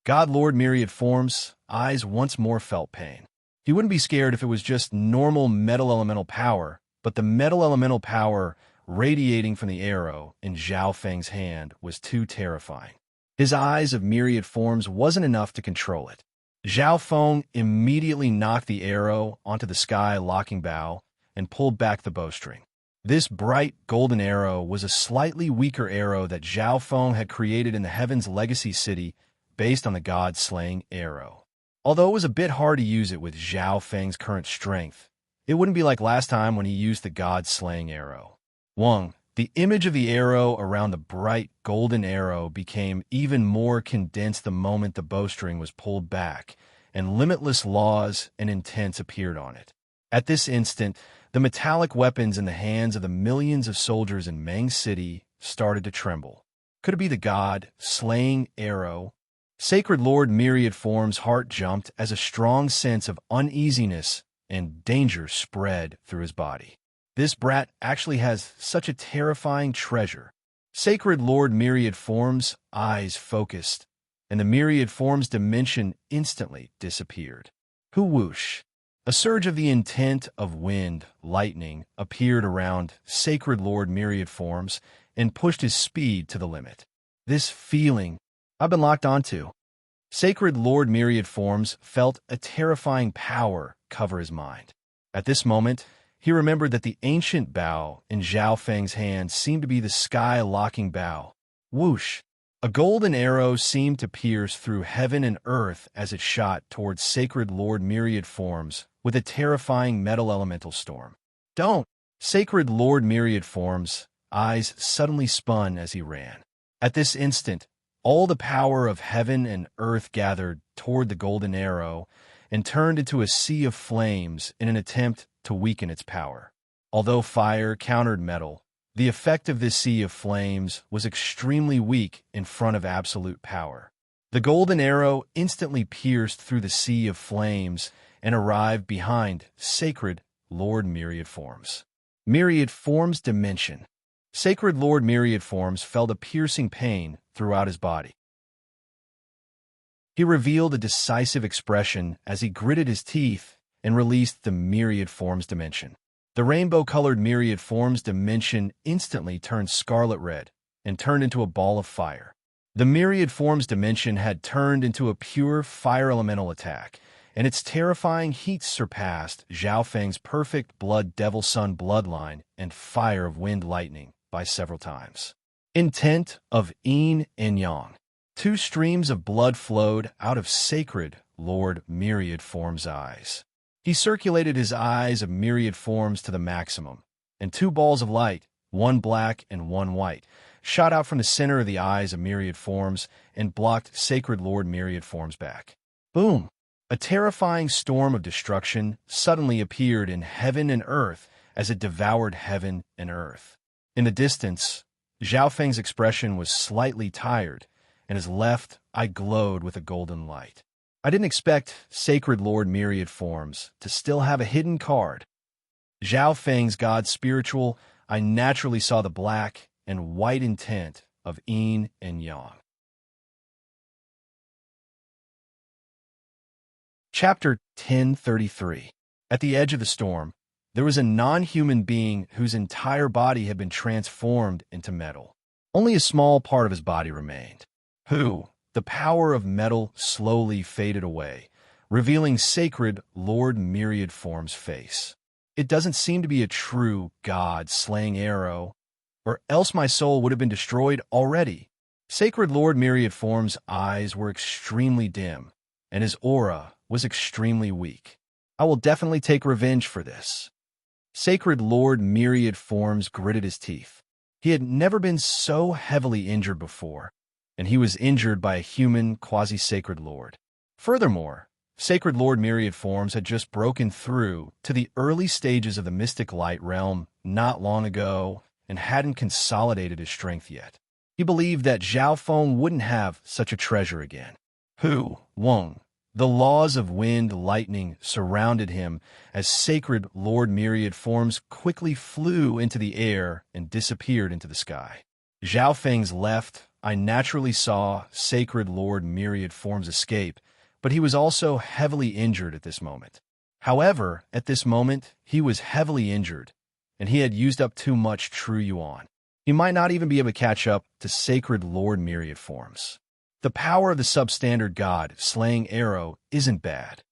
God Lord Myriad Forms' eyes once more felt pain. He wouldn't be scared if it was just normal metal elemental power, but the metal elemental power radiating from the arrow in Zhao Feng's hand was too terrifying. His eyes of Myriad Forms wasn't enough to control it. Zhao Feng immediately knocked the arrow onto the sky-locking bow and pulled back the bowstring. This bright golden arrow was a slightly weaker arrow that Zhao Feng had created in the Heaven's Legacy City based on the god-slaying arrow. Although it was a bit hard to use it with Zhao Feng's current strength, it wouldn't be like last time when he used the god-slaying arrow. The image of the arrow around the bright golden arrow became even more condensed the moment the bowstring was pulled back, and limitless laws and intents appeared on it. At this instant, the metallic weapons in the hands of the millions of soldiers in Meng City started to tremble. Could it be the god-slaying arrow? Sacred Lord Myriad Forms' heart jumped as a strong sense of uneasiness and danger spread through his body. This brat actually has such a terrifying treasure. Sacred Lord Myriad Forms' eyes focused, and the Myriad Forms dimension instantly disappeared. Whoosh! A surge of the intent of wind, lightning, appeared around Sacred Lord Myriad Forms and pushed his speed to the limit. This feeling I've been locked onto. Sacred Lord Myriad Forms felt a terrifying power cover his mind. At this moment, he remembered that the ancient bow in Zhao Feng's hand seemed to be the sky-locking bow. Whoosh! A golden arrow seemed to pierce through heaven and earth as it shot towards Sacred Lord Myriad Forms with a terrifying metal elemental storm. Don't! Sacred Lord Myriad Forms' eyes suddenly spun as he ran. At this instant, all the power of heaven and earth gathered toward the golden arrow and turned into a sea of flames in an attempt to weaken its power. Although fire countered metal, the effect of this sea of flames was extremely weak in front of absolute power. The golden arrow instantly pierced through the sea of flames and arrived behind Sacred Lord Myriad Forms. Myriad Forms Dimension. Sacred Lord Myriad Forms felt a piercing pain throughout his body. He revealed a decisive expression as he gritted his teeth and released the Myriad Forms Dimension. The rainbow-colored Myriad Forms Dimension instantly turned scarlet red and turned into a ball of fire. The Myriad Forms Dimension had turned into a pure fire elemental attack, and its terrifying heat surpassed Zhao Feng's perfect Blood Devil Sun bloodline and Fire of Wind Lightning by several times. Intent of Yin and Yang. Two streams of blood flowed out of Sacred Lord Myriad Forms' eyes. He circulated his eyes of Myriad Forms to the maximum, and two balls of light, one black and one white, shot out from the center of the eyes of Myriad Forms and blocked Sacred Lord Myriad Forms back. Boom! A terrifying storm of destruction suddenly appeared in heaven and earth as it devoured heaven and earth. In the distance, Zhao Feng's expression was slightly tired, and his left eye glowed with a golden light. I didn't expect Sacred Lord Myriad Forms to still have a hidden card. Zhao Feng's God Spiritual, I naturally saw the black and white intent of Yin and Yang. Chapter 1033. At the edge of the storm, there was a non-human being whose entire body had been transformed into metal. Only a small part of his body remained. The power of metal slowly faded away, revealing Sacred Lord Myriad Forms' face. It doesn't seem to be a true God-slaying arrow, or else my soul would have been destroyed already. Sacred Lord Myriad Forms' eyes were extremely dim, and his aura was extremely weak. I will definitely take revenge for this. Sacred Lord Myriad Forms gritted his teeth. He had never been so heavily injured before, and he was injured by a human quasi-sacred lord. Furthermore, Sacred Lord Myriad Forms had just broken through to the early stages of the mystic light realm not long ago and hadn't consolidated his strength yet. He believed that Zhao Feng wouldn't have such a treasure again. Wong. The laws of wind lightning surrounded him as Sacred Lord Myriad Forms quickly flew into the air and disappeared into the sky. Zhao Feng's left eye naturally saw Sacred Lord Myriad Forms escape, but he was also heavily injured at this moment. However, at this moment, he was heavily injured, and he had used up too much true yuan. He might not even be able to catch up to Sacred Lord Myriad Forms. The power of the substandard god slaying arrow isn't bad.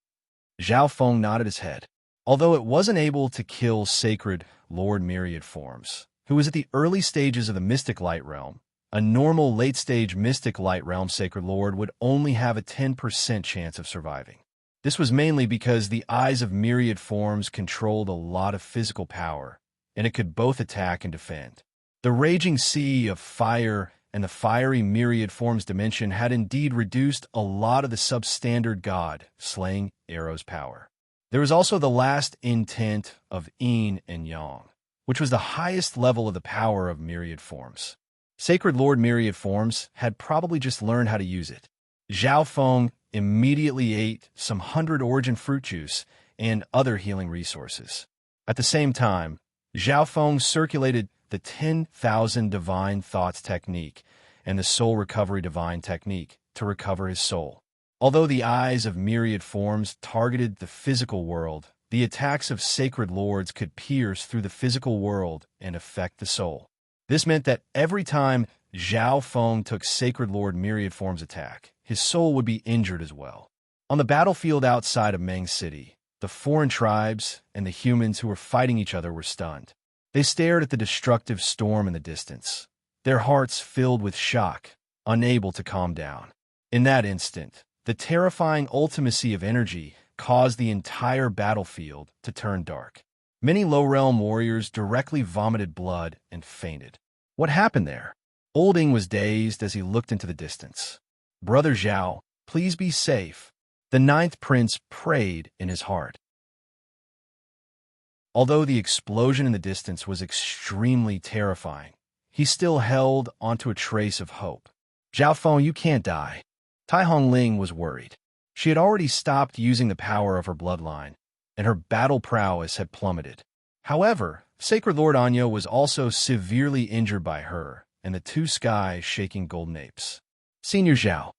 Zhao Feng nodded his head. Although it wasn't able to kill Sacred Lord Myriad Forms, who was at the early stages of the mystic light realm, a normal late-stage mystic light realm Sacred Lord would only have a 10% chance of surviving. This was mainly because the eyes of Myriad Forms controlled a lot of physical power, and it could both attack and defend. The raging sea of fire and the fiery Myriad Forms dimension had indeed reduced a lot of the substandard god slaying arrow's power. There was also the last intent of Yin and Yang, which was the highest level of the power of Myriad Forms. Sacred Lord Myriad Forms had probably just learned how to use it. Zhao Feng immediately ate some 100 origin fruit juice and other healing resources. At the same time, Zhao Feng circulated the 10,000 Divine Thoughts technique and the Soul Recovery Divine technique to recover his soul. Although the eyes of Myriad Forms targeted the physical world, the attacks of Sacred Lords could pierce through the physical world and affect the soul. This meant that every time Zhao Feng took Sacred Lord Myriad Form's attack, his soul would be injured as well. On the battlefield outside of Meng City, the foreign tribes and the humans who were fighting each other were stunned. They stared at the destructive storm in the distance, their hearts filled with shock, unable to calm down. In that instant, the terrifying ultimacy of energy caused the entire battlefield to turn dark. Many low-realm warriors directly vomited blood and fainted. What happened there? Olding was dazed as he looked into the distance. Brother Zhao, please be safe. The ninth prince prayed in his heart. Although the explosion in the distance was extremely terrifying, he still held onto a trace of hope. Zhao Feng, you can't die. Tai Hongling was worried. She had already stopped using the power of her bloodline, and her battle prowess had plummeted. However, Sacred Lord Anyo was also severely injured by her and the two skies shaking golden apes. Senior Zhao.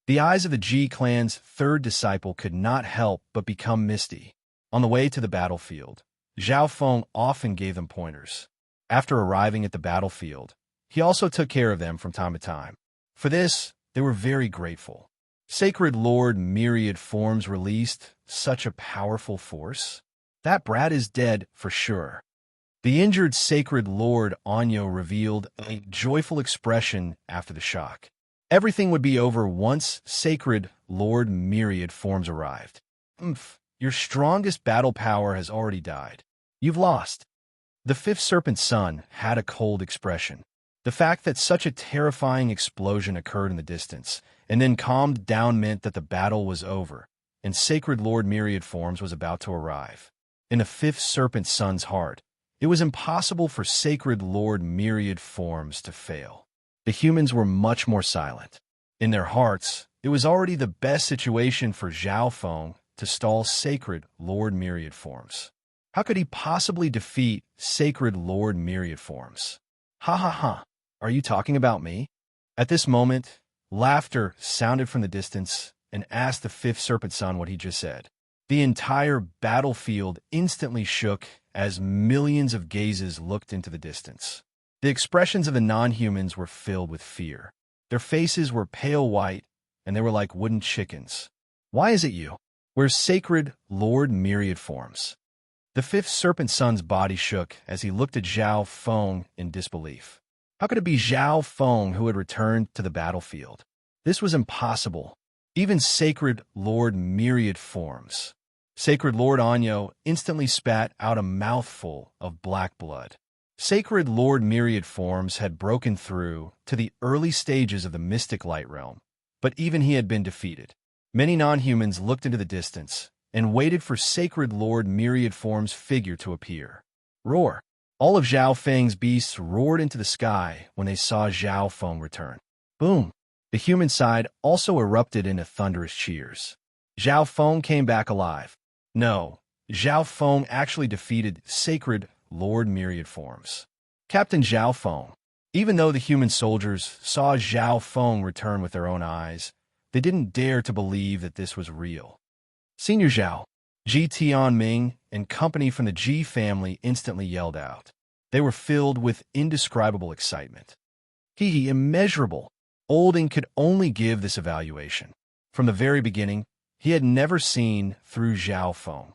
The eyes of the Ji clan's third disciple could not help but become misty. On the way to the battlefield, Zhao Feng often gave them pointers. After arriving at the battlefield, he also took care of them from time to time. For this, they were very grateful. Sacred Lord Myriad Forms released such a powerful force. That brat is dead for sure. The injured Sacred Lord Anyo revealed a joyful expression after the shock. Everything would be over once Sacred Lord Myriad Forms arrived. Your strongest battle power has already died. You've lost. The fifth serpent's son had a cold expression. The fact that such a terrifying explosion occurred in the distance and then calmed down meant that the battle was over, and Sacred Lord Myriad Forms was about to arrive. In the fifth serpent's son's heart, it was impossible for Sacred Lord Myriad Forms to fail. The humans were much more silent. In their hearts, it was already the best situation for Zhao Feng to stall Sacred Lord Myriad Forms. How could he possibly defeat Sacred Lord Myriad Forms? Ha ha ha, are you talking about me? At this moment, laughter sounded from the distance and asked the fifth serpent son what he just said. The entire battlefield instantly shook as millions of gazes looked into the distance. The expressions of the non-humans were filled with fear. Their faces were pale white, and they were like wooden chickens. Why is it you? Where's Sacred Lord Myriad Forms? The fifth serpent son's body shook as he looked at Zhao Feng in disbelief. How could it be Zhao Feng who had returned to the battlefield? This was impossible. Even Sacred Lord Myriad Forms. Sacred Lord Anyo instantly spat out a mouthful of black blood. Sacred Lord Myriad Forms had broken through to the early stages of the mystic light realm, but even he had been defeated. Many non-humans looked into the distance and waited for Sacred Lord Myriad Form's figure to appear. Roar! All of Zhao Feng's beasts roared into the sky when they saw Zhao Feng return. Boom! The human side also erupted into thunderous cheers. Zhao Feng came back alive. No, Zhao Feng actually defeated Sacred Lord Myriad Forms. Captain Zhao Feng. Even though the human soldiers saw Zhao Feng return with their own eyes, they didn't dare to believe that this was real. Senior Zhao, Ji Tianming and company from the Ji family instantly yelled out. They were filled with indescribable excitement. He immeasurable. Olding could only give this evaluation. From the very beginning, he had never seen through Zhao Feng.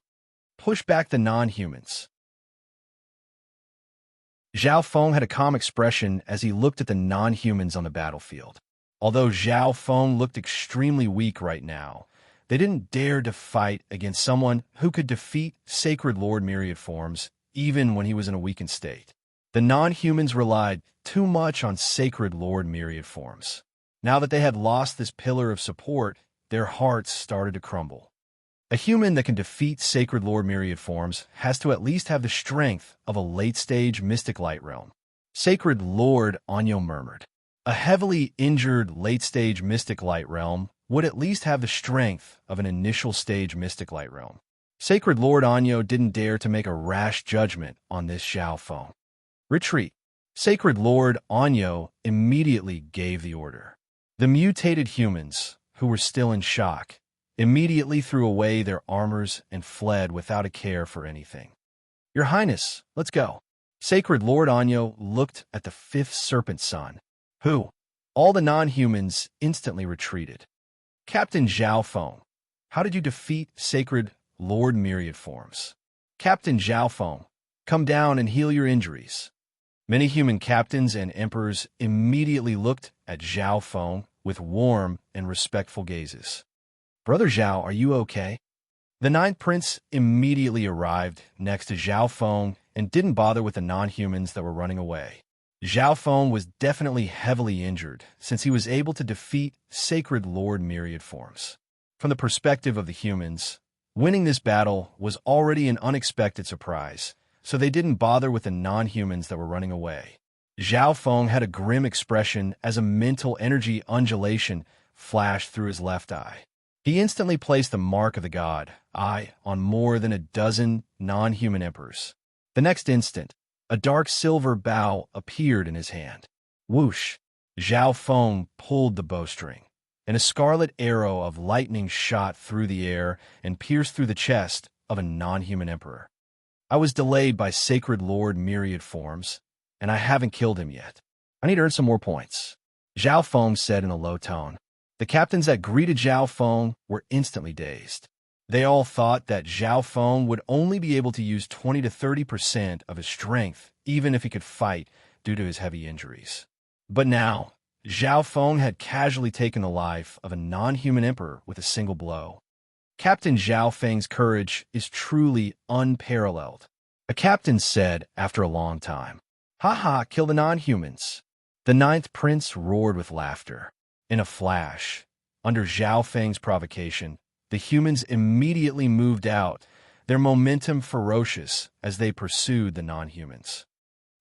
Push back the non-humans. Zhao Feng had a calm expression as he looked at the non-humans on the battlefield. Although Zhao Feng looked extremely weak right now, they didn't dare to fight against someone who could defeat Sacred Lord Myriad Forms even when he was in a weakened state. The non-humans relied too much on Sacred Lord Myriad Forms. Now that they had lost this pillar of support, their hearts started to crumble. A human that can defeat Sacred Lord Myriad Forms has to at least have the strength of a late-stage mystic light realm. Sacred Lord Anyo murmured. A heavily injured late-stage mystic light realm would at least have the strength of an initial-stage mystic light realm. Sacred Lord Anyo didn't dare to make a rash judgment on this Zhao Feng. Retreat. Sacred Lord Anyo immediately gave the order. The mutated humans, who were still in shock, immediately threw away their armors and fled without a care for anything. Your Highness, let's go. Sacred Lord Anyo looked at the fifth serpent son, who, all the non-humans instantly retreated. Captain Zhao Feng, how did you defeat Sacred Lord Myriad Forms? Captain Zhao Feng, come down and heal your injuries. Many human captains and emperors immediately looked at Zhao Feng with warm and respectful gazes. Brother Zhao, are you okay? The ninth prince immediately arrived next to Zhao Feng and didn't bother with the non-humans that were running away. Zhao Feng was definitely heavily injured since he was able to defeat Sacred Lord Myriad Forms. From the perspective of the humans, winning this battle was already an unexpected surprise, so they didn't bother with the non-humans that were running away. Zhao Feng had a grim expression as a mental energy undulation flashed through his left eye. He instantly placed the mark of the god, Eye, on more than a dozen non-human emperors. The next instant, a dark silver bow appeared in his hand. Whoosh! Zhao Feng pulled the bowstring, and a scarlet arrow of lightning shot through the air and pierced through the chest of a non-human emperor. I was delayed by Sacred Lord Myriad Forms, and I haven't killed him yet. I need to earn some more points, Zhao Feng said in a low tone. The captains that greeted Zhao Feng were instantly dazed. They all thought that Zhao Feng would only be able to use 20 to 30% of his strength, even if he could fight, due to his heavy injuries. But now, Zhao Feng had casually taken the life of a non-human emperor with a single blow. Captain Zhao Feng's courage is truly unparalleled. A captain said after a long time, "Ha, kill the non-humans." The ninth prince roared with laughter. In a flash, under Zhao Feng's provocation, the humans immediately moved out, their momentum ferocious as they pursued the non-humans.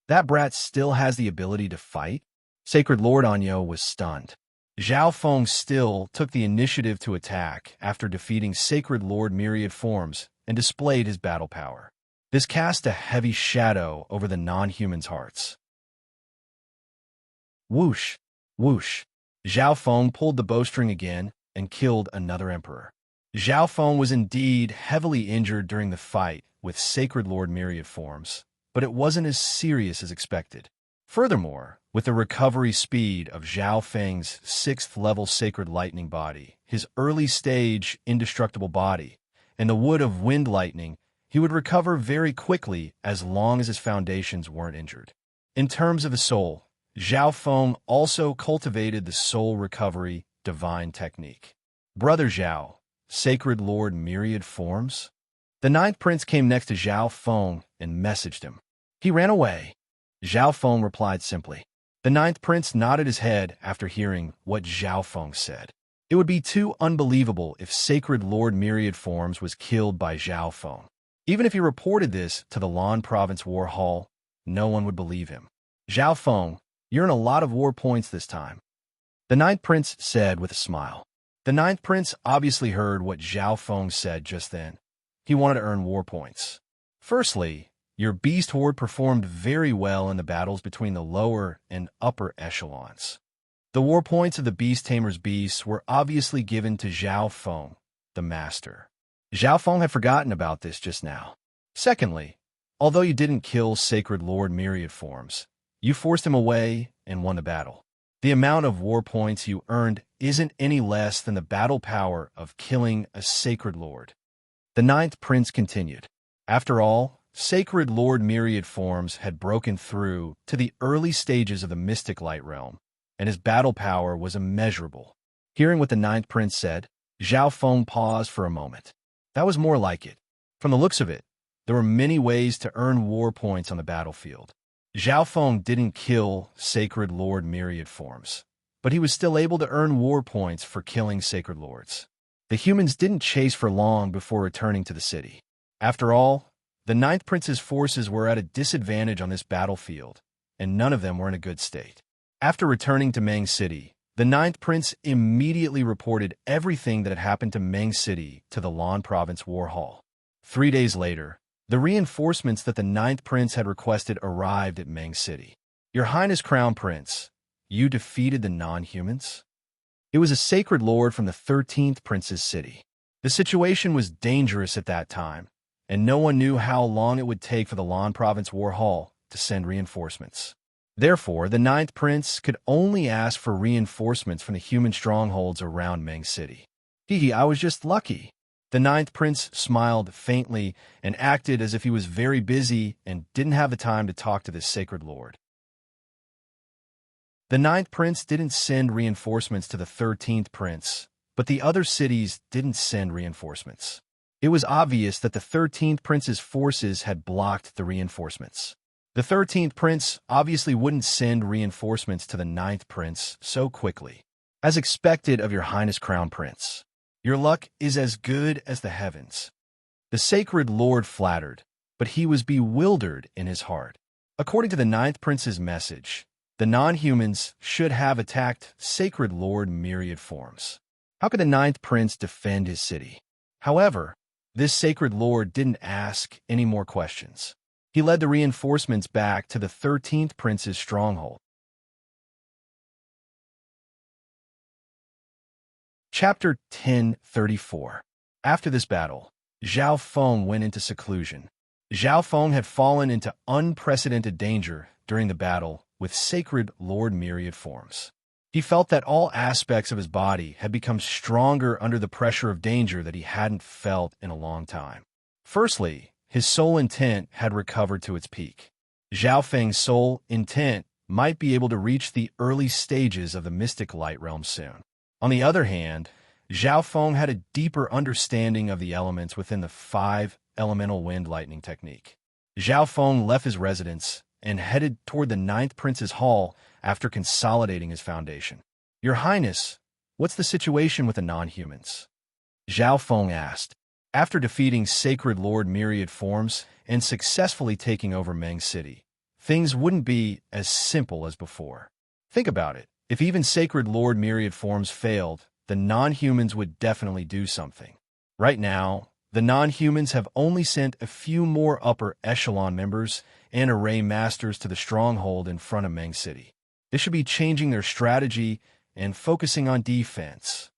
That brat still has the ability to fight? Sacred Lord Anyo was stunned. Zhao Feng still took the initiative to attack after defeating Sacred Lord Myriad Forms and displayed his battle power. This cast a heavy shadow over the non-humans' hearts. Whoosh! Whoosh! Zhao Feng pulled the bowstring again and killed another emperor. Zhao Feng was indeed heavily injured during the fight with Sacred Lord Myriad Forms, but it wasn't as serious as expected. Furthermore, with the recovery speed of Zhao Feng's 6th-level Sacred Lightning body, his early-stage indestructible body, and the wood of Wind Lightning, he would recover very quickly as long as his foundations weren't injured. In terms of his soul, Zhao Feng also cultivated the soul recovery divine technique. Brother Zhao, Sacred Lord Myriad Forms? The ninth prince came next to Zhao Feng and messaged him. He ran away. Zhao Feng replied simply. The ninth prince nodded his head after hearing what Zhao Feng said. It would be too unbelievable if Sacred Lord Myriad Forms was killed by Zhao Feng. Even if he reported this to the Lan Province War Hall, no one would believe him. Zhao Feng, you're in a lot of war points this time, the ninth prince said with a smile. The ninth prince obviously heard what Zhao Feng said just then. He wanted to earn war points. Firstly, your beast horde performed very well in the battles between the lower and upper echelons. The war points of the beast tamer's beasts were obviously given to Zhao Feng, the master. Zhao Feng had forgotten about this just now. Secondly, although you didn't kill Sacred Lord Myriad Forms, you forced him away and won the battle. The amount of war points you earned isn't any less than the battle power of killing a Sacred Lord. The ninth prince continued. After all, Sacred Lord Myriad Forms had broken through to the early stages of the mystic light realm, and his battle power was immeasurable. Hearing what the ninth prince said, Zhao Feng paused for a moment. That was more like it. From the looks of it, there were many ways to earn war points on the battlefield. Zhao Feng didn't kill Sacred Lord Myriad Forms, but he was still able to earn war points for killing Sacred Lords. The humans didn't chase for long before returning to the city. After all, the ninth prince's forces were at a disadvantage on this battlefield, and none of them were in a good state. After returning to Meng City, the ninth prince immediately reported everything that had happened to Meng City to the Lan Province War Hall. 3 days later, the reinforcements that the ninth prince had requested arrived at Meng City. Your Highness Crown Prince, you defeated the non-humans? It was a sacred lord from the 13th prince's city. The situation was dangerous at that time, and no one knew how long it would take for the Lan Province War Hall to send reinforcements. Therefore, the ninth prince could only ask for reinforcements from the human strongholds around Meng City. Hee, I was just lucky. The ninth prince smiled faintly and acted as if he was very busy and didn't have the time to talk to this sacred lord. The ninth prince didn't send reinforcements to the 13th prince, but the other cities didn't send reinforcements. It was obvious that the 13th prince's forces had blocked the reinforcements. The 13th prince obviously wouldn't send reinforcements to the ninth prince so quickly. As expected of your highness crown prince, your luck is as good as the heavens. The sacred lord flattered, but he was bewildered in his heart. According to the ninth prince's message, the non-humans should have attacked sacred lord myriad forms. How could the ninth prince defend his city? However, this sacred lord didn't ask any more questions. He led the reinforcements back to the 13th prince's stronghold. Chapter 10:34. After this battle, Zhao Feng went into seclusion. Zhao Feng had fallen into unprecedented danger during the battle with sacred Lord Myriad forms. He felt that all aspects of his body had become stronger under the pressure of danger that he hadn't felt in a long time. Firstly, his soul intent had recovered to its peak. Zhao Feng's soul intent might be able to reach the early stages of the mystic light realm soon. On the other hand, Zhao Feng had a deeper understanding of the elements within the 5 elemental wind lightning technique. Zhao Feng left his residence and headed toward the ninth prince's hall after consolidating his foundation. Your Highness, what's the situation with the non-humans? Zhao Feng asked. After defeating sacred Lord Myriad forms and successfully taking over Meng City, things wouldn't be as simple as before. Think about it. If even sacred Lord Myriad forms failed, the non-humans would definitely do something. Right now, the non-humans have only sent a few more upper echelon members and array masters to the stronghold in front of Meng City. They should be changing their strategy and focusing on defense.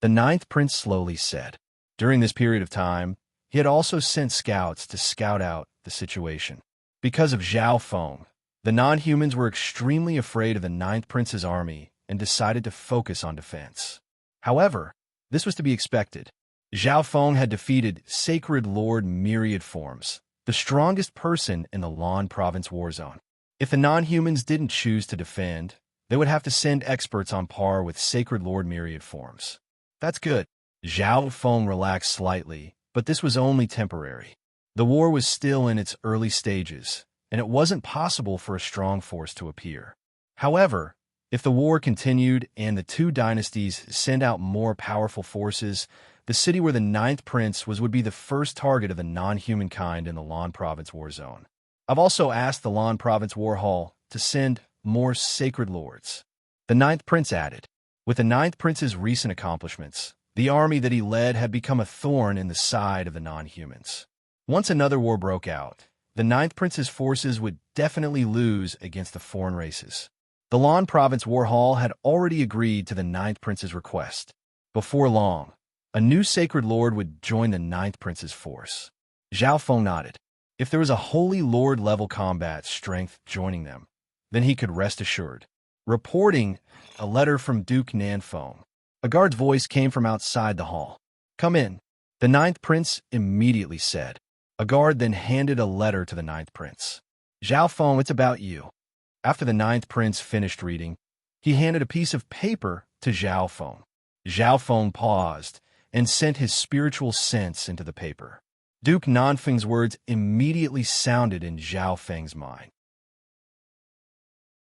The ninth prince slowly said. During this period of time, he had also sent scouts to scout out the situation. Because of Zhao Feng, the non-humans were extremely afraid of the ninth prince's army and decided to focus on defense. However, this was to be expected. Zhao Feng had defeated Sacred Lord Myriad Forms, the strongest person in the Lan Province war zone. If the non-humans didn't choose to defend, they would have to send experts on par with Sacred Lord Myriad Forms. That's good. Zhao Feng relaxed slightly, but this was only temporary. The war was still in its early stages, and it wasn't possible for a strong force to appear. However, if the war continued and the two dynasties sent out more powerful forces, the city where the ninth prince was would be the first target of the non-human kind in the Lan Province war zone. I've also asked the Lan Province War Hall to send more sacred lords. The ninth prince added. With the ninth prince's recent accomplishments, the army that he led had become a thorn in the side of the non-humans. Once another war broke out, the ninth prince's forces would definitely lose against the foreign races. The Lan Province War Hall had already agreed to the ninth prince's request. Before long, a new sacred lord would join the ninth prince's force. Zhao Feng nodded. If there was a holy lord level combat strength joining them, then he could rest assured. Reporting a letter from Duke Nanfeng. A guard's voice came from outside the hall. Come in, the ninth prince immediately said. A guard then handed a letter to the ninth prince. Zhao Feng, it's about you. After the ninth prince finished reading, he handed a piece of paper to Zhao Feng. Zhao Feng paused and sent his spiritual sense into the paper. Duke Nanfeng's words immediately sounded in Zhao Feng's mind.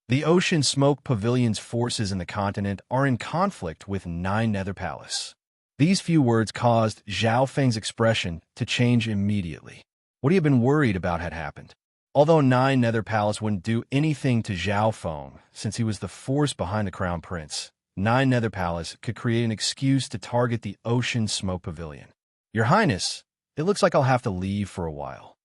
The Ocean Smoke Pavilion's forces in the continent are in conflict with 9 Nether Palace. These few words caused Zhao Feng's expression to change immediately. What he had been worried about had happened. Although 9 Nether Palace wouldn't do anything to Zhao Feng, since he was the force behind the Crown Prince, 9 Nether Palace could create an excuse to target the Ocean Smoke Pavilion. Your Highness, it looks like I'll have to leave for a while.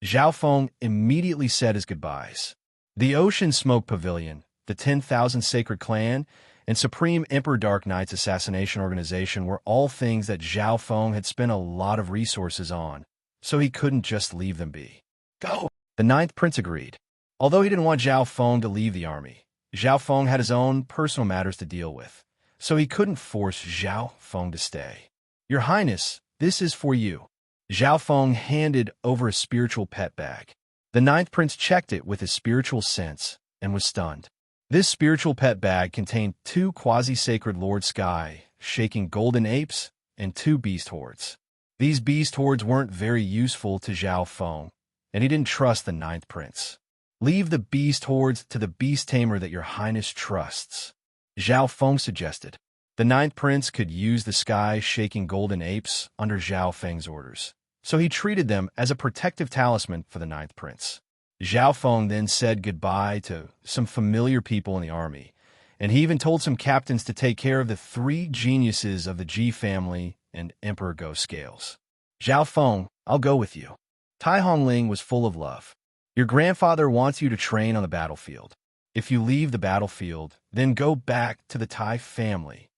Zhao Feng immediately said his goodbyes. The Ocean Smoke Pavilion, the 10,000 Sacred Clan, and Supreme Emperor Dark Knight's assassination organization were all things that Zhao Feng had spent a lot of resources on, so he couldn't just leave them be. Go! The ninth prince agreed. Although he didn't want Zhao Feng to leave the army, Zhao Feng had his own personal matters to deal with, so he couldn't force Zhao Feng to stay. Your Highness, this is for you. Zhao Feng handed over a spiritual pet bag. The ninth prince checked it with his spiritual sense and was stunned. This spiritual pet bag contained 2 quasi-sacred Lord Sky, shaking golden apes, and 2 beast hordes. These beast hordes weren't very useful to Zhao Feng, and he didn't trust the ninth prince. Leave the beast hordes to the beast tamer that your highness trusts, Zhao Feng suggested. The ninth prince could use the sky-shaking golden apes under Zhao Feng's orders, so he treated them as a protective talisman for the ninth prince. Zhao Feng then said goodbye to some familiar people in the army, and he even told some captains to take care of the 3 geniuses of the Ji family and Emperor Go Scales. Zhao Feng, I'll go with you. Tai Hongling was full of love. Your grandfather wants you to train on the battlefield. If you leave the battlefield, then go back to the Tai family.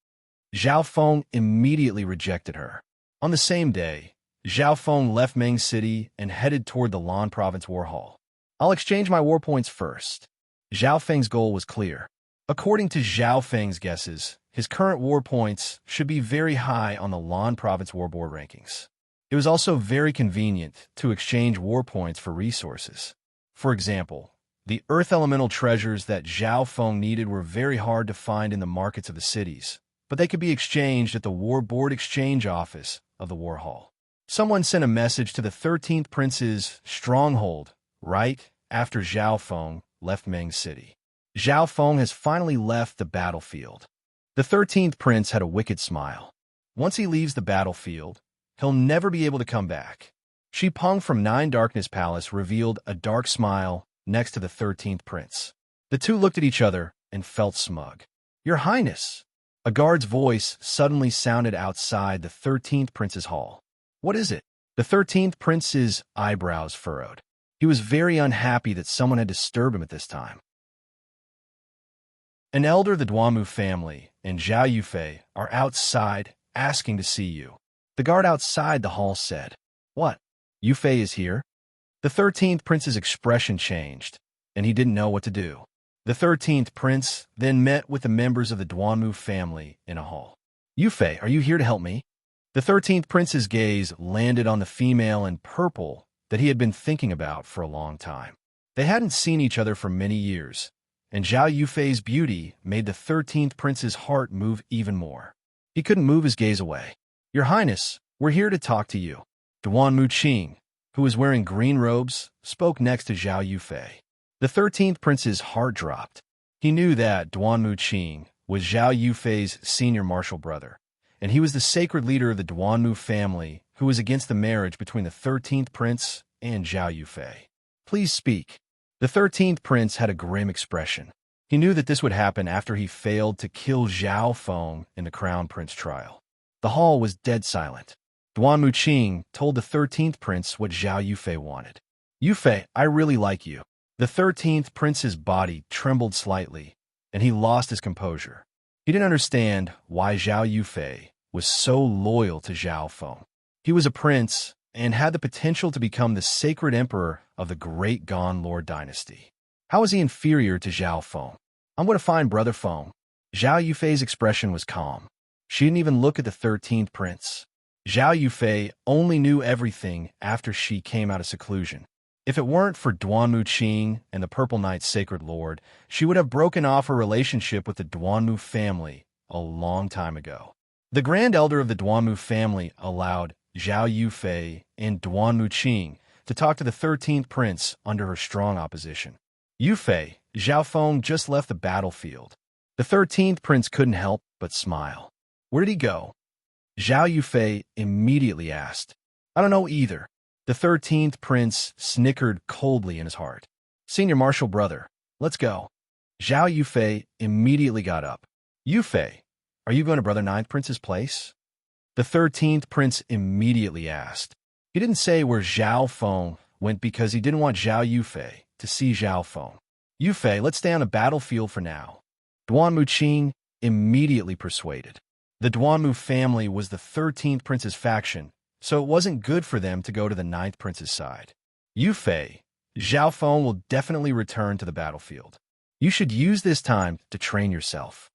Zhao Feng immediately rejected her. On the same day, Zhao Feng left Meng City and headed toward the Lan Province War Hall. I'll exchange my war points first. Zhao Feng's goal was clear. According to Zhao Feng's guesses, his current war points should be very high on the Lan Province War Board rankings. It was also very convenient to exchange war points for resources. For example, the earth elemental treasures that Zhao Feng needed were very hard to find in the markets of the cities, but they could be exchanged at the War Board Exchange Office of the War Hall. Someone sent a message to the 13th Prince's stronghold right after Zhao Feng left Meng City. Zhao Feng has finally left the battlefield. The 13th Prince had a wicked smile. Once he leaves the battlefield, he'll never be able to come back. Shi Peng from Nine Darkness Palace revealed a dark smile next to the 13th Prince. The two looked at each other and felt smug. Your Highness! A guard's voice suddenly sounded outside the 13th Prince's hall. What is it? The 13th Prince's eyebrows furrowed. He was very unhappy that someone had disturbed him at this time. An elder of the Duanmu family and Zhao Yufei are outside asking to see you. The guard outside the hall said, What? Yufei is here? The 13th Prince's expression changed, and he didn't know what to do. The 13th Prince then met with the members of the Duanmu family in a hall. Yufei, are you here to help me? The 13th Prince's gaze landed on the female in purple that he had been thinking about for a long time. They hadn't seen each other for many years, and Zhao Yufei's beauty made the 13th Prince's heart move even more. He couldn't move his gaze away. Your Highness, we're here to talk to you. Duanmu Qing, who was wearing green robes, spoke next to Zhao Yufei. The 13th Prince's heart dropped. He knew that Duanmu Qing was Zhao Yufei's senior martial brother, and he was the sacred leader of the Duanmu family who was against the marriage between the 13th Prince and Zhao Yufei. Please speak. The 13th Prince had a grim expression. He knew that this would happen after he failed to kill Zhao Feng in the Crown Prince trial. The hall was dead silent. Duanmu Qing told the 13th Prince what Zhao Yufei wanted. Yufei, I really like you. The 13th Prince's body trembled slightly, and he lost his composure. He didn't understand why Zhao Yufei was so loyal to Zhao Feng. He was a prince and had the potential to become the sacred emperor of the Great Gan Lord dynasty. How was he inferior to Zhao Feng? I'm going to find Brother Feng. Zhao Yufei's expression was calm. She didn't even look at the 13th Prince. Zhao Yufei only knew everything after she came out of seclusion. If it weren't for Duanmu Qing and the Purple Knight's sacred lord, she would have broken off her relationship with the Duanmu family a long time ago. The Grand Elder of the Duanmu family allowed Zhao Yufei and Duanmu Qing to talk to the 13th Prince under her strong opposition. Yufei, Zhao Feng just left the battlefield. The 13th Prince couldn't help but smile. Where did he go? Zhao Yufei immediately asked. I don't know either. The 13th Prince snickered coldly in his heart. Senior Martial Brother, let's go. Zhao Yufei immediately got up. Yufei, are you going to Brother Ninth Prince's place? The 13th Prince immediately asked. He didn't say where Zhao Feng went because he didn't want Zhao Yufei to see Zhao Feng. Yufei, let's stay on the battlefield for now. Duanmu Qing immediately persuaded. The Duanmu family was the 13th Prince's faction, so it wasn't good for them to go to the 9th Prince's side. Yufei, Zhao Feng will definitely return to the battlefield. You should use this time to train yourself.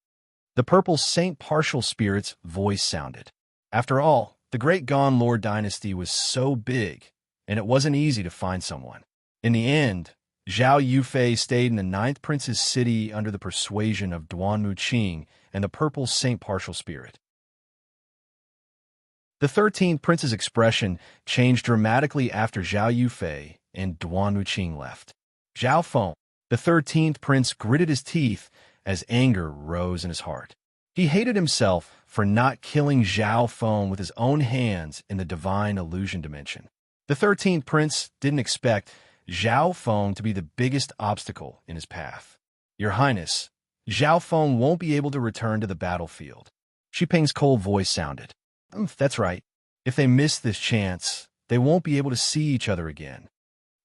The purple Saint Partial Spirit's voice sounded. After all, the Great Gone Lord dynasty was so big, and it wasn't easy to find someone. In the end, Zhao Yufei stayed in the Ninth Prince's city under the persuasion of Duanmu Qing and the purple Saint Partial Spirit. The 13th Prince's expression changed dramatically after Zhao Yufei and Duanmu Qing left. Zhao Feng, the 13th Prince, gritted his teeth as anger rose in his heart. He hated himself for not killing Zhao Feng with his own hands in the divine illusion dimension. The 13th Prince didn't expect Zhao Feng to be the biggest obstacle in his path. Your Highness, Zhao Feng won't be able to return to the battlefield. Xi Peng's cold voice sounded. That's right. If they miss this chance, they won't be able to see each other again.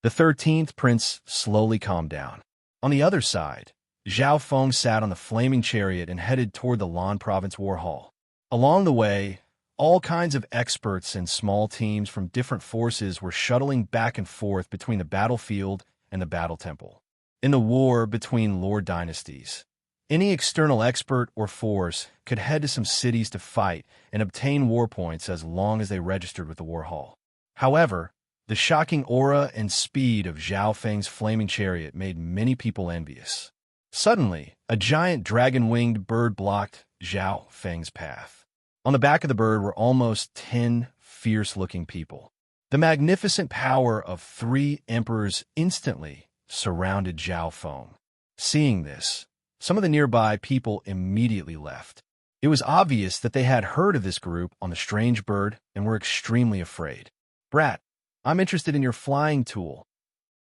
The 13th Prince slowly calmed down. On the other side, Zhao Feng sat on the flaming chariot and headed toward the Lan Province War Hall. Along the way, all kinds of experts and small teams from different forces were shuttling back and forth between the battlefield and the battle temple. In the war between lord dynasties, any external expert or force could head to some cities to fight and obtain war points as long as they registered with the war hall. However, the shocking aura and speed of Zhao Feng's flaming chariot made many people envious. Suddenly, a giant dragon-winged bird blocked Zhao Feng's path. On the back of the bird were almost 10 fierce-looking people. The magnificent power of 3 emperors instantly surrounded Zhao Feng. Seeing this, some of the nearby people immediately left. It was obvious that they had heard of this group on the strange bird and were extremely afraid. Brat, I'm interested in your flying tool.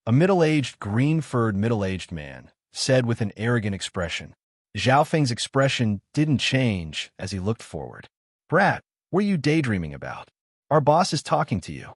A middle-aged, green-furred middle-aged man said with an arrogant expression. Zhao Feng's expression didn't change as he looked forward. Brat, what are you daydreaming about? Our boss is talking to you.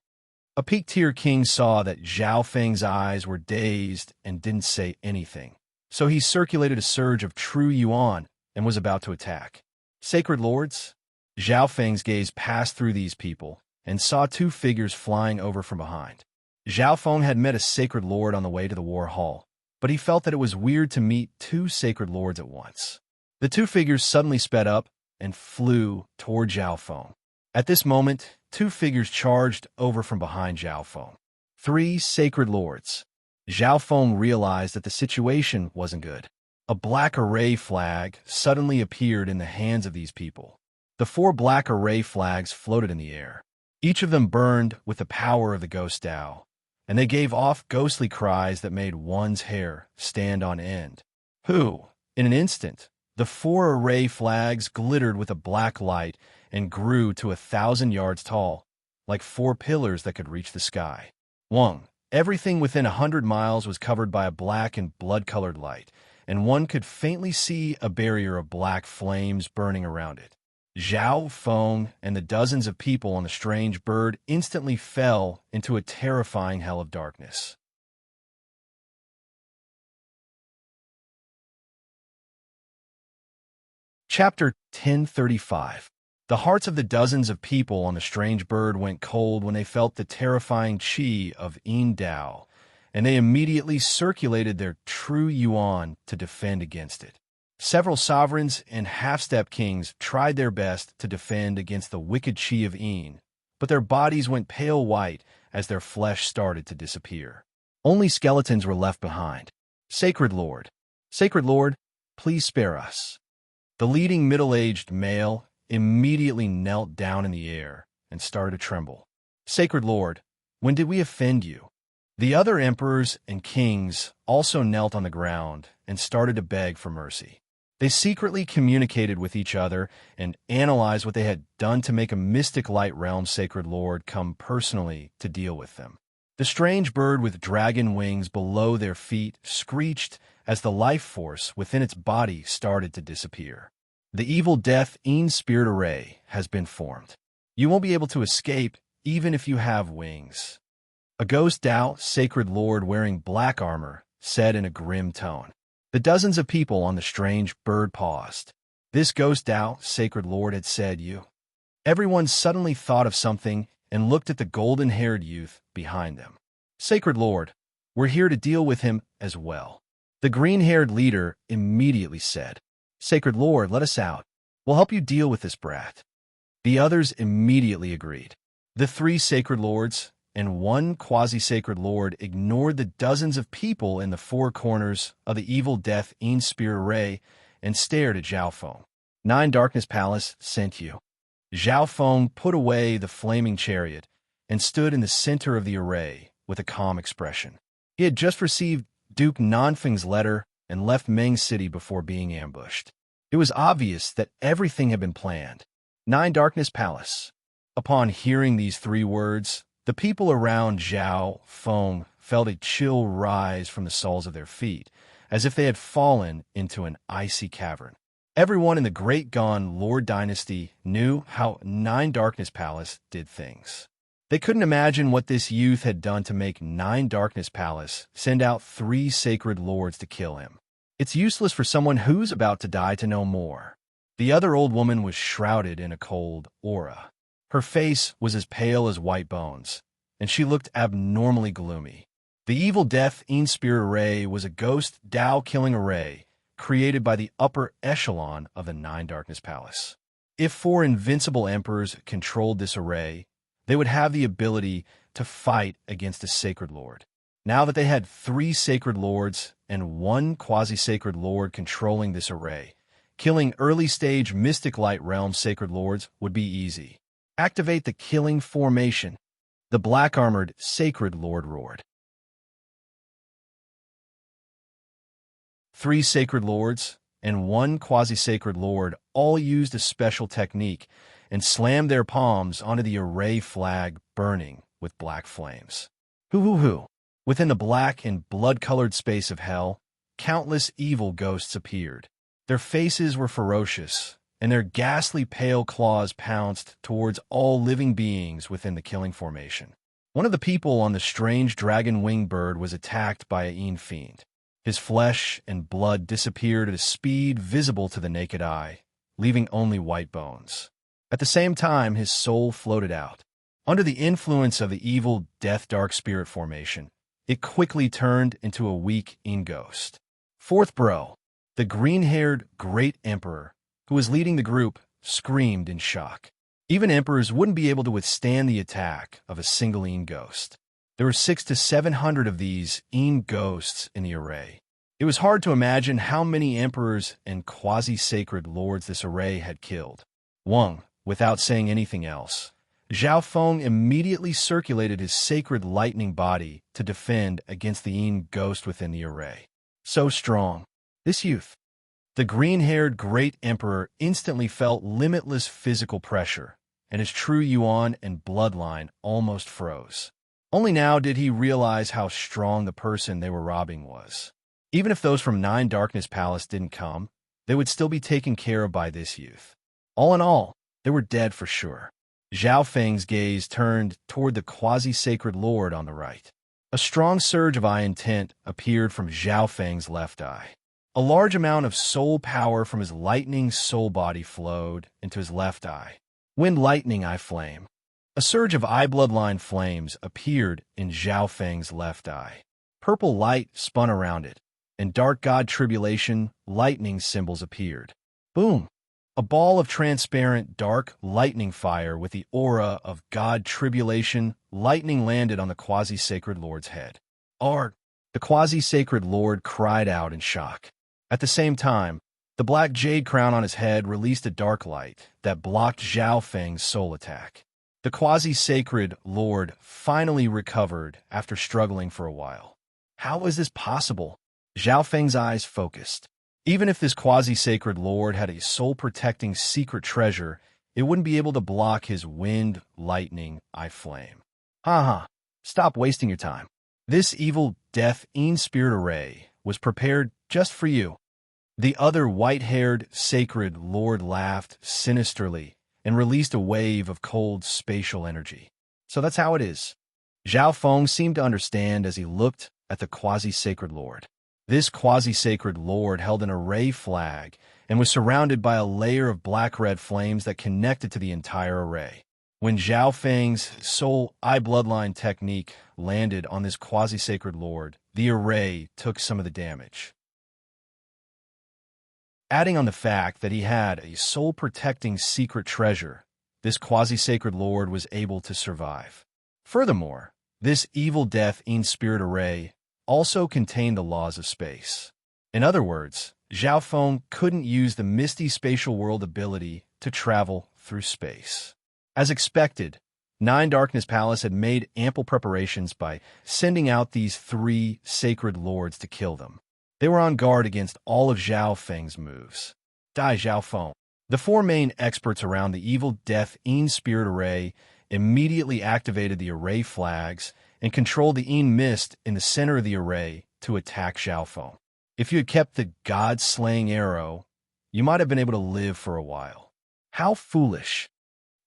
A peak-tier king saw that Zhao Feng's eyes were dazed and didn't say anything. So he circulated a surge of true yuan and was about to attack. Sacred lords? Zhao Feng's gaze passed through these people and saw 2 figures flying over from behind. Zhao Feng had met a sacred lord on the way to the war hall, but he felt that it was weird to meet 2 sacred lords at once. The 2 figures suddenly sped up and flew toward Zhao Feng. At this moment, 2 figures charged over from behind Zhao Feng. 3 sacred lords. Zhao Feng realized that the situation wasn't good. A black array flag suddenly appeared in the hands of these people. The 4 black array flags floated in the air. Each of them burned with the power of the ghost Tao, and they gave off ghostly cries that made one's hair stand on end. In an instant, the 4 array flags glittered with a black light and grew to 1,000 yards tall, like 4 pillars that could reach the sky. Everything within 100 miles was covered by a black and blood-colored light, and one could faintly see a barrier of black flames burning around it. Zhao Feng and the dozens of people on the strange bird instantly fell into a terrifying hell of darkness. Chapter 1035. The hearts of the dozens of people on the strange bird went cold when they felt the terrifying qi of Yin Dao, and they immediately circulated their true yuan to defend against it. Several sovereigns and half-step kings tried their best to defend against the wicked qi of Yin, but their bodies went pale white as their flesh started to disappear. Only skeletons were left behind. Sacred Lord, please spare us. The leading middle-aged male immediately knelt down in the air and started to tremble. Sacred Lord, when did we offend you? The other emperors and kings also knelt on the ground and started to beg for mercy. They secretly communicated with each other and analyzed what they had done to make a mystic light realm sacred lord come personally to deal with them. The strange bird with dragon wings below their feet screeched as the life force within its body started to disappear. The evil death Yin spirit array has been formed. You won't be able to escape even if you have wings. A ghost Tao sacred lord wearing black armor said in a grim tone. The dozens of people on the strange bird paused. This ghost Tao sacred lord had said you. Everyone suddenly thought of something and looked at the golden-haired youth behind them. Sacred Lord, We're here to deal with him as well. The green-haired leader immediately said, Sacred Lord, let us out. We'll help you deal with this brat. The others immediately agreed. The three sacred lords and one quasi-sacred lord ignored the dozens of people in the four corners of the evil death spear array and stared at Zhao Feng. 9 Darkness Palace sent you. Zhao Feng put away the flaming chariot and stood in the center of the array with a calm expression. He had just received Duke Nanfeng's letter and left Meng City before being ambushed. It was obvious that everything had been planned. 9 Darkness Palace. Upon hearing these 3 words, the people around Zhao Feng felt a chill rise from the soles of their feet, as if they had fallen into an icy cavern. Everyone in the Great Gon Lord dynasty knew how 9 Darkness Palace did things. They couldn't imagine what this youth had done to make 9 Darkness Palace send out 3 sacred lords to kill him. It's useless for someone who's about to die to know more. The other old woman was shrouded in a cold aura. Her face was as pale as white bones, and she looked abnormally gloomy. The evil death spear array was a ghost Dao-killing array created by the upper echelon of the 9 Darkness Palace. If 4 invincible emperors controlled this array, they would have the ability to fight against a sacred lord. Now that they had 3 sacred lords and 1 quasi-sacred lord controlling this array, killing early-stage Mystic Light Realm sacred lords would be easy. Activate the killing formation. The black-armored sacred lord roared. 3 sacred lords and 1 quasi-sacred lord all used a special technique and slammed their palms onto the array flag burning with black flames. Hoo-hoo-hoo! Within the black and blood-colored space of hell, countless evil ghosts appeared. Their faces were ferocious, and their ghastly pale claws pounced towards all living beings within the killing formation. One of the people on the strange dragon-winged bird was attacked by a fiend. His flesh and blood disappeared at a speed visible to the naked eye, leaving only white bones. At the same time, his soul floated out. Under the influence of the evil death dark spirit formation, it quickly turned into a weak ghost. 4th bro, the green-haired great emperor, who was leading the group, screamed in shock. Even emperors wouldn't be able to withstand the attack of a single ghost. There were 600 to 700 of these ghosts in the array. It was hard to imagine how many emperors and quasi-sacred lords this array had killed. Wang, without saying anything else, Zhao Feng immediately circulated his sacred lightning body to defend against the ghost within the array. So strong. This youth. The green-haired great emperor instantly felt limitless physical pressure, and his true yuan and bloodline almost froze. Only now did he realize how strong the person they were robbing was. Even if those from 9 Darkness Palace didn't come, they would still be taken care of by this youth. All in all, they were dead for sure. Zhao Feng's gaze turned toward the quasi-sacred lord on the right. A strong surge of eye intent appeared from Zhao Feng's left eye. A large amount of soul power from his lightning soul body flowed into his left eye. Wind lightning eye flame. A surge of eye bloodline flames appeared in Zhao Feng's left eye. Purple light spun around it, and dark god tribulation lightning symbols appeared. Boom! A ball of transparent dark lightning fire with the aura of god tribulation lightning landed on the quasi-sacred lord's head. Art! The quasi-sacred lord cried out in shock. At the same time, the black jade crown on his head released a dark light that blocked Zhao Feng's soul attack. The quasi-sacred lord finally recovered after struggling for a while. How was this possible? Zhao Feng's eyes focused. Even if this quasi-sacred lord had a soul-protecting secret treasure, it wouldn't be able to block his wind, lightning, eye flame. Ha! Stop wasting your time. This evil death spirit array was prepared just for you. The other white-haired sacred lord laughed sinisterly and released a wave of cold spatial energy. So that's how it is. Zhao Feng seemed to understand as he looked at the quasi-sacred lord. This quasi-sacred lord held an array flag and was surrounded by a layer of black-red flames that connected to the entire array. When Zhao Feng's soul eye bloodline technique landed on this quasi-sacred lord, the array took some of the damage. Adding on the fact that he had a soul-protecting secret treasure, this quasi-sacred lord was able to survive. Furthermore, this evil death in spirit array also contained the laws of space. In other words, Zhao Feng couldn't use the misty spatial world ability to travel through space. As expected, Nine Darkness Palace had made ample preparations by sending out these 3 sacred lords to kill them. They were on guard against all of Zhao Feng's moves. Die Zhao Feng. The 4 main experts around the evil death in spirit array immediately activated the array flags and controlled the Yin mist in the center of the array to attack Zhao Feng. If you had kept the god-slaying arrow, you might have been able to live for a while. How foolish.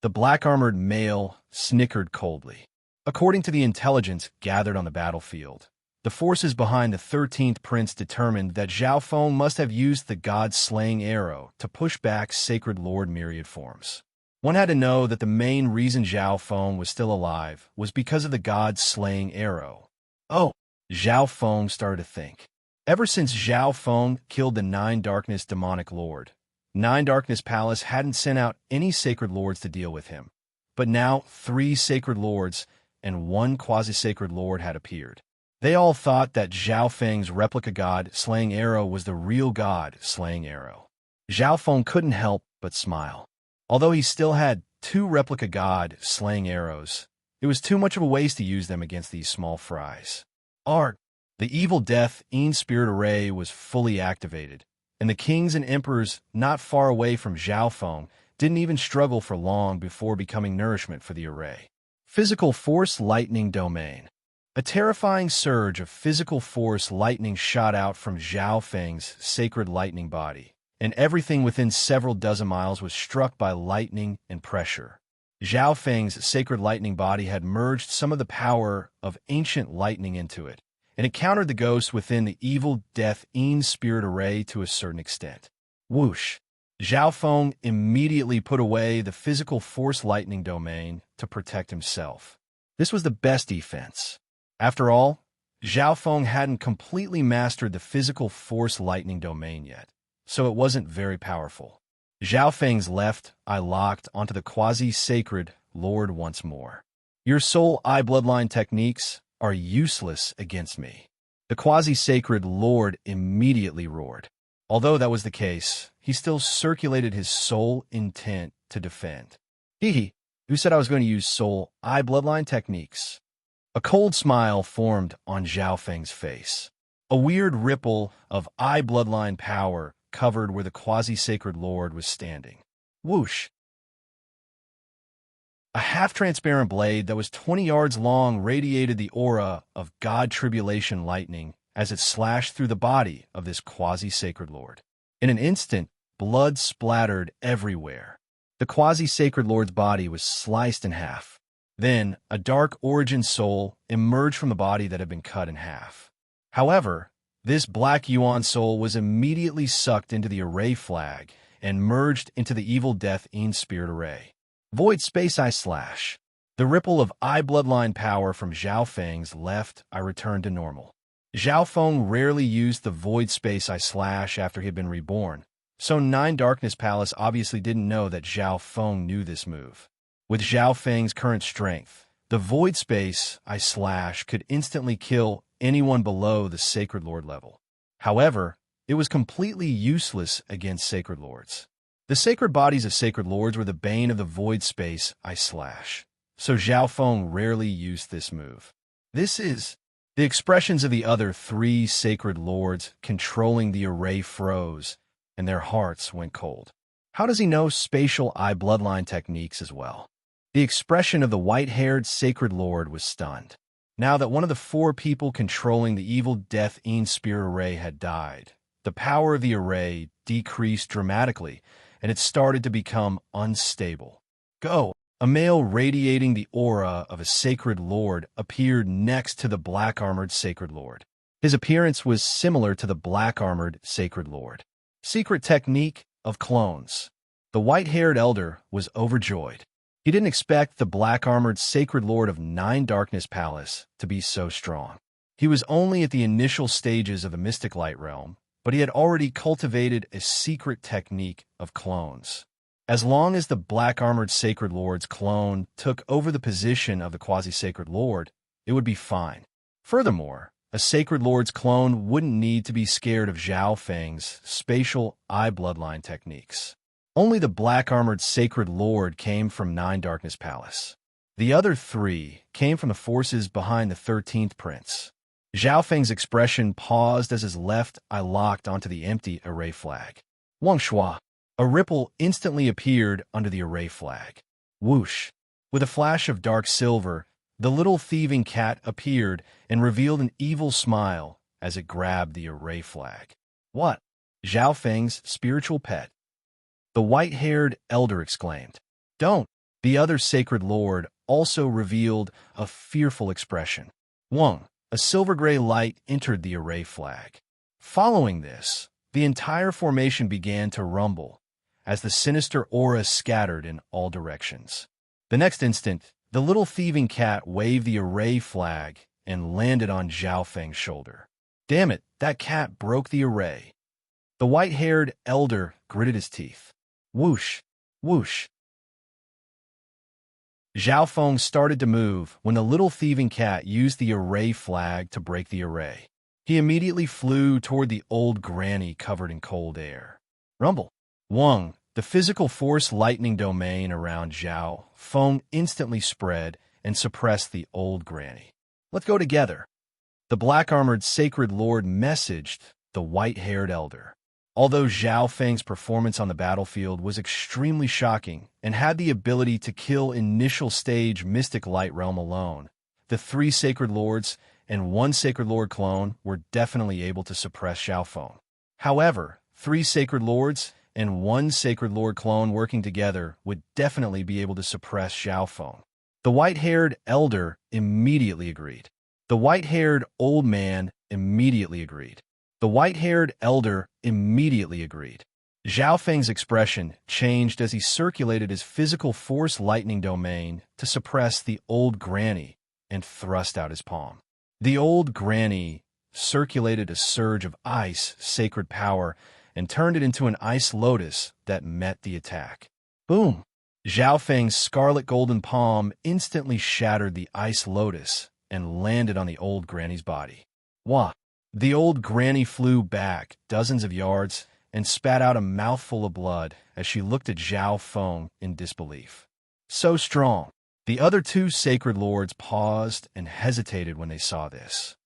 The black-armored male snickered coldly. According to the intelligence gathered on the battlefield, the forces behind the 13th prince determined that Zhao Feng must have used the god-slaying arrow to push back Sacred Lord myriad forms. One had to know that the main reason Zhao Feng was still alive was because of the god-slaying arrow. Oh, Zhao Feng started to think. Ever since Zhao Feng killed the Nine Darkness demonic lord, Nine Darkness Palace hadn't sent out any sacred lords to deal with him. But now 3 sacred lords and 1 quasi-sacred lord had appeared. They all thought that Zhao Feng's replica god-slaying arrow was the real god-slaying arrow. Zhao Feng couldn't help but smile. Although he still had 2 replica god-slaying arrows, it was too much of a waste to use them against these small fries. The evil death in spirit array was fully activated, and the kings and emperors not far away from Zhao Feng didn't even struggle for long before becoming nourishment for the array. Physical Force Lightning Domain. A terrifying surge of physical force lightning shot out from Zhao Feng's sacred lightning body, and everything within several dozen miles was struck by lightning and pressure. Zhao Feng's sacred lightning body had merged some of the power of ancient lightning into it, and it countered the ghosts within the evil death in spirit array to a certain extent. Whoosh! Zhao Feng immediately put away the physical force lightning domain to protect himself. This was the best defense. After all, Zhao Feng hadn't completely mastered the physical force lightning domain yet, so it wasn't very powerful. Zhao Feng's left eye locked onto the quasi-sacred lord once more. Your soul eye bloodline techniques are useless against me. The quasi-sacred lord immediately roared. Although that was the case, he still circulated his soul intent to defend. Who said I was going to use soul eye bloodline techniques? A cold smile formed on Zhao Feng's face. A weird ripple of eye bloodline power covered where the quasi-sacred lord was standing. Whoosh! A half-transparent blade that was 20 yards long radiated the aura of God Tribulation lightning as it slashed through the body of this quasi-sacred lord. In an instant, blood splattered everywhere. The quasi-sacred lord's body was sliced in half. Then, a dark origin soul emerged from the body that had been cut in half. However, this black Yuan soul was immediately sucked into the array flag and merged into the evil death in spirit array. Void space I slash. The ripple of eye bloodline power from Zhao Feng's left eye returned to normal. Zhao Feng rarely used the void space I slash after he had been reborn, so Nine Darkness Palace obviously didn't know that Zhao Feng knew this move. With Zhao Feng's current strength, the void space I slash could instantly kill anyone below the Sacred Lord level. However, it was completely useless against Sacred Lords. The sacred bodies of Sacred Lords were the bane of the void space I slash, so Zhao Feng rarely used this move. The expressions of the other 3 Sacred Lords controlling the array froze, and their hearts went cold. How does he know spatial eye bloodline techniques as well? The expression of the white-haired Sacred Lord was stunned. Now that one of the 4 people controlling the evil death in spirit array had died, the power of the array decreased dramatically, and it started to become unstable. Go! A male radiating the aura of a Sacred Lord appeared next to the black-armored Sacred Lord. His appearance was similar to the black-armored Sacred Lord. Secret technique of clones. The white-haired elder was overjoyed. He didn't expect the black-armored sacred lord of Nine Darkness Palace to be so strong. He was only at the initial stages of the mystic light realm, but he had already cultivated a secret technique of clones. As long as the black-armored sacred lord's clone took over the position of the quasi-sacred lord, it would be fine. Furthermore, a sacred lord's clone wouldn't need to be scared of Zhao Feng's spatial eye bloodline techniques. Only the black-armored sacred lord came from Nine Darkness Palace. The other three came from the forces behind the 13th prince. Zhao Feng's expression paused as his left eye locked onto the empty array flag. Wang Shua. A ripple instantly appeared under the array flag. Whoosh! With a flash of dark silver, the little thieving cat appeared and revealed an evil smile as it grabbed the array flag. What? Zhao Feng's spiritual pet. The white-haired elder exclaimed. Don't! The other sacred lord also revealed a fearful expression. Wang, a silver-gray light entered the array flag. Following this, the entire formation began to rumble as the sinister aura scattered in all directions. The next instant, the little thieving cat waved the array flag and landed on Zhao Feng's shoulder. Damn it, that cat broke the array. The white-haired elder gritted his teeth. Whoosh! Whoosh! Zhao Feng started to move when the little thieving cat used the array flag to break the array. He immediately flew toward the old granny covered in cold air. Rumble! Wang, the physical force lightning domain around Zhao Feng instantly spread and suppressed the old granny. Let's go together. The black-armored sacred lord messaged the white-haired elder. Although Zhao Feng's performance on the battlefield was extremely shocking and had the ability to kill initial stage mystic light realm alone, the three sacred lords and one sacred lord clone were definitely able to suppress Zhao Feng. However, three sacred lords and one sacred lord clone working together would definitely be able to suppress Zhao Feng. The white-haired elder immediately agreed. The white-haired old man immediately agreed. The white-haired elder immediately agreed. Zhao Feng's expression changed as he circulated his physical force lightning domain to suppress the old granny and thrust out his palm. The old granny circulated a surge of ice sacred power and turned it into an ice lotus that met the attack. Boom! Zhao Feng's scarlet golden palm instantly shattered the ice lotus and landed on the old granny's body. Wah! The old granny flew back dozens of yards and spat out a mouthful of blood as she looked at Zhao Feng in disbelief. So strong. The other two sacred lords paused and hesitated when they saw this.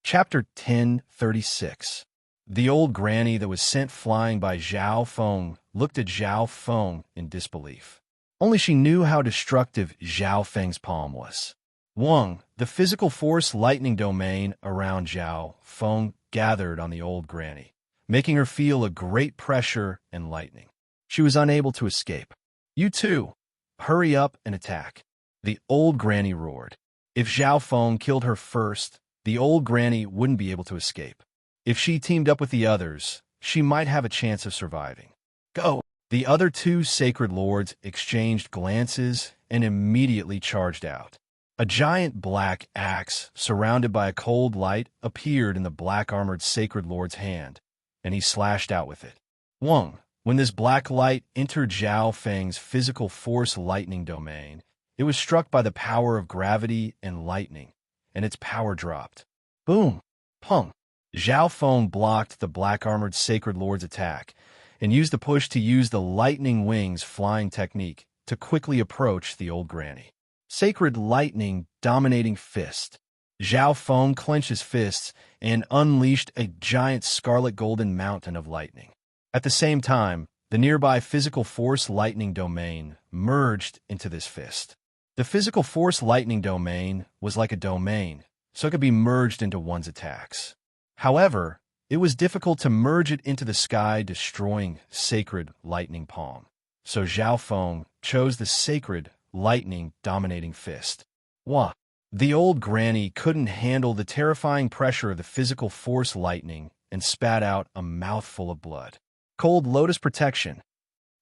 Chapter 1036. The old granny that was sent flying by Zhao Feng looked at Zhao Feng in disbelief. Only she knew how destructive Zhao Feng's palm was. Wang, the physical force lightning domain around Zhao Feng gathered on the old granny, making her feel a great pressure and lightning. She was unable to escape. You too! Hurry up and attack! The old granny roared. If Zhao Feng killed her first, the old granny wouldn't be able to escape. If she teamed up with the others, she might have a chance of surviving. Go! The other two sacred lords exchanged glances and immediately charged out. A giant black axe, surrounded by a cold light, appeared in the black-armored sacred lord's hand, and he slashed out with it. Wang, when this black light entered Zhao Feng's physical force lightning domain, it was struck by the power of gravity and lightning, and its power dropped. Boom! Pung! Zhao Feng blocked the black-armored sacred lord's attack, and used the push to use the lightning wings flying technique to quickly approach the old granny. Sacred lightning dominating fist. Zhao Feng clenched his fists and unleashed a giant scarlet golden mountain of lightning. At the same time, the nearby physical force lightning domain merged into this fist. The physical force lightning domain was like a domain, so it could be merged into one's attacks. However, it was difficult to merge it into the sky-destroying sacred lightning palm, so Zhao Feng chose the sacred lightning-dominating fist. Wah! The old granny couldn't handle the terrifying pressure of the physical force lightning and spat out a mouthful of blood. Cold lotus protection.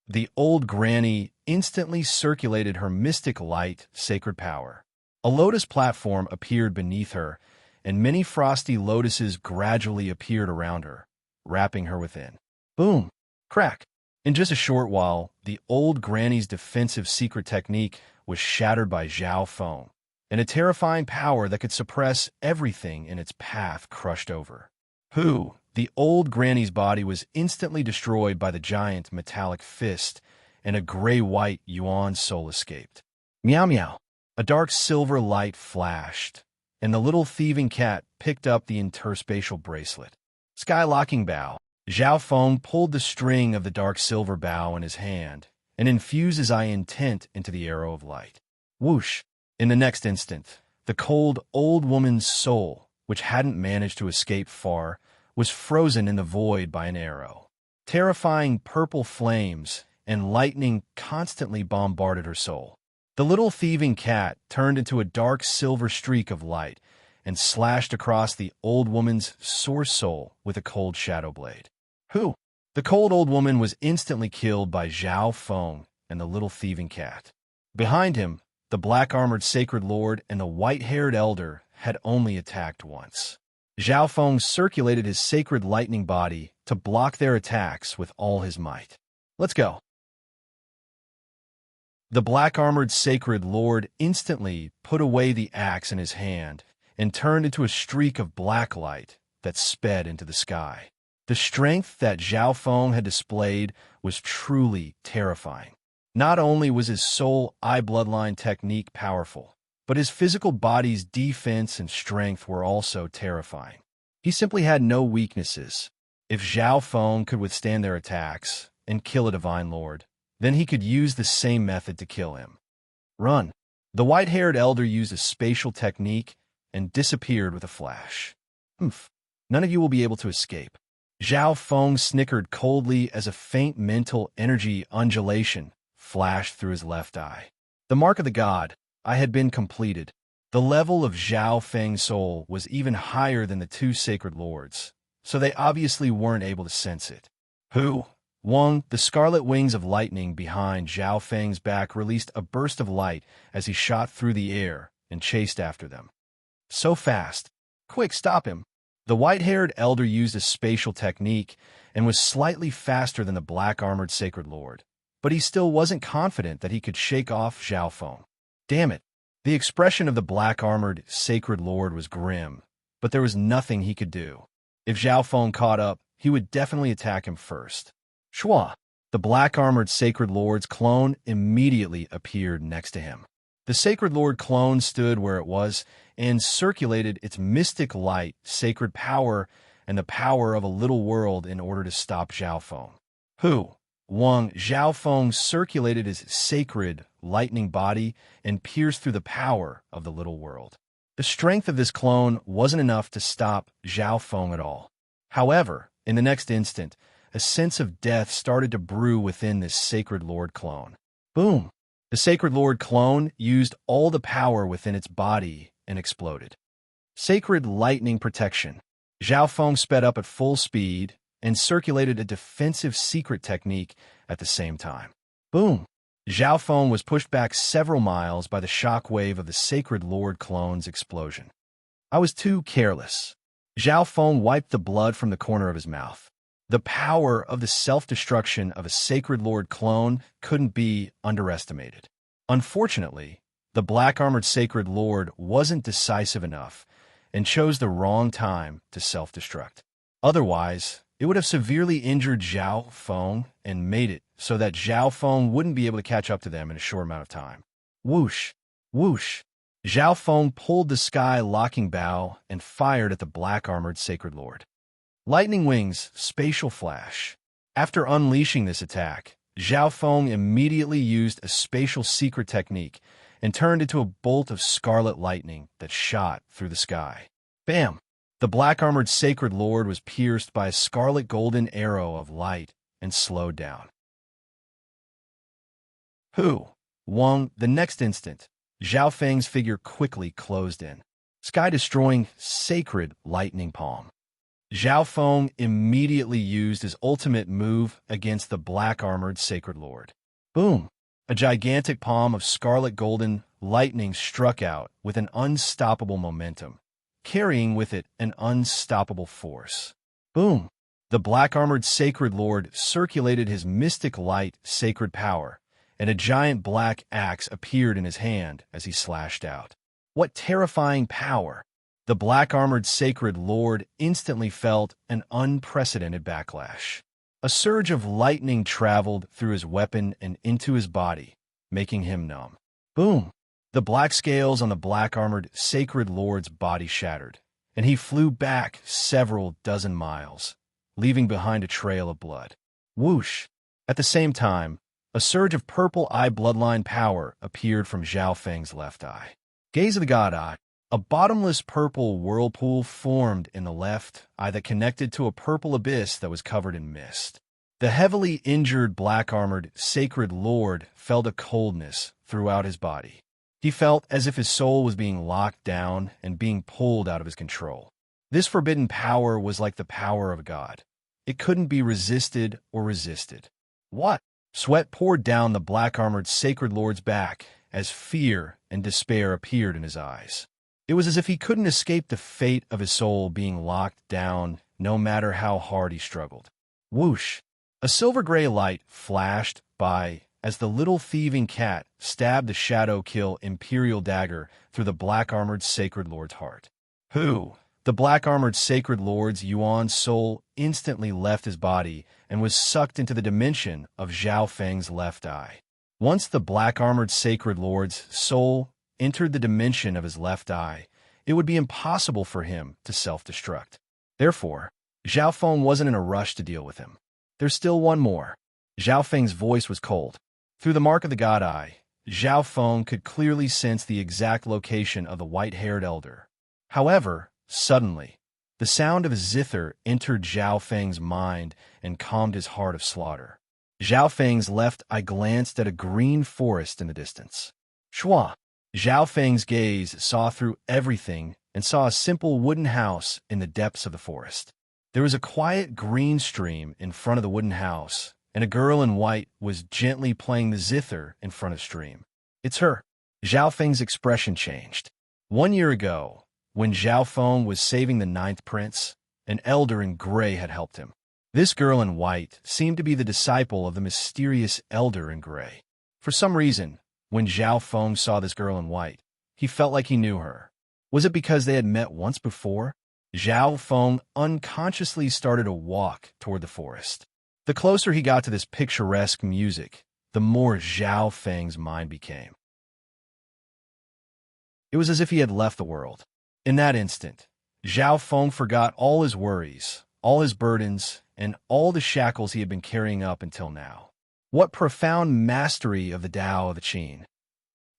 The old granny instantly circulated her mystic light, sacred power. A lotus platform appeared beneath her, and many frosty lotuses gradually appeared around her, wrapping her within. Boom! Crack! In just a short while, the old granny's defensive secret technique was shattered by Zhao Feng, and a terrifying power that could suppress everything in its path crushed over. Who? The old granny's body was instantly destroyed by the giant metallic fist, and a gray-white Yuan soul escaped. Meow meow. A dark silver light flashed, and the little thieving cat picked up the interspatial bracelet. Skylocking bow. Zhao Feng pulled the string of the dark silver bow in his hand and infused his eye intent into the arrow of light. Whoosh! In the next instant, the cold old woman's soul, which hadn't managed to escape far, was frozen in the void by an arrow. Terrifying purple flames and lightning constantly bombarded her soul. The little thieving cat turned into a dark silver streak of light and slashed across the old woman's sore soul with a cold shadow blade. Who? The cold old woman was instantly killed by Zhao Feng and the little thieving cat. Behind him, the black-armored sacred lord and the white-haired elder had only attacked once. Zhao Feng circulated his sacred lightning body to block their attacks with all his might. Let's go. The black-armored sacred lord instantly put away the axe in his hand and turned into a streak of black light that sped into the sky. The strength that Zhao Feng had displayed was truly terrifying. Not only was his soul eye bloodline technique powerful, but his physical body's defense and strength were also terrifying. He simply had no weaknesses. If Zhao Feng could withstand their attacks and kill a divine lord, then he could use the same method to kill him. Run! The white-haired elder used a spatial technique and disappeared with a flash. Oomph! None of you will be able to escape. Zhao Feng snickered coldly as a faint mental energy undulation flashed through his left eye. The mark of the god, I had been completed. The level of Zhao Feng's soul was even higher than the two sacred lords, so they obviously weren't able to sense it. Who? Wang, the scarlet wings of lightning behind Zhao Feng's back released a burst of light as he shot through the air and chased after them. So fast. Quick, stop him. The white-haired elder used a spatial technique and was slightly faster than the black-armored sacred lord, but he still wasn't confident that he could shake off Zhao Feng. Damn it. The expression of the black-armored sacred lord was grim, but there was nothing he could do. If Zhao Feng caught up, he would definitely attack him first. Shua! The black-armored sacred lord's clone immediately appeared next to him. The sacred lord clone stood where it was and circulated its mystic light, sacred power, and the power of a little world in order to stop Zhao Feng. Who? Wang. Zhao Feng circulated his sacred lightning body and pierced through the power of the little world. The strength of this clone wasn't enough to stop Zhao Feng at all. However, in the next instant, a sense of death started to brew within this sacred lord clone. Boom! The sacred lord clone used all the power within its body and exploded. Sacred lightning protection. Zhao Feng sped up at full speed and circulated a defensive secret technique at the same time. Boom! Zhao Feng was pushed back several miles by the shock wave of the sacred lord clone's explosion. I was too careless. Zhao Feng wiped the blood from the corner of his mouth. The power of the self-destruction of a sacred lord clone couldn't be underestimated. Unfortunately, the black-armored sacred lord wasn't decisive enough and chose the wrong time to self-destruct. Otherwise, it would have severely injured Zhao Feng and made it so that Zhao Feng wouldn't be able to catch up to them in a short amount of time. Whoosh! Whoosh! Zhao Feng pulled the sky-locking bow and fired at the black-armored sacred lord. Lightning wings, spatial flash. After unleashing this attack, Zhao Feng immediately used a spatial secret technique and turned into a bolt of scarlet lightning that shot through the sky. Bam! The black-armored sacred lord was pierced by a scarlet golden arrow of light and slowed down. Who? Wang. The next instant, Zhao Feng's figure quickly closed in. Sky-destroying sacred lightning palm. Zhao Feng immediately used his ultimate move against the black-armored Sacred Lord. Boom! A gigantic palm of scarlet golden lightning struck out with an unstoppable momentum, carrying with it an unstoppable force. Boom! The black-armored Sacred Lord circulated his mystic light sacred power, and a giant black axe appeared in his hand as he slashed out. What terrifying power! The black-armored Sacred Lord instantly felt an unprecedented backlash. A surge of lightning traveled through his weapon and into his body, making him numb. Boom! The black scales on the black-armored Sacred Lord's body shattered, and he flew back several dozen miles, leaving behind a trail of blood. Whoosh! At the same time, a surge of purple eye bloodline power appeared from Zhao Feng's left eye. Gaze of the God Eye. A bottomless purple whirlpool formed in the left eye that connected to a purple abyss that was covered in mist. The heavily injured black-armored Sacred Lord felt a coldness throughout his body. He felt as if his soul was being locked down and being pulled out of his control. This forbidden power was like the power of a god. It couldn't be resisted or resisted. What? Sweat poured down the black-armored Sacred Lord's back as fear and despair appeared in his eyes. It was as if he couldn't escape the fate of his soul being locked down, no matter how hard he struggled. Whoosh! A silver-gray light flashed by as the little thieving cat stabbed the shadow-kill Imperial dagger through the black-armored Sacred Lord's heart. Who? The black-armored Sacred Lord's Yuan's soul instantly left his body and was sucked into the dimension of Zhao Feng's left eye. Once the black-armored Sacred Lord's soul entered the dimension of his left eye, it would be impossible for him to self-destruct. Therefore, Zhao Feng wasn't in a rush to deal with him. There's still one more. Zhao Feng's voice was cold. Through the mark of the God Eye, Zhao Feng could clearly sense the exact location of the white-haired elder. However, suddenly, the sound of a zither entered Zhao Feng's mind and calmed his heart of slaughter. Zhao Feng's left eye glanced at a green forest in the distance. Shua! Zhao Feng's gaze saw through everything and saw a simple wooden house in the depths of the forest. There was a quiet green stream in front of the wooden house, and a girl in white was gently playing the zither in front of the stream. It's her. Zhao Feng's expression changed. 1 year ago, when Zhao Feng was saving the 9th prince, an elder in gray had helped him. This girl in white seemed to be the disciple of the mysterious elder in gray. For some reason, when Zhao Feng saw this girl in white, he felt like he knew her. Was it because they had met once before? Zhao Feng unconsciously started to walk toward the forest. The closer he got to this picturesque music, the more Zhao Feng's mind became. It was as if he had left the world. In that instant, Zhao Feng forgot all his worries, all his burdens, and all the shackles he had been carrying up until now. What profound mastery of the Tao of the Qin.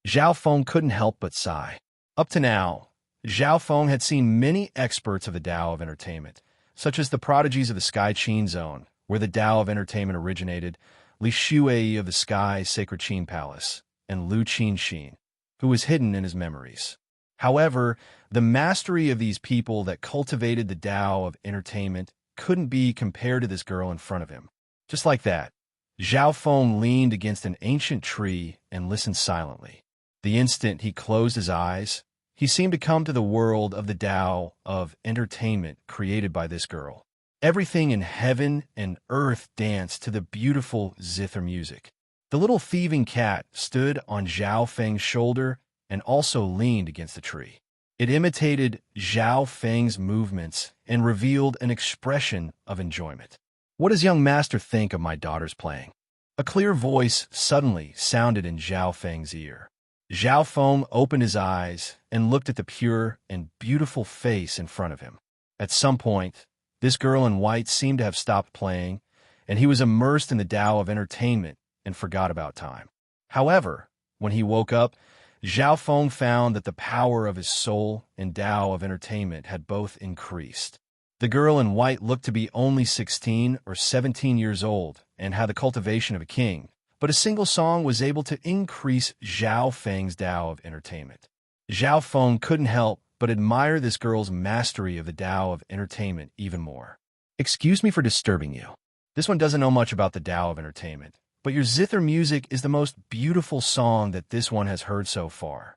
Zhao Feng couldn't help but sigh. Up to now, Zhao Feng had seen many experts of the Tao of entertainment, such as the prodigies of the Sky Qin Zone, where the Tao of entertainment originated, Li Shuai of the Sky Sacred Qin Palace, and Lu Qin, who was hidden in his memories. However, the mastery of these people that cultivated the Tao of entertainment couldn't be compared to this girl in front of him. Just like that, Zhao Feng leaned against an ancient tree and listened silently. The instant he closed his eyes, he seemed to come to the world of the Tao of entertainment created by this girl. Everything in heaven and earth danced to the beautiful zither music. The little thieving cat stood on Zhao Feng's shoulder and also leaned against the tree. It imitated Zhao Feng's movements and revealed an expression of enjoyment. What does young master think of my daughter's playing? A clear voice suddenly sounded in Zhao Feng's ear. Zhao Feng opened his eyes and looked at the pure and beautiful face in front of him. At some point, this girl in white seemed to have stopped playing, and he was immersed in the Tao of entertainment and forgot about time. However, when he woke up, Zhao Feng found that the power of his soul and Tao of entertainment had both increased. The girl in white looked to be only 16 or 17 years old and had the cultivation of a king, but a single song was able to increase Zhao Feng's Tao of entertainment. Zhao Feng couldn't help but admire this girl's mastery of the Tao of entertainment even more. Excuse me for disturbing you. This one doesn't know much about the Tao of entertainment, but your zither music is the most beautiful song that this one has heard so far.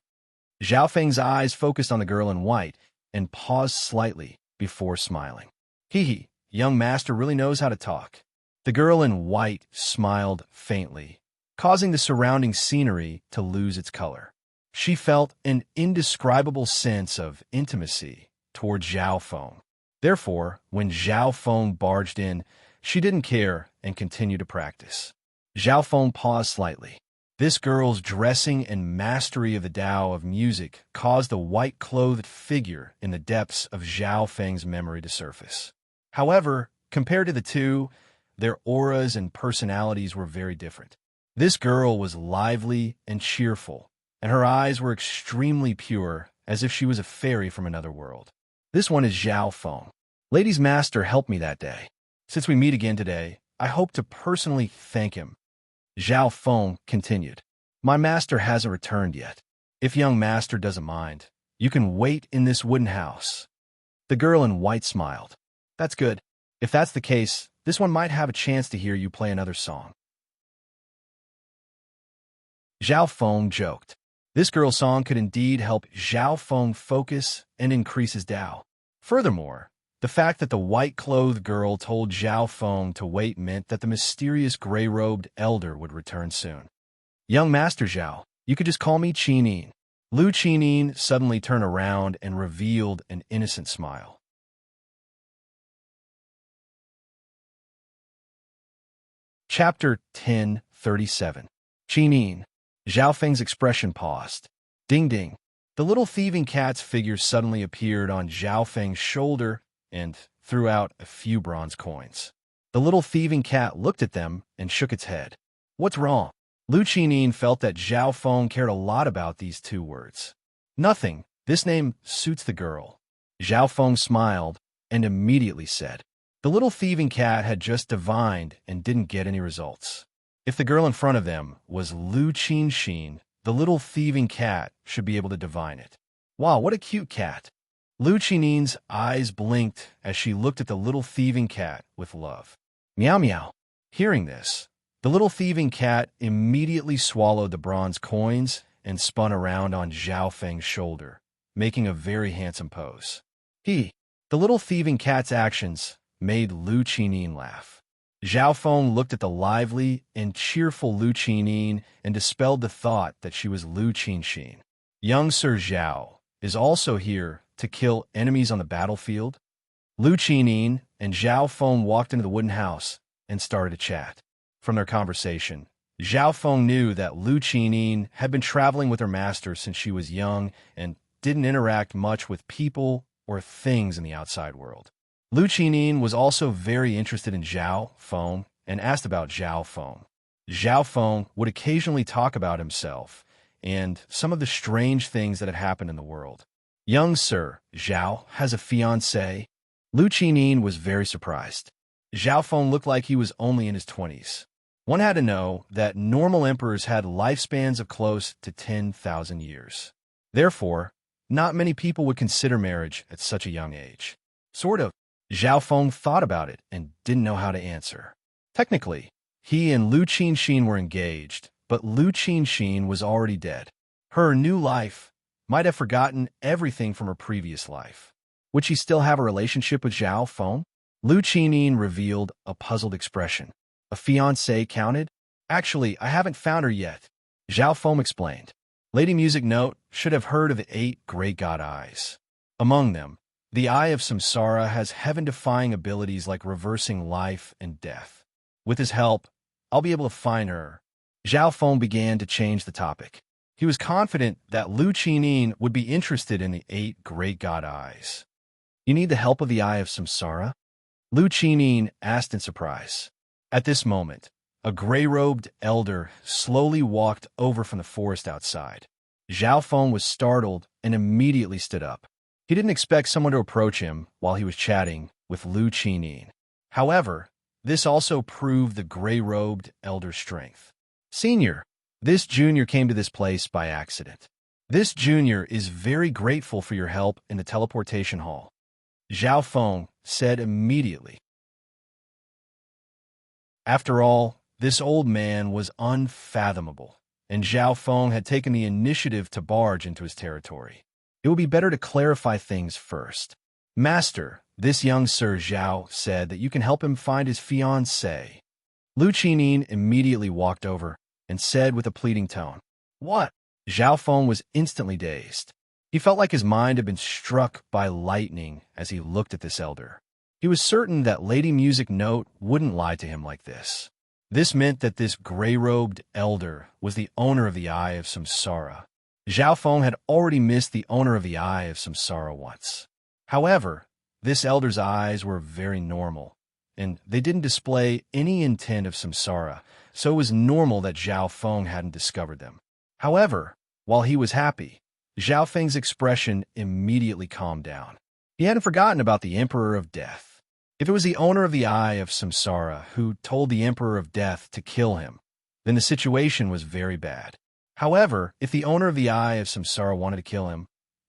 Zhao Feng's eyes focused on the girl in white and paused slightly before smiling. Hee, young master really knows how to talk. The girl in white smiled faintly, causing the surrounding scenery to lose its color. She felt an indescribable sense of intimacy toward Zhao Feng. Therefore, when Zhao Feng barged in, she didn't care and continued to practice. Zhao Feng paused slightly. This girl's dressing and mastery of the Tao of music caused the white-clothed figure in the depths of Zhao Feng's memory to surface. However, compared to the two, their auras and personalities were very different. This girl was lively and cheerful, and her eyes were extremely pure, as if she was a fairy from another world. This one is Zhao Feng. Lady's master helped me that day. Since we meet again today, I hope to personally thank him. Zhao Feng continued. My master hasn't returned yet. If young master doesn't mind, you can wait in this wooden house. The girl in white smiled. That's good. If that's the case, this one might have a chance to hear you play another song. Zhao Feng joked. This girl's song could indeed help Zhao Feng focus and increase his Tao. Furthermore, the fact that the white-clothed girl told Zhao Feng to wait meant that the mysterious gray-robed elder would return soon. Young Master Zhao, you could just call me Qinin. Lu Qinin suddenly turned around and revealed an innocent smile. Chapter 10:37. Qinin. Zhao Feng's expression paused. Ding ding. The little thieving cat's figure suddenly appeared on Zhao Feng's shoulder and threw out a few bronze coins. The little thieving cat looked at them and shook its head. What's wrong? Lu Qinin felt that Zhao Feng cared a lot about these two words. Nothing. This name suits the girl. Zhao Feng smiled and immediately said. The little thieving cat had just divined and didn't get any results. If the girl in front of them was Lu Qinxin, the little thieving cat should be able to divine it. Wow, what a cute cat. Lu Qinin's eyes blinked as she looked at the little thieving cat with love. Meow meow. Hearing this, the little thieving cat immediately swallowed the bronze coins and spun around on Zhao Feng's shoulder, making a very handsome pose. The little thieving cat's actions made Lu Qinin laugh. Zhao Feng looked at the lively and cheerful Lu Qinin and dispelled the thought that she was Lu Qinxin. Young Sir Zhao is also here to kill enemies on the battlefield. Lu Qinin and Zhao Feng walked into the wooden house and started to chat. From their conversation, Zhao Feng knew that Lu Qinin had been traveling with her master since she was young and didn't interact much with people or things in the outside world. Lu Qinin was also very interested in Zhao Feng and asked about Zhao Feng. Zhao Feng would occasionally talk about himself and some of the strange things that had happened in the world. Young Sir Zhao has a fiancée. Lu Qinin was very surprised. Zhao Feng looked like he was only in his 20s. One had to know that normal emperors had lifespans of close to 10,000 years. Therefore, not many people would consider marriage at such a young age. Sort of. Zhao Feng thought about it and didn't know how to answer. Technically, he and Lu Qinxin were engaged, but Lu Qinxin was already dead. Her new life might have forgotten everything from her previous life. Would she still have a relationship with Zhao Feng? Lu Qinin revealed a puzzled expression. A fiancée counted? Actually, I haven't found her yet. Zhao Feng explained. Lady Music Note should have heard of the 8 great god eyes. Among them, the Eye of Samsara has heaven-defying abilities like reversing life and death. With his help, I'll be able to find her. Zhao Feng began to change the topic. He was confident that Lu Qinin would be interested in the 8 great god eyes. You need the help of the Eye of Samsara? Lu Qinin asked in surprise. At this moment, a gray-robed elder slowly walked over from the forest outside. Zhao Feng was startled and immediately stood up. He didn't expect someone to approach him while he was chatting with Lu Qinin. However, this also proved the gray-robed elder's strength. Senior, this junior came to this place by accident. This junior is very grateful for your help in the teleportation hall, Zhao Feng said immediately. After all, this old man was unfathomable, and Zhao Feng had taken the initiative to barge into his territory. It would be better to clarify things first. Master, this young Sir Zhao said that you can help him find his fiancée. Lu Qinin immediately walked over and said with a pleading tone, "What?" Zhao Feng was instantly dazed. He felt like his mind had been struck by lightning as he looked at this elder. He was certain that Lady Music Note wouldn't lie to him like this. This meant that this gray-robed elder was the owner of the Eye of Samsara. Zhao Feng had already missed the owner of the Eye of Samsara once. However, this elder's eyes were very normal, and they didn't display any intent of samsara, so it was normal that Zhao Feng hadn't discovered them. However, while he was happy, Zhao Feng's expression immediately calmed down. He hadn't forgotten about the Emperor of Death. If it was the owner of the Eye of Samsara who told the Emperor of Death to kill him, then the situation was very bad. However, if the owner of the Eye of Samsara wanted to kill him,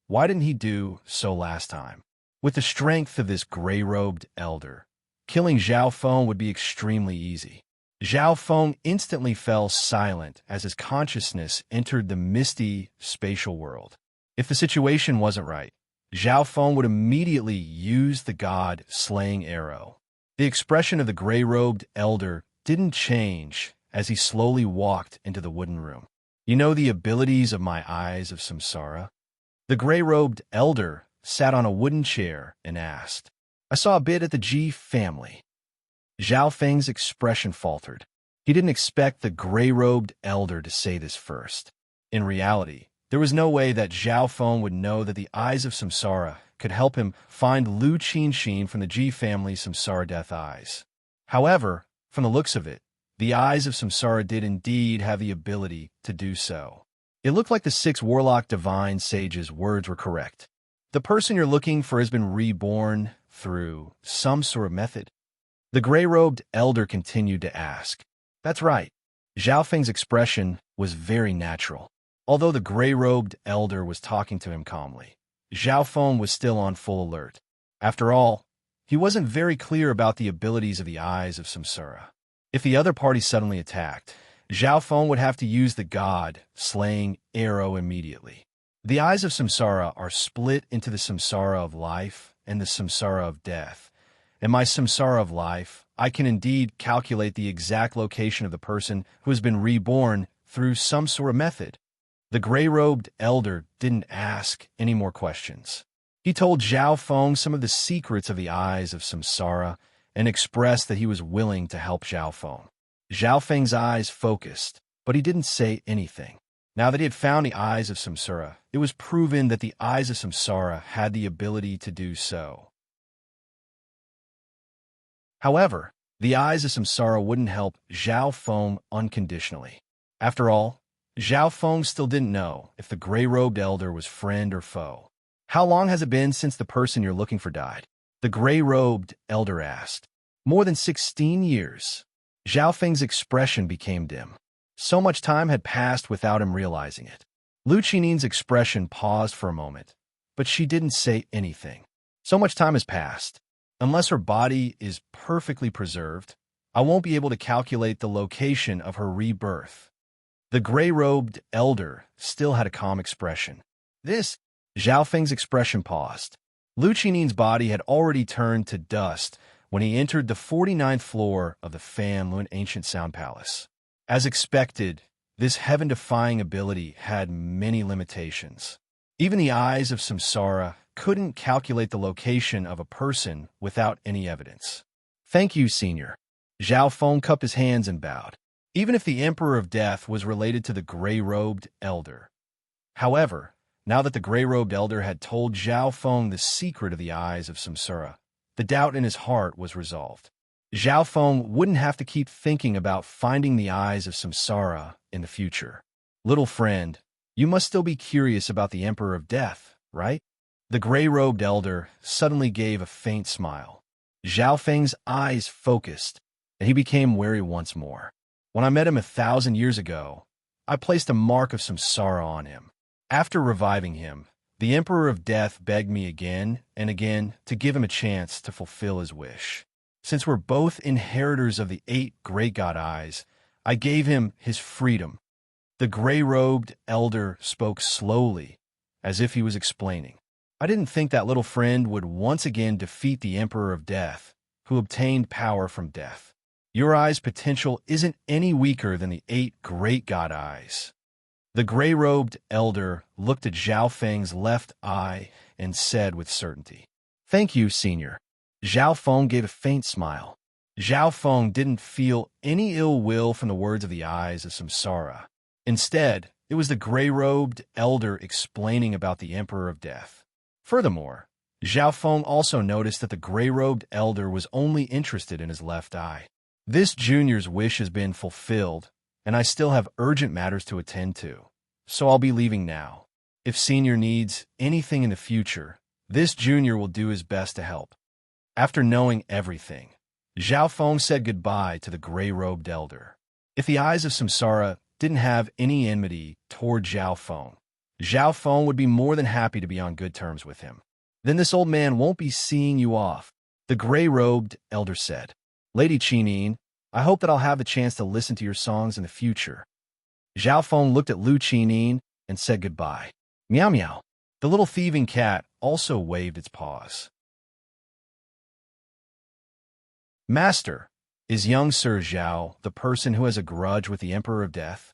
why didn't he do so last time? With the strength of this gray-robed elder, killing Zhao Feng would be extremely easy. Zhao Feng instantly fell silent as his consciousness entered the misty spatial world. If the situation wasn't right, Zhao Feng would immediately use the god-slaying arrow. The expression of the gray-robed elder didn't change as he slowly walked into the wooden room. You know the abilities of my Eyes of Samsara? The gray-robed elder sat on a wooden chair and asked, "I saw a bit at the G family." Zhao Feng's expression faltered. He didn't expect the gray-robed elder to say this first. In reality, there was no way that Zhao Feng would know that the Eyes of Samsara could help him find Lu Qinxin from the G family Samsara Death Eyes. However, from the looks of it, the Eyes of Samsara did indeed have the ability to do so. It looked like the 6 warlock divine sages' words were correct. The person you're looking for has been reborn through some sort of method. The gray-robed elder continued to ask. That's right. Zhao Feng's expression was very natural. Although the gray-robed elder was talking to him calmly, Zhao Feng was still on full alert. After all, he wasn't very clear about the abilities of the Eyes of Samsara. If the other party suddenly attacked, Zhao Feng would have to use the god-slaying arrow immediately. The Eyes of Samsara are split into the Samsara of life and the Samsara of death. In my Samsara of life, I can indeed calculate the exact location of the person who has been reborn through some sort of method. The gray-robed elder didn't ask any more questions. He told Zhao Feng some of the secrets of the Eyes of Samsara and expressed that he was willing to help Zhao Feng. Zhao Feng's eyes focused, but he didn't say anything. Now that he had found the Eyes of Samsara, it was proven that the Eyes of Samsara had the ability to do so. However, the Eyes of Samsara wouldn't help Zhao Feng unconditionally. After all, Zhao Feng still didn't know if the gray-robed elder was friend or foe. How long has it been since the person you're looking for died? The gray-robed elder asked. More than 16 years. Zhao Feng's expression became dim. So much time had passed without him realizing it. Lu Qinin's expression paused for a moment, but she didn't say anything. So much time has passed. Unless her body is perfectly preserved, I won't be able to calculate the location of her rebirth. The gray-robed elder still had a calm expression. Zhao Feng's expression paused. Lu Qinin's body had already turned to dust when he entered the 49th floor of the Fan Lun Ancient Sound Palace. As expected, this heaven-defying ability had many limitations. Even the Eyes of Samsara couldn't calculate the location of a person without any evidence. Thank you, Senior. Zhao Feng cupped his hands and bowed. Even if the Emperor of Death was related to the gray-robed elder. However, now that the gray-robed elder had told Zhao Feng the secret of the Eyes of Samsara, the doubt in his heart was resolved. Zhao Feng wouldn't have to keep thinking about finding the Eyes of Samsara in the future. Little friend, you must still be curious about the Emperor of Death, right? The gray-robed elder suddenly gave a faint smile. Zhao Feng's eyes focused, and he became wary once more. When I met him 1,000 years ago, I placed a mark of Samsara on him. After reviving him, the Emperor of Death begged me again and again to give him a chance to fulfill his wish. Since we're both inheritors of the 8 great god eyes, I gave him his freedom. The gray-robed elder spoke slowly, as if he was explaining. I didn't think that little friend would once again defeat the Emperor of Death, who obtained power from death. Your eye's potential isn't any weaker than the 8 great god eyes. The gray-robed elder looked at Zhao Feng's left eye and said with certainty, "Thank you, Senior." Zhao Feng gave a faint smile. Zhao Feng didn't feel any ill will from the words of the eyes of Samsara. Instead, it was the gray-robed elder explaining about the Emperor of Death. Furthermore, Zhao Feng also noticed that the gray-robed elder was only interested in his left eye. This junior's wish has been fulfilled, and I still have urgent matters to attend to, so I'll be leaving now. If Senior needs anything in the future, this junior will do his best to help. After knowing everything, Zhao Feng said goodbye to the gray-robed elder. If the eyes of Samsara didn't have any enmity toward Zhao Feng would be more than happy to be on good terms with him. Then this old man won't be seeing you off, the gray-robed elder said. Lady Qinin, I hope that I'll have the chance to listen to your songs in the future. Zhao Feng looked at Lu Qinin and said goodbye. Meow meow. The little thieving cat also waved its paws. Master, is young Sir Zhao the person who has a grudge with the Emperor of Death?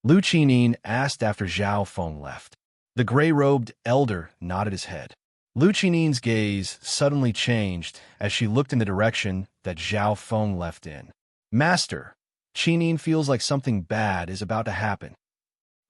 Lu Qinin asked after Zhao Feng left. The gray-robed elder nodded his head. Lu Qinin's gaze suddenly changed as she looked in the direction that Zhao Feng left in. Master, Qinin feels like something bad is about to happen.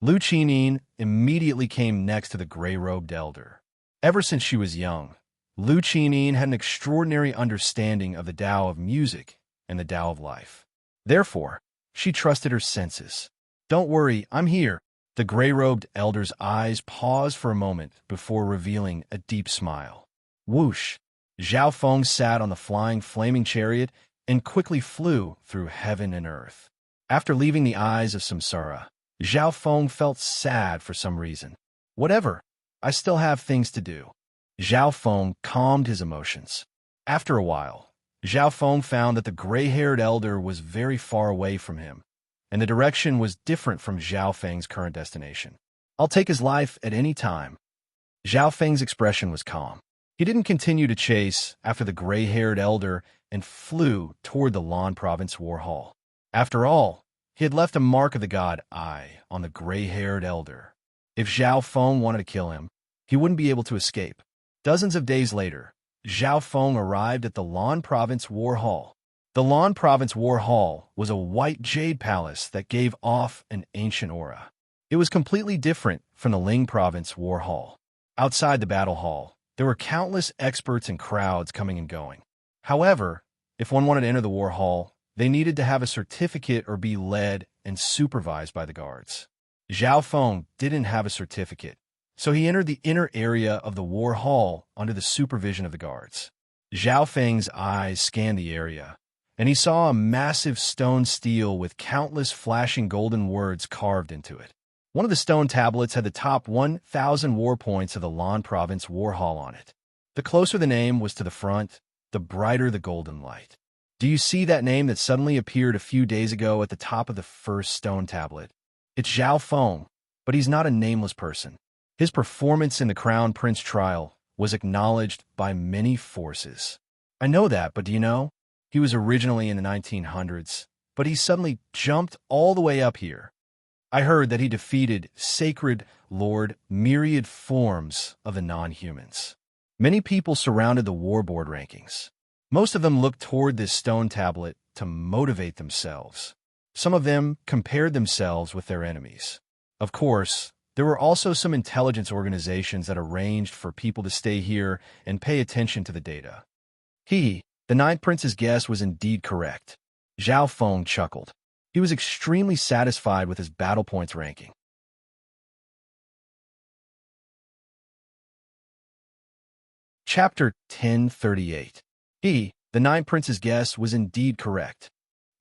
Lu Qinin immediately came next to the gray-robed elder. Ever since she was young, Lu Qinin had an extraordinary understanding of the Tao of music and the Tao of life. Therefore, she trusted her senses. Don't worry, I'm here. The gray-robed elder's eyes paused for a moment before revealing a deep smile. Whoosh! Zhao Feng sat on the flying flaming chariot and quickly flew through heaven and earth. After leaving the eyes of Samsara, Zhao Feng felt sad for some reason. Whatever, I still have things to do. Zhao Feng calmed his emotions. After a while, Zhao Feng found that the gray-haired elder was very far away from him, and the direction was different from Zhao Feng's current destination. I'll take his life at any time. Zhao Feng's expression was calm. He didn't continue to chase after the gray-haired elder and flew toward the Lan Province War Hall. After all, he had left a mark of the god Eye on the gray-haired elder. If Zhao Feng wanted to kill him, he wouldn't be able to escape. Dozens of days later, Zhao Feng arrived at the Lan Province War Hall. The Lan Province War Hall was a white jade palace that gave off an ancient aura. It was completely different from the Ling Province War Hall. Outside the battle hall, there were countless experts and crowds coming and going. However, if one wanted to enter the war hall, they needed to have a certificate or be led and supervised by the guards. Zhao Feng didn't have a certificate, so he entered the inner area of the war hall under the supervision of the guards. Zhao Feng's eyes scanned the area, and he saw a massive stone stele with countless flashing golden words carved into it. One of the stone tablets had the top 1,000 war points of the Lan Province War Hall on it. The closer the name was to the front, the brighter the golden light. Do you see that name that suddenly appeared a few days ago at the top of the first stone tablet? It's Zhao Feng, but he's not a nameless person. His performance in the Crown Prince trial was acknowledged by many forces. I know that, but do you know? He was originally in the 1900s, but he suddenly jumped all the way up here. I heard that he defeated Sacred Lord myriad forms of the non-humans. Many people surrounded the war board rankings. Most of them looked toward this stone tablet to motivate themselves. Some of them compared themselves with their enemies. Of course, there were also some intelligence organizations that arranged for people to stay here and pay attention to the data. The Ninth Prince's guess was indeed correct. Zhao Feng chuckled. He was extremely satisfied with his battle points ranking. Chapter 1038. The Ninth Prince's guess was indeed correct.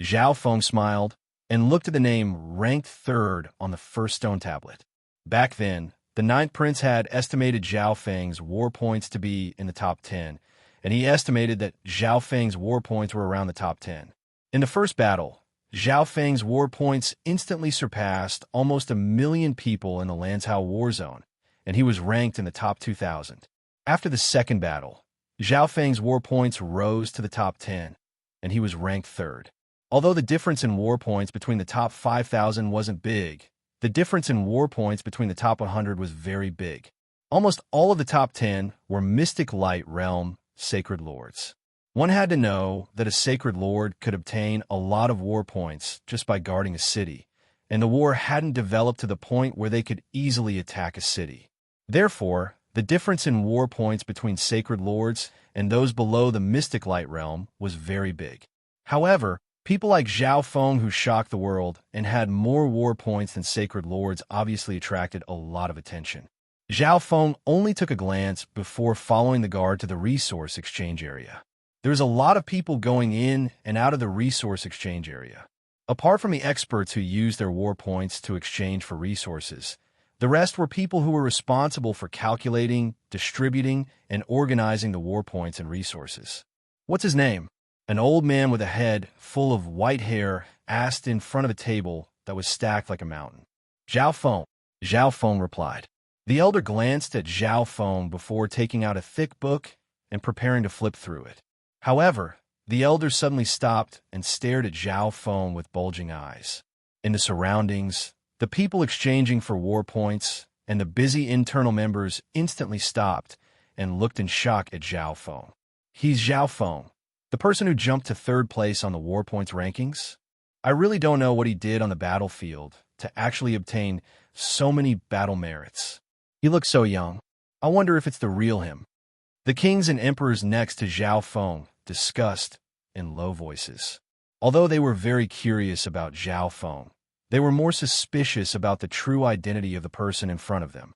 Zhao Feng smiled and looked at the name ranked third on the first stone tablet. Back then, The ninth prince had estimated Zhao Feng's war points to be in the top 10, and he estimated that Zhao Feng's war points were around the top 10. In the first battle, Zhao Feng's war points instantly surpassed almost 1 million people in the Lanzhou war zone, and he was ranked in the top 2,000. After the second battle, Zhao Feng's war points rose to the top 10, and he was ranked third. Although the difference in war points between the top 5,000 wasn't big, the difference in war points between the top 100 was very big. Almost all of the top 10 were mystic light realm sacred lords. One had to know that a sacred lord could obtain a lot of war points just by guarding a city, and the war hadn't developed to the point where they could easily attack a city. Therefore, the difference in war points between sacred lords and those below the mystic light realm was very big. However, people like Zhao Feng, who shocked the world and had more war points than sacred lords, obviously attracted a lot of attention. Zhao Feng only took a glance before following the guard to the resource exchange area. There was a lot of people going in and out of the resource exchange area. Apart from the experts who used their war points to exchange for resources, the rest were people who were responsible for calculating, distributing, and organizing the war points and resources. "What's his name?" An old man with a head full of white hair asked in front of a table that was stacked like a mountain. "Zhao Feng," Zhao Feng replied. The elder glanced at Zhao Feng before taking out a thick book and preparing to flip through it. However, the elder suddenly stopped and stared at Zhao Feng with bulging eyes. In the surroundings, the people exchanging for war points and the busy internal members instantly stopped and looked in shock at Zhao Feng. "He's Zhao Feng, the person who jumped to third place on the war points rankings? I really don't know what he did on the battlefield to actually obtain so many battle merits. He looks so young. I wonder if it's the real him." The kings and emperors next to Zhao Feng discussed in low voices. Although they were very curious about Zhao Feng, they were more suspicious about the true identity of the person in front of them.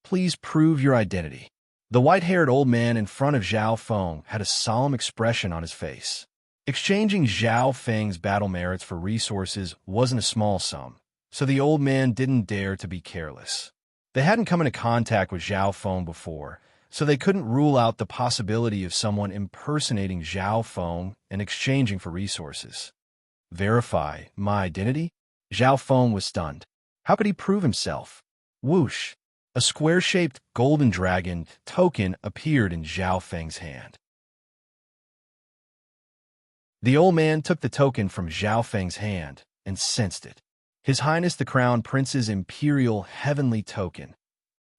"Please prove your identity." The white-haired old man in front of Zhao Feng had a solemn expression on his face. Exchanging Zhao Feng's battle merits for resources wasn't a small sum, so the old man didn't dare to be careless. They hadn't come into contact with Zhao Feng before, so they couldn't rule out the possibility of someone impersonating Zhao Feng and exchanging for resources. "Verify my identity?" Zhao Feng was stunned. How could he prove himself? Whoosh! A square-shaped golden dragon token appeared in Zhao Feng's hand. The old man took the token from Zhao Feng's hand and sensed it. His Highness the Crown Prince's Imperial Heavenly Token.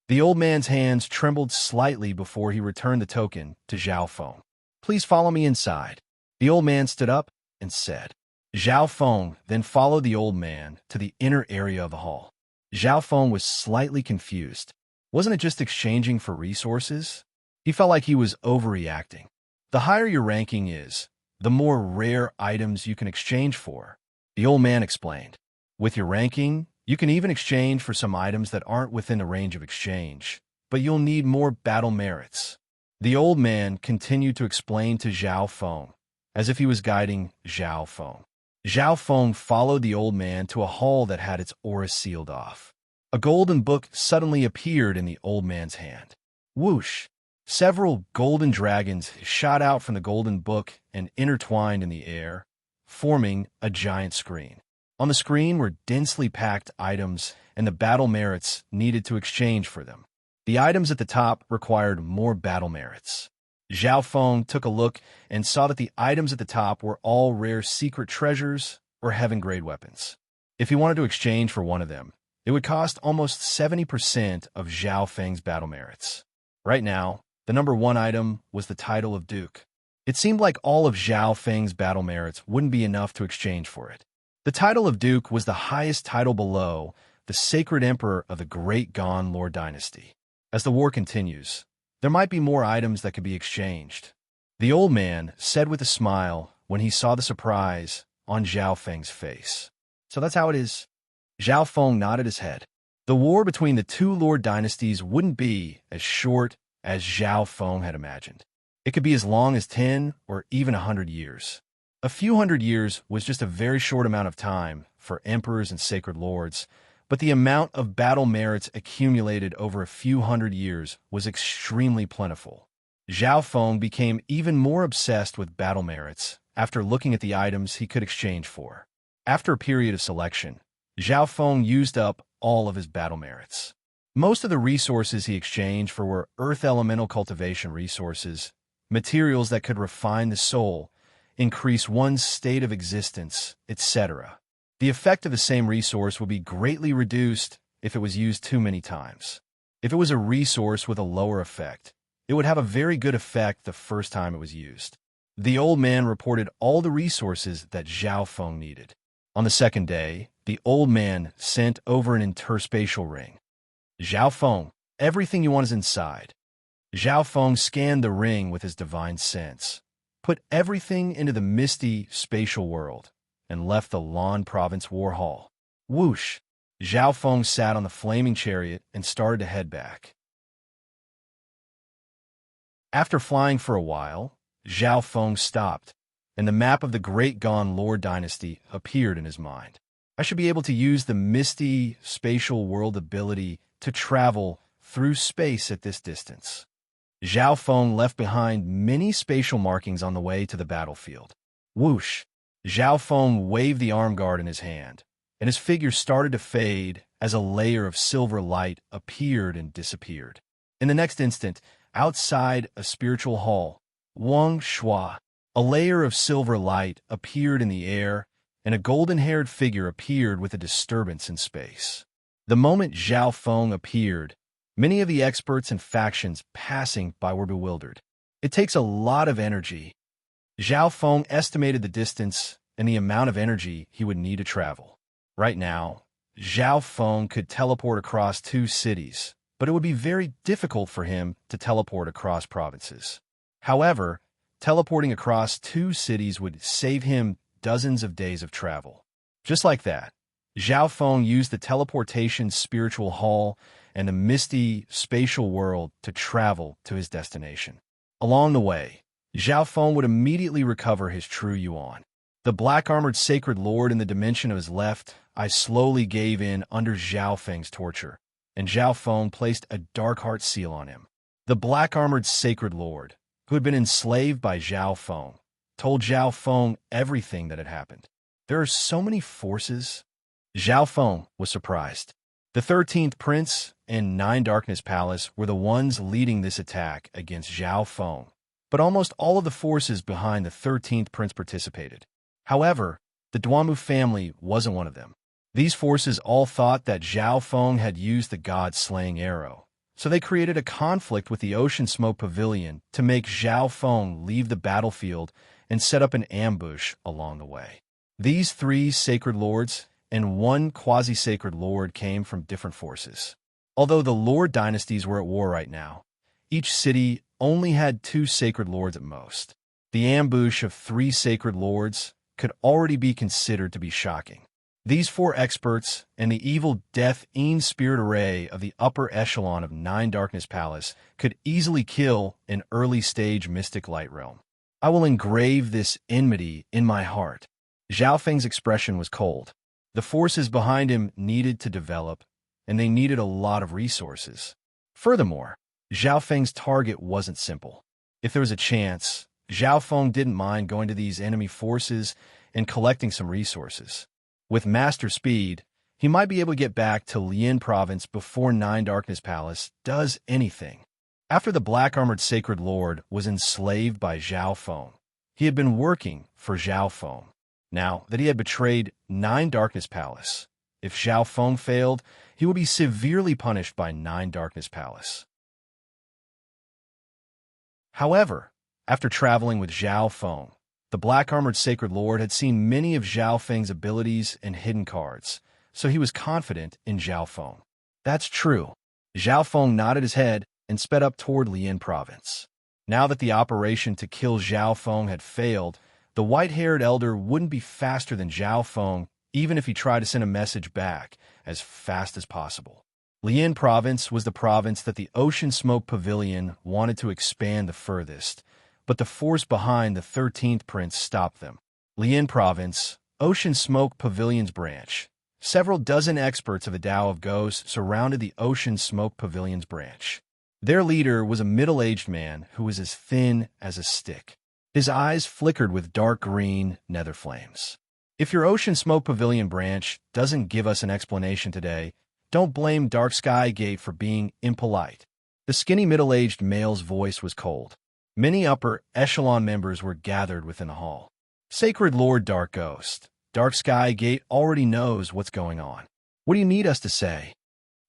The old man's hands trembled slightly before he returned the token to Zhao Feng. "Please follow me inside." The old man stood up and said. Zhao Feng then followed the old man to the inner area of the hall. Zhao Feng was slightly confused. Wasn't it just exchanging for resources? He felt like he was overreacting. The higher your ranking is, the more rare items you can exchange for, the old man explained. With your ranking, you can even exchange for some items that aren't within the range of exchange, but you'll need more battle merits. The old man continued to explain to Zhao Feng, as if he was guiding Zhao Feng. Zhao Feng followed the old man to a hall that had its aura sealed off. A golden book suddenly appeared in the old man's hand. Whoosh! Several golden dragons shot out from the golden book and intertwined in the air, forming a giant screen. On the screen were densely packed items and the battle merits needed to exchange for them. The items at the top required more battle merits. Zhao Feng took a look and saw that the items at the top were all rare secret treasures or heaven-grade weapons. If he wanted to exchange for one of them, it would cost almost 70% of Zhao Feng's battle merits. Right now, the number one item was the title of Duke. It seemed like all of Zhao Feng's battle merits wouldn't be enough to exchange for it. The title of Duke was the highest title below the Sacred Emperor of the Great Gon Lord Dynasty. As the war continues, there might be more items that could be exchanged. The old man said with a smile when he saw the surprise on Zhao Feng's face. "So that's how it is." Zhao Feng nodded his head. The war between the two Lord dynasties wouldn't be as short as Zhao Feng had imagined. It could be as long as 10 or even 100 years. A few hundred years was just a very short amount of time for emperors and sacred lords, but the amount of battle merits accumulated over a few hundred years was extremely plentiful. Zhao Feng became even more obsessed with battle merits after looking at the items he could exchange for. After a period of selection, Zhao Feng used up all of his battle merits. Most of the resources he exchanged for were earth elemental cultivation resources, materials that could refine the soul, increase one's state of existence, etc. The effect of the same resource would be greatly reduced if it was used too many times. If it was a resource with a lower effect, it would have a very good effect the first time it was used. The old man reported all the resources that Zhao Feng needed. On the second day, the old man sent over an interspatial ring. Zhao Feng, everything you want is inside. Zhao Feng scanned the ring with his divine sense, put everything into the misty spatial world, and left the Lan Province War Hall. Whoosh! Zhao Feng sat on the flaming chariot and started to head back. After flying for a while, Zhao Feng stopped, and the map of the Great Gan Lord Dynasty appeared in his mind. I should be able to use the misty spatial world ability to travel through space at this distance. Zhao Feng left behind many spatial markings on the way to the battlefield. Whoosh! Zhao Feng waved the arm guard in his hand, and his figure started to fade as a layer of silver light appeared and disappeared. In the next instant, outside a spiritual hall, Wang Shua, a layer of silver light appeared in the air, and a golden-haired figure appeared with a disturbance in space. The moment Zhao Feng appeared, many of the experts and factions passing by were bewildered. It takes a lot of energy. Zhao Feng estimated the distance and the amount of energy he would need to travel. Right now, Zhao Feng could teleport across 2 cities, but it would be very difficult for him to teleport across provinces. However, teleporting across 2 cities would save him dozens of days of travel. Just like that, Zhao Feng used the teleportation spiritual hall and the misty spatial world to travel to his destination. Along the way, Zhao Feng would immediately recover his true yuan. The black-armored sacred lord in the dimension of his left eye slowly gave in under Zhao Feng's torture, and Zhao Feng placed a dark heart seal on him. The black-armored sacred lord, who had been enslaved by Zhao Feng, told Zhao Feng everything that had happened. There are so many forces. Zhao Feng was surprised. The 13th Prince and 9 Darkness Palace were the ones leading this attack against Zhao Feng, but almost all of the forces behind the 13th Prince participated. However, the Duamu family wasn't one of them. These forces all thought that Zhao Feng had used the god-slaying arrow, so they created a conflict with the Ocean Smoke Pavilion to make Zhao Feng leave the battlefield and set up an ambush along the way. These 3 sacred lords and 1 quasi-sacred lord came from different forces. Although the lord dynasties were at war right now, each city only had 2 sacred lords at most. The ambush of 3 sacred lords could already be considered to be shocking. These 4 experts and the evil Death-Een spirit array of the upper echelon of 9 Darkness Palace could easily kill an early-stage mystic light realm. I will engrave this enmity in my heart. Zhao Feng's expression was cold. The forces behind him needed to develop, and they needed a lot of resources. Furthermore, Zhao Feng's target wasn't simple. If there was a chance, Zhao Feng didn't mind going to these enemy forces and collecting some resources. With master speed, he might be able to get back to Lian Province before 9 Darkness Palace does anything. After the black-armored sacred lord was enslaved by Zhao Feng, he had been working for Zhao Feng. Now that he had betrayed 9 Darkness Palace, if Zhao Feng failed, he would be severely punished by 9 Darkness Palace. However, after traveling with Zhao Feng, the black-armored sacred lord had seen many of Zhao Feng's abilities and hidden cards, so he was confident in Zhao Feng. That's true. Zhao Feng nodded his head and sped up toward Lian Province. Now that the operation to kill Zhao Feng had failed, the white-haired elder wouldn't be faster than Zhao Feng, even if he tried to send a message back as fast as possible. Lian Province was the province that the Ocean Smoke Pavilion wanted to expand the furthest, but the force behind the 13th Prince stopped them. Lian Province, Ocean Smoke Pavilion's branch, several dozen experts of the Tao of Ghosts surrounded the Ocean Smoke Pavilion's branch. Their leader was a middle-aged man who was as thin as a stick. His eyes flickered with dark green nether flames. If your Ocean Smoke Pavilion branch doesn't give us an explanation today, don't blame Dark Sky Gate for being impolite. The skinny middle-aged male's voice was cold. Many upper echelon members were gathered within the hall. Sacred Lord Dark Ghost, Dark Sky Gate already knows what's going on. What do you need us to say?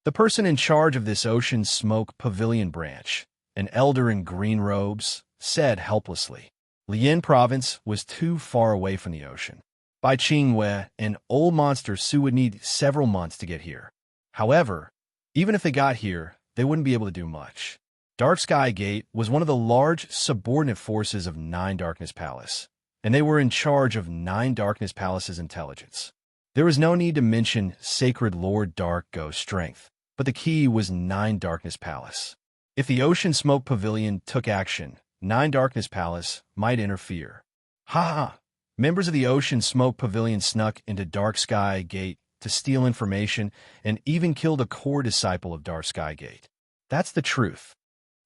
The person in charge of this Ocean Smoke Pavilion branch, an elder in green robes, said helplessly. Lian Province was too far away from the ocean. By Qingwei, an old monster Su would need several months to get here. However, even if they got here, they wouldn't be able to do much. Dark Sky Gate was one of the large subordinate forces of Nine Darkness Palace, and they were in charge of Nine Darkness Palace's intelligence. There was no need to mention Sacred Lord Dark Ghost strength, but the key was Nine Darkness Palace. If the Ocean Smoke Pavilion took action, Nine Darkness Palace might interfere. Ha! Members of the Ocean Smoke Pavilion snuck into Dark Sky Gate to steal information and even killed a core disciple of Dark Sky Gate. That's the truth.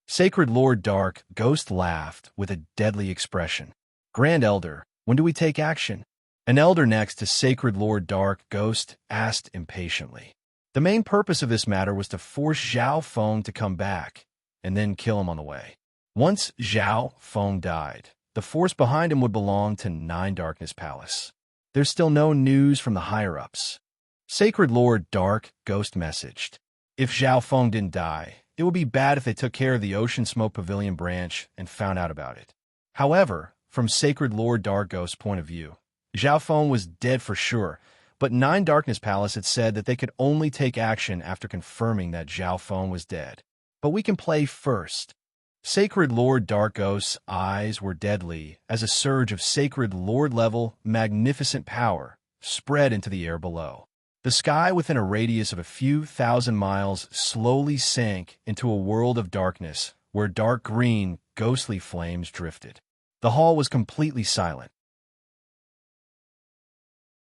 Sacred Lord Dark Ghost laughed with a deadly expression. Grand Elder, when do we take action? An elder next to Sacred Lord Dark Ghost asked impatiently. The main purpose of this matter was to force Zhao Feng to come back and then kill him on the way. Once Zhao Feng died, the force behind him would belong to Nine Darkness Palace. There's still no news from the higher-ups. Sacred Lord Dark Ghost messaged. If Zhao Feng didn't die, it would be bad if they took care of the Ocean Smoke Pavilion branch and found out about it. However, from Sacred Lord Dark Ghost's point of view, Zhao Feng was dead for sure, but Nine Darkness Palace had said that they could only take action after confirming that Zhao Feng was dead. But we can play first. Sacred Lord Dark Ghost's eyes were deadly as a surge of Sacred Lord-level magnificent power spread into the air below. The sky within a radius of a few thousand miles slowly sank into a world of darkness where dark green, ghostly flames drifted. The hall was completely silent.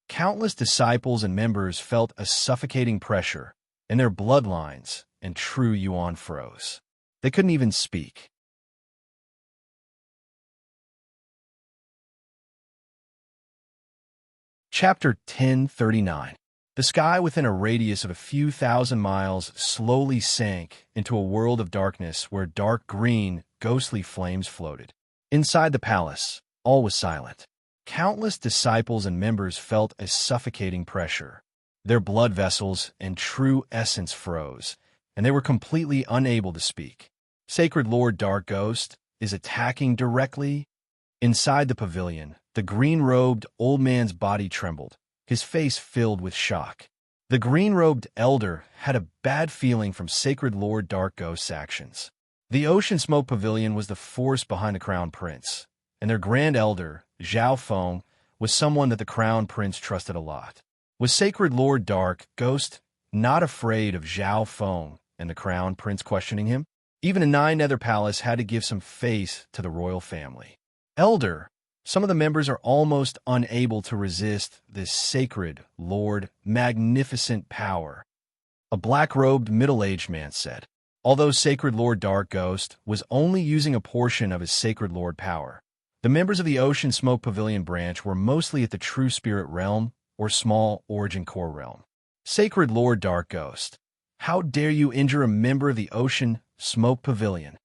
Countless disciples and members felt a suffocating pressure, and their bloodlines and true yuan froze. They couldn't even speak. Chapter 1039. The sky within a radius of a few thousand miles slowly sank into a world of darkness where dark green, ghostly flames floated. Inside the palace, all was silent. Countless disciples and members felt a suffocating pressure. Their blood vessels and true essence froze, and they were completely unable to speak. Sacred Lord Dark Ghost is attacking directly. Inside the pavilion, the green-robed old man's body trembled, his face filled with shock. The green-robed elder had a bad feeling from Sacred Lord Dark Ghost's actions. The Ocean Smoke Pavilion was the force behind the Crown Prince, and their Grand Elder, Zhao Feng, was someone that the Crown Prince trusted a lot. Was Sacred Lord Dark Ghost not afraid of Zhao Feng and the Crown Prince questioning him? Even a Nine Nether Palace had to give some face to the royal family. Elder, some of the members are almost unable to resist this Sacred Lord magnificent power. A black-robed middle-aged man said. Although Sacred Lord Dark Ghost was only using a portion of his Sacred Lord power, the members of the Ocean Smoke Pavilion branch were mostly at the True Spirit Realm or Small Origin Core Realm. Sacred Lord Dark Ghost, how dare you injure a member of the Ocean Smoke Pavilion?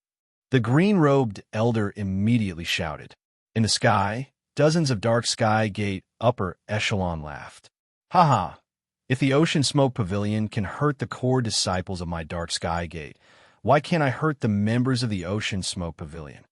The green-robed elder immediately shouted. In the sky, dozens of Dark Sky Gate upper echelon laughed. Ha ha! If the Ocean Smoke Pavilion can hurt the core disciples of my Dark Sky Gate, why can't I hurt the members of the Ocean Smoke Pavilion?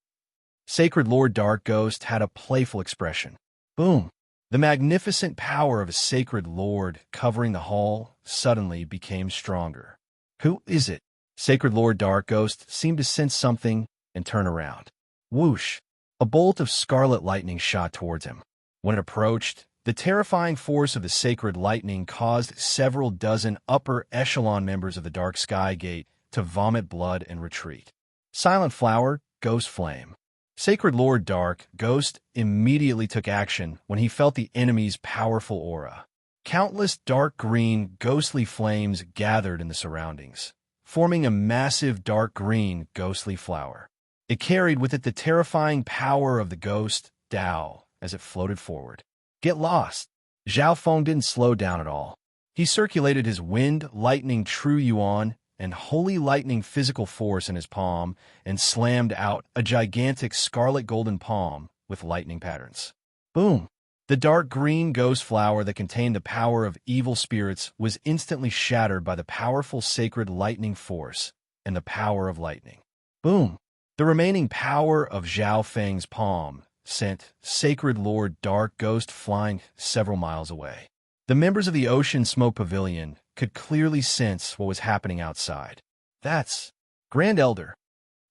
Sacred Lord Dark Ghost had a playful expression. Boom! The magnificent power of a Sacred Lord covering the hall suddenly became stronger. Who is it? Sacred Lord Dark Ghost seemed to sense something and turn around. Whoosh! A bolt of scarlet lightning shot towards him. When it approached, the terrifying force of the sacred lightning caused several dozen upper echelon members of the Dark Sky Gate to vomit blood and retreat. Silent Flower, Ghost Flame. Sacred Lord Dark Ghost immediately took action when he felt the enemy's powerful aura. Countless dark green, ghostly flames gathered in the surroundings, forming a massive dark green, ghostly flower. It carried with it the terrifying power of the ghost, Dao, as it floated forward. Get lost! Zhao Feng didn't slow down at all. He circulated his wind, lightning, true yuan, and holy lightning physical force in his palm and slammed out a gigantic scarlet golden palm with lightning patterns. Boom! The dark green ghost flower that contained the power of evil spirits was instantly shattered by the powerful sacred lightning force and the power of lightning. Boom! The remaining power of Zhao Feng's palm sent Sacred Lord Dark Ghost flying several miles away. The members of the Ocean Smoke Pavilion could clearly sense what was happening outside. That's Grand Elder.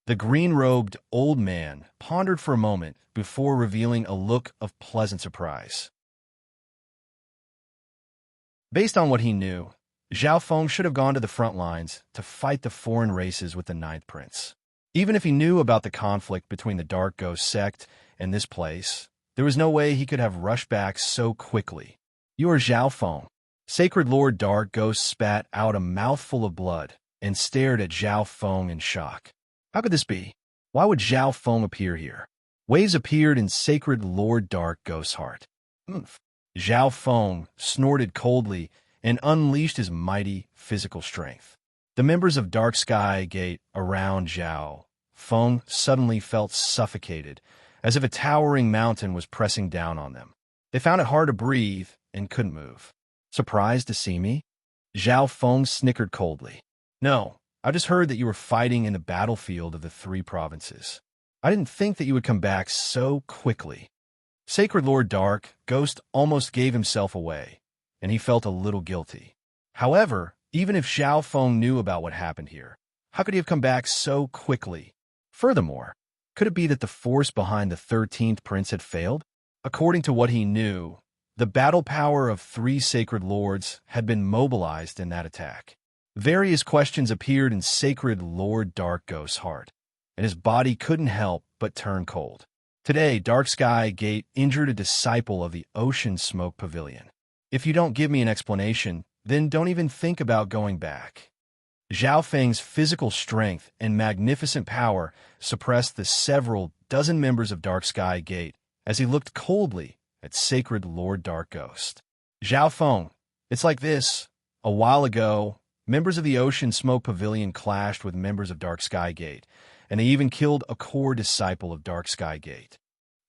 The green-robed old man pondered for a moment before revealing a look of pleasant surprise. Based on what he knew, Zhao Feng should have gone to the front lines to fight the foreign races with the Ninth Prince. Even if he knew about the conflict between the Dark Ghost sect and this place, there was no way he could have rushed back so quickly. You are Zhao Feng. Sacred Lord Dark Ghost spat out a mouthful of blood and stared at Zhao Feng in shock. How could this be? Why would Zhao Feng appear here? Waves appeared in Sacred Lord Dark Ghost's heart. Oomph. Zhao Feng snorted coldly and unleashed his mighty physical strength. The members of Dark Sky Gate around Zhao Feng suddenly felt suffocated, as if a towering mountain was pressing down on them. They found it hard to breathe and couldn't move. Surprised to see me? Zhao Feng snickered coldly. No, I just heard that you were fighting in the battlefield of the three provinces. I didn't think that you would come back so quickly. Sacred Lord Dark Ghost almost gave himself away, and he felt a little guilty. However, even if Zhao Feng knew about what happened here, how could he have come back so quickly? Furthermore, could it be that the force behind the 13th Prince had failed? According to what he knew, the battle power of three Sacred Lords had been mobilized in that attack. Various questions appeared in Sacred Lord Dark Ghost's heart, and his body couldn't help but turn cold. Today, Dark Sky Gate injured a disciple of the Ocean Smoke Pavilion. If you don't give me an explanation, then don't even think about going back. Zhao Feng's physical strength and magnificent power suppressed the several dozen members of Dark Sky Gate as he looked coldly at Sacred Lord Dark Ghost. Zhao Feng, it's like this. A while ago, members of the Ocean Smoke Pavilion clashed with members of Dark Sky Gate, and they even killed a core disciple of Dark Sky Gate.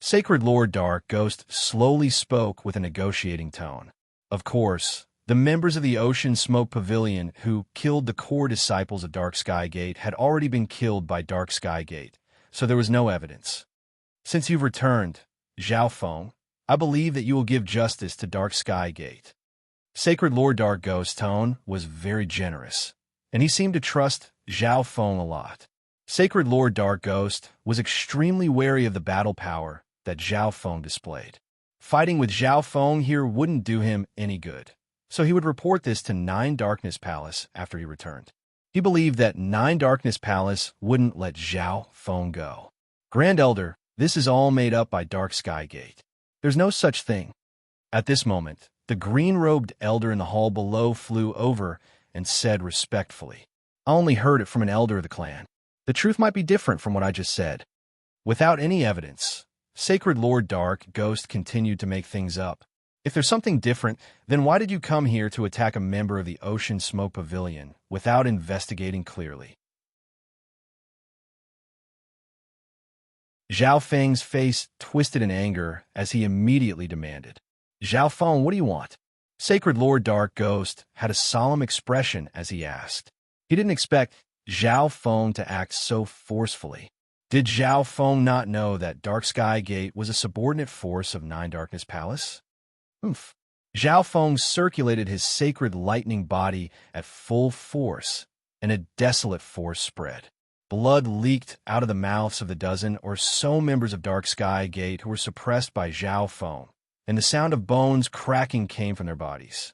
Sacred Lord Dark Ghost slowly spoke with a negotiating tone. Of course, the members of the Ocean Smoke Pavilion who killed the core disciples of Dark Sky Gate had already been killed by Dark Sky Gate, so there was no evidence. Since you've returned, Zhao Feng, I believe that you will give justice to Dark Sky Gate. Sacred Lord Dark Ghost's tone was very generous, and he seemed to trust Zhao Feng a lot. Sacred Lord Dark Ghost was extremely wary of the battle power that Zhao Feng displayed. Fighting with Zhao Feng here wouldn't do him any good, so he would report this to Nine Darkness Palace after he returned. He believed that Nine Darkness Palace wouldn't let Zhao Feng go. Grand Elder, this is all made up by Dark Sky Gate. There's no such thing. At this moment, the green-robed elder in the hall below flew over and said respectfully, I only heard it from an elder of the clan. The truth might be different from what I just said. Without any evidence, Sacred Lord Dark Ghost continued to make things up. If there's something different, then why did you come here to attack a member of the Ocean Smoke Pavilion without investigating clearly? Zhao Feng's face twisted in anger as he immediately demanded, Zhao Feng, what do you want? Sacred Lord Dark Ghost had a solemn expression as he asked. He didn't expect Zhao Feng to act so forcefully. Did Zhao Feng not know that Dark Sky Gate was a subordinate force of Nine Darkness Palace? Oomph. Zhao Feng circulated his sacred lightning body at full force, and a desolate force spread. Blood leaked out of the mouths of the dozen or so members of Dark Sky Gate who were suppressed by Zhao Feng, and the sound of bones cracking came from their bodies.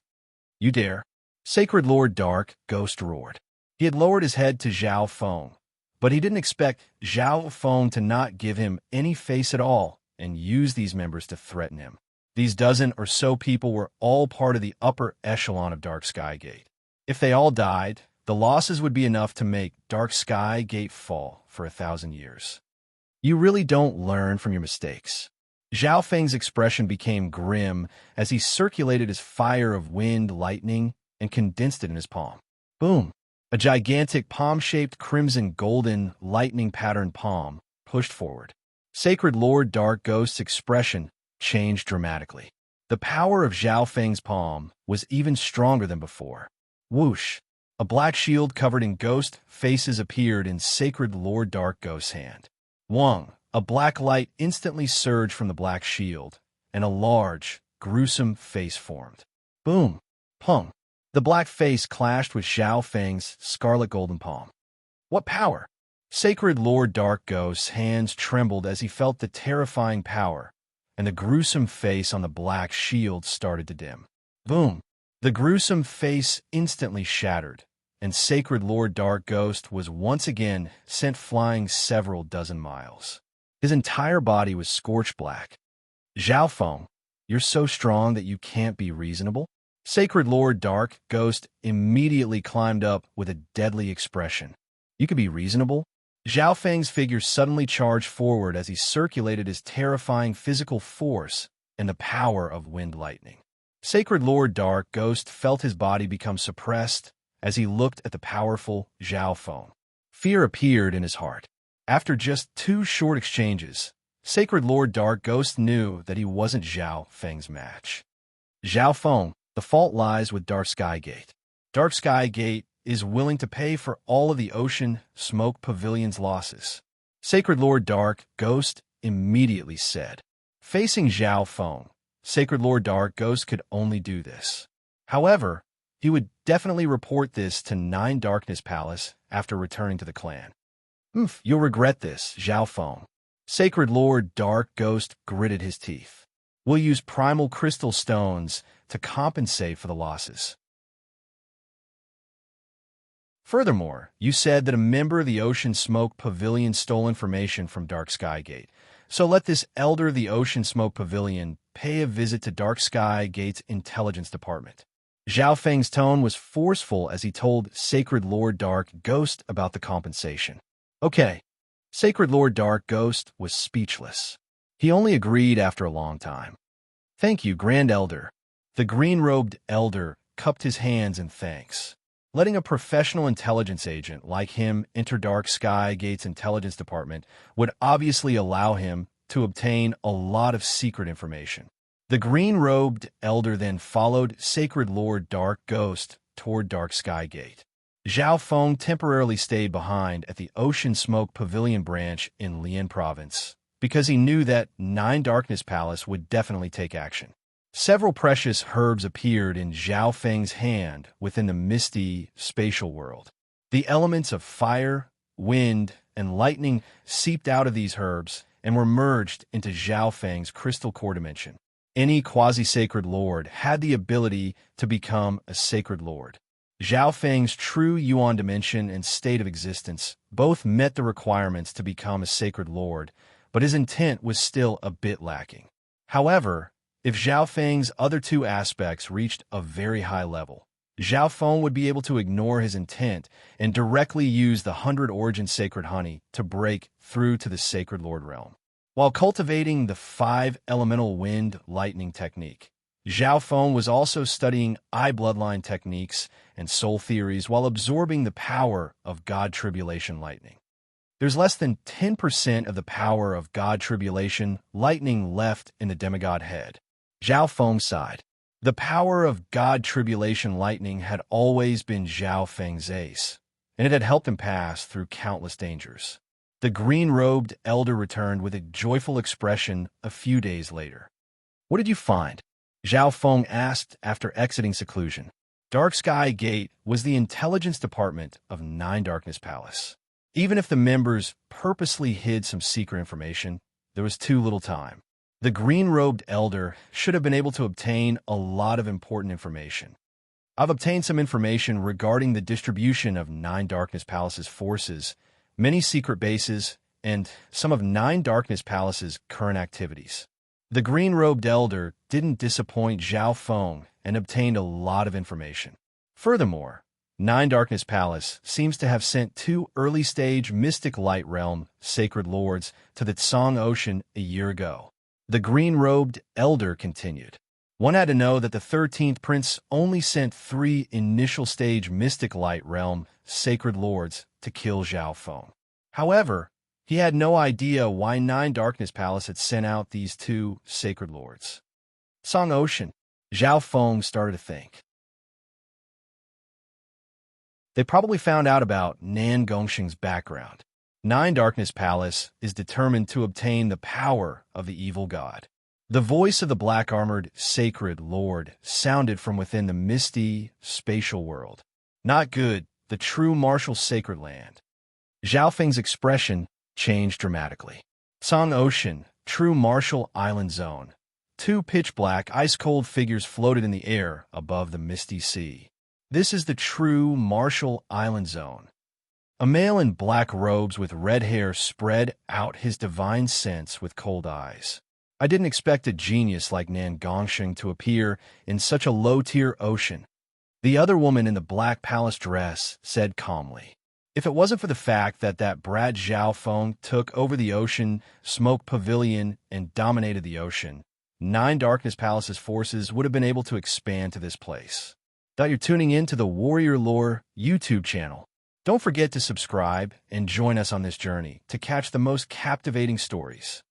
You dare? Sacred Lord Dark Ghost roared. He had lowered his head to Zhao Feng, but he didn't expect Zhao Feng to not give him any face at all and use these members to threaten him. These dozen or so people were all part of the upper echelon of Dark Sky Gate. If they all died, the losses would be enough to make Dark Sky Gate fall for 1,000 years. You really don't learn from your mistakes. Zhao Feng's expression became grim as he circulated his fire of wind, lightning, and condensed it in his palm. Boom! A gigantic palm-shaped crimson-golden lightning-patterned palm pushed forward. Sacred Lord Dark Ghost's expression changed dramatically. The power of Zhao Feng's palm was even stronger than before. Whoosh! A black shield covered in ghost faces appeared in Sacred Lord Dark Ghost's hand. Wang! A black light instantly surged from the black shield, and a large, gruesome face formed. Boom! Pung! The black face clashed with Zhao Feng's scarlet golden palm. What power! Sacred Lord Dark Ghost's hands trembled as he felt the terrifying power, and the gruesome face on the black shield started to dim. Boom! The gruesome face instantly shattered, and Sacred Lord Dark Ghost was once again sent flying several dozen miles. His entire body was scorched black. Zhao Feng, you're so strong that you can't be reasonable? Sacred Lord Dark Ghost immediately climbed up with a deadly expression. You could be reasonable? Zhao Feng's figure suddenly charged forward as he circulated his terrifying physical force and the power of wind lightning. Sacred Lord Dark Ghost felt his body become suppressed as he looked at the powerful Zhao Feng. Fear appeared in his heart. After just 2 short exchanges, Sacred Lord Dark Ghost knew that he wasn't Zhao Feng's match. Zhao Feng, the fault lies with Dark Sky Gate. Dark Sky Gate is willing to pay for all of the Ocean Smoke Pavilion's losses. Sacred Lord Dark Ghost immediately said. Facing Zhao Feng, Sacred Lord Dark Ghost could only do this. However, he would definitely report this to 9 Darkness Palace after returning to the clan. You'll regret this, Zhao Feng. Sacred Lord Dark Ghost gritted his teeth. We'll use primal crystal stones to compensate for the losses. Furthermore, you said that a member of the Ocean Smoke Pavilion stole information from Dark Sky Gate. So let this elder of the Ocean Smoke Pavilion pay a visit to Dark Sky Gate's intelligence department. Zhao Feng's tone was forceful as he told Sacred Lord Dark Ghost about the compensation. Okay. Sacred Lord Dark Ghost was speechless. He only agreed after a long time. Thank you, Grand Elder. The green-robed elder cupped his hands in thanks. Letting a professional intelligence agent like him enter Dark Sky Gate's intelligence department would obviously allow him to obtain a lot of secret information. The green-robed elder then followed Sacred Lord Dark Ghost toward Dark Sky Gate. Zhao Feng temporarily stayed behind at the Ocean Smoke Pavilion branch in Lian Province because he knew that 9 Darkness Palace would definitely take action. Several precious herbs appeared in Zhao Feng's hand within the misty spatial world. The elements of fire, wind, and lightning seeped out of these herbs and were merged into Zhao Feng's crystal core dimension. Any quasi-sacred lord had the ability to become a sacred lord. Zhao Feng's true Yuan dimension and state of existence both met the requirements to become a sacred lord, but his intent was still a bit lacking. However, if Zhao Feng's other 2 aspects reached a very high level, Zhao Feng would be able to ignore his intent and directly use the 100 Origin Sacred Honey to break through to the Sacred Lord realm. While cultivating the 5 elemental wind lightning technique, Zhao Feng was also studying eye bloodline techniques and soul theories while absorbing the power of God Tribulation lightning. There's less than 10% of the power of God Tribulation lightning left in the demigod head. Zhao Feng sighed. The power of God Tribulation lightning had always been Zhao Feng's ace, and it had helped him pass through countless dangers. The green-robed elder returned with a joyful expression a few days later. What did you find? Zhao Feng asked after exiting seclusion. Dark Sky Gate was the intelligence department of 9 Darkness Palace. Even if the members purposely hid some secret information, there was too little time. The green-robed elder should have been able to obtain a lot of important information. I've obtained some information regarding the distribution of 9 Darkness Palace's forces, many secret bases, and some of 9 Darkness Palace's current activities. The green-robed elder didn't disappoint Zhao Feng and obtained a lot of information. Furthermore, Nine Darkness Palace seems to have sent two early-stage mystic light realm sacred lords to the Tsang Ocean a year ago. The green-robed elder continued. One had to know that the 13th prince only sent three initial-stage mystic light realm sacred lords to kill Zhao Feng. However, he had no idea why Nine Darkness Palace had sent out these two sacred lords. Tsang Ocean. Zhao Feng started to think. They probably found out about Nan Gongxing's background. Nine Darkness Palace is determined to obtain the power of the evil god. The voice of the black-armored sacred lord sounded from within the misty, spatial world. Not good, the true martial sacred land. Zhao Feng's expression changed dramatically. Tsang Ocean, true martial island zone. Two pitch-black, ice-cold figures floated in the air above the misty sea. This is the true martial island zone. A male in black robes with red hair spread out his divine sense with cold eyes. I didn't expect a genius like Nan Gongxing to appear in such a low-tier ocean. The other woman in the black palace dress said calmly, if it wasn't for the fact that brat Zhao Feng took over the ocean smoke pavilion and dominated the ocean, Nine Darkness Palace's forces would have been able to expand to this place. Thought you're tuning in to the Warrior Lore YouTube channel. Don't forget to subscribe and join us on this journey to catch the most captivating stories.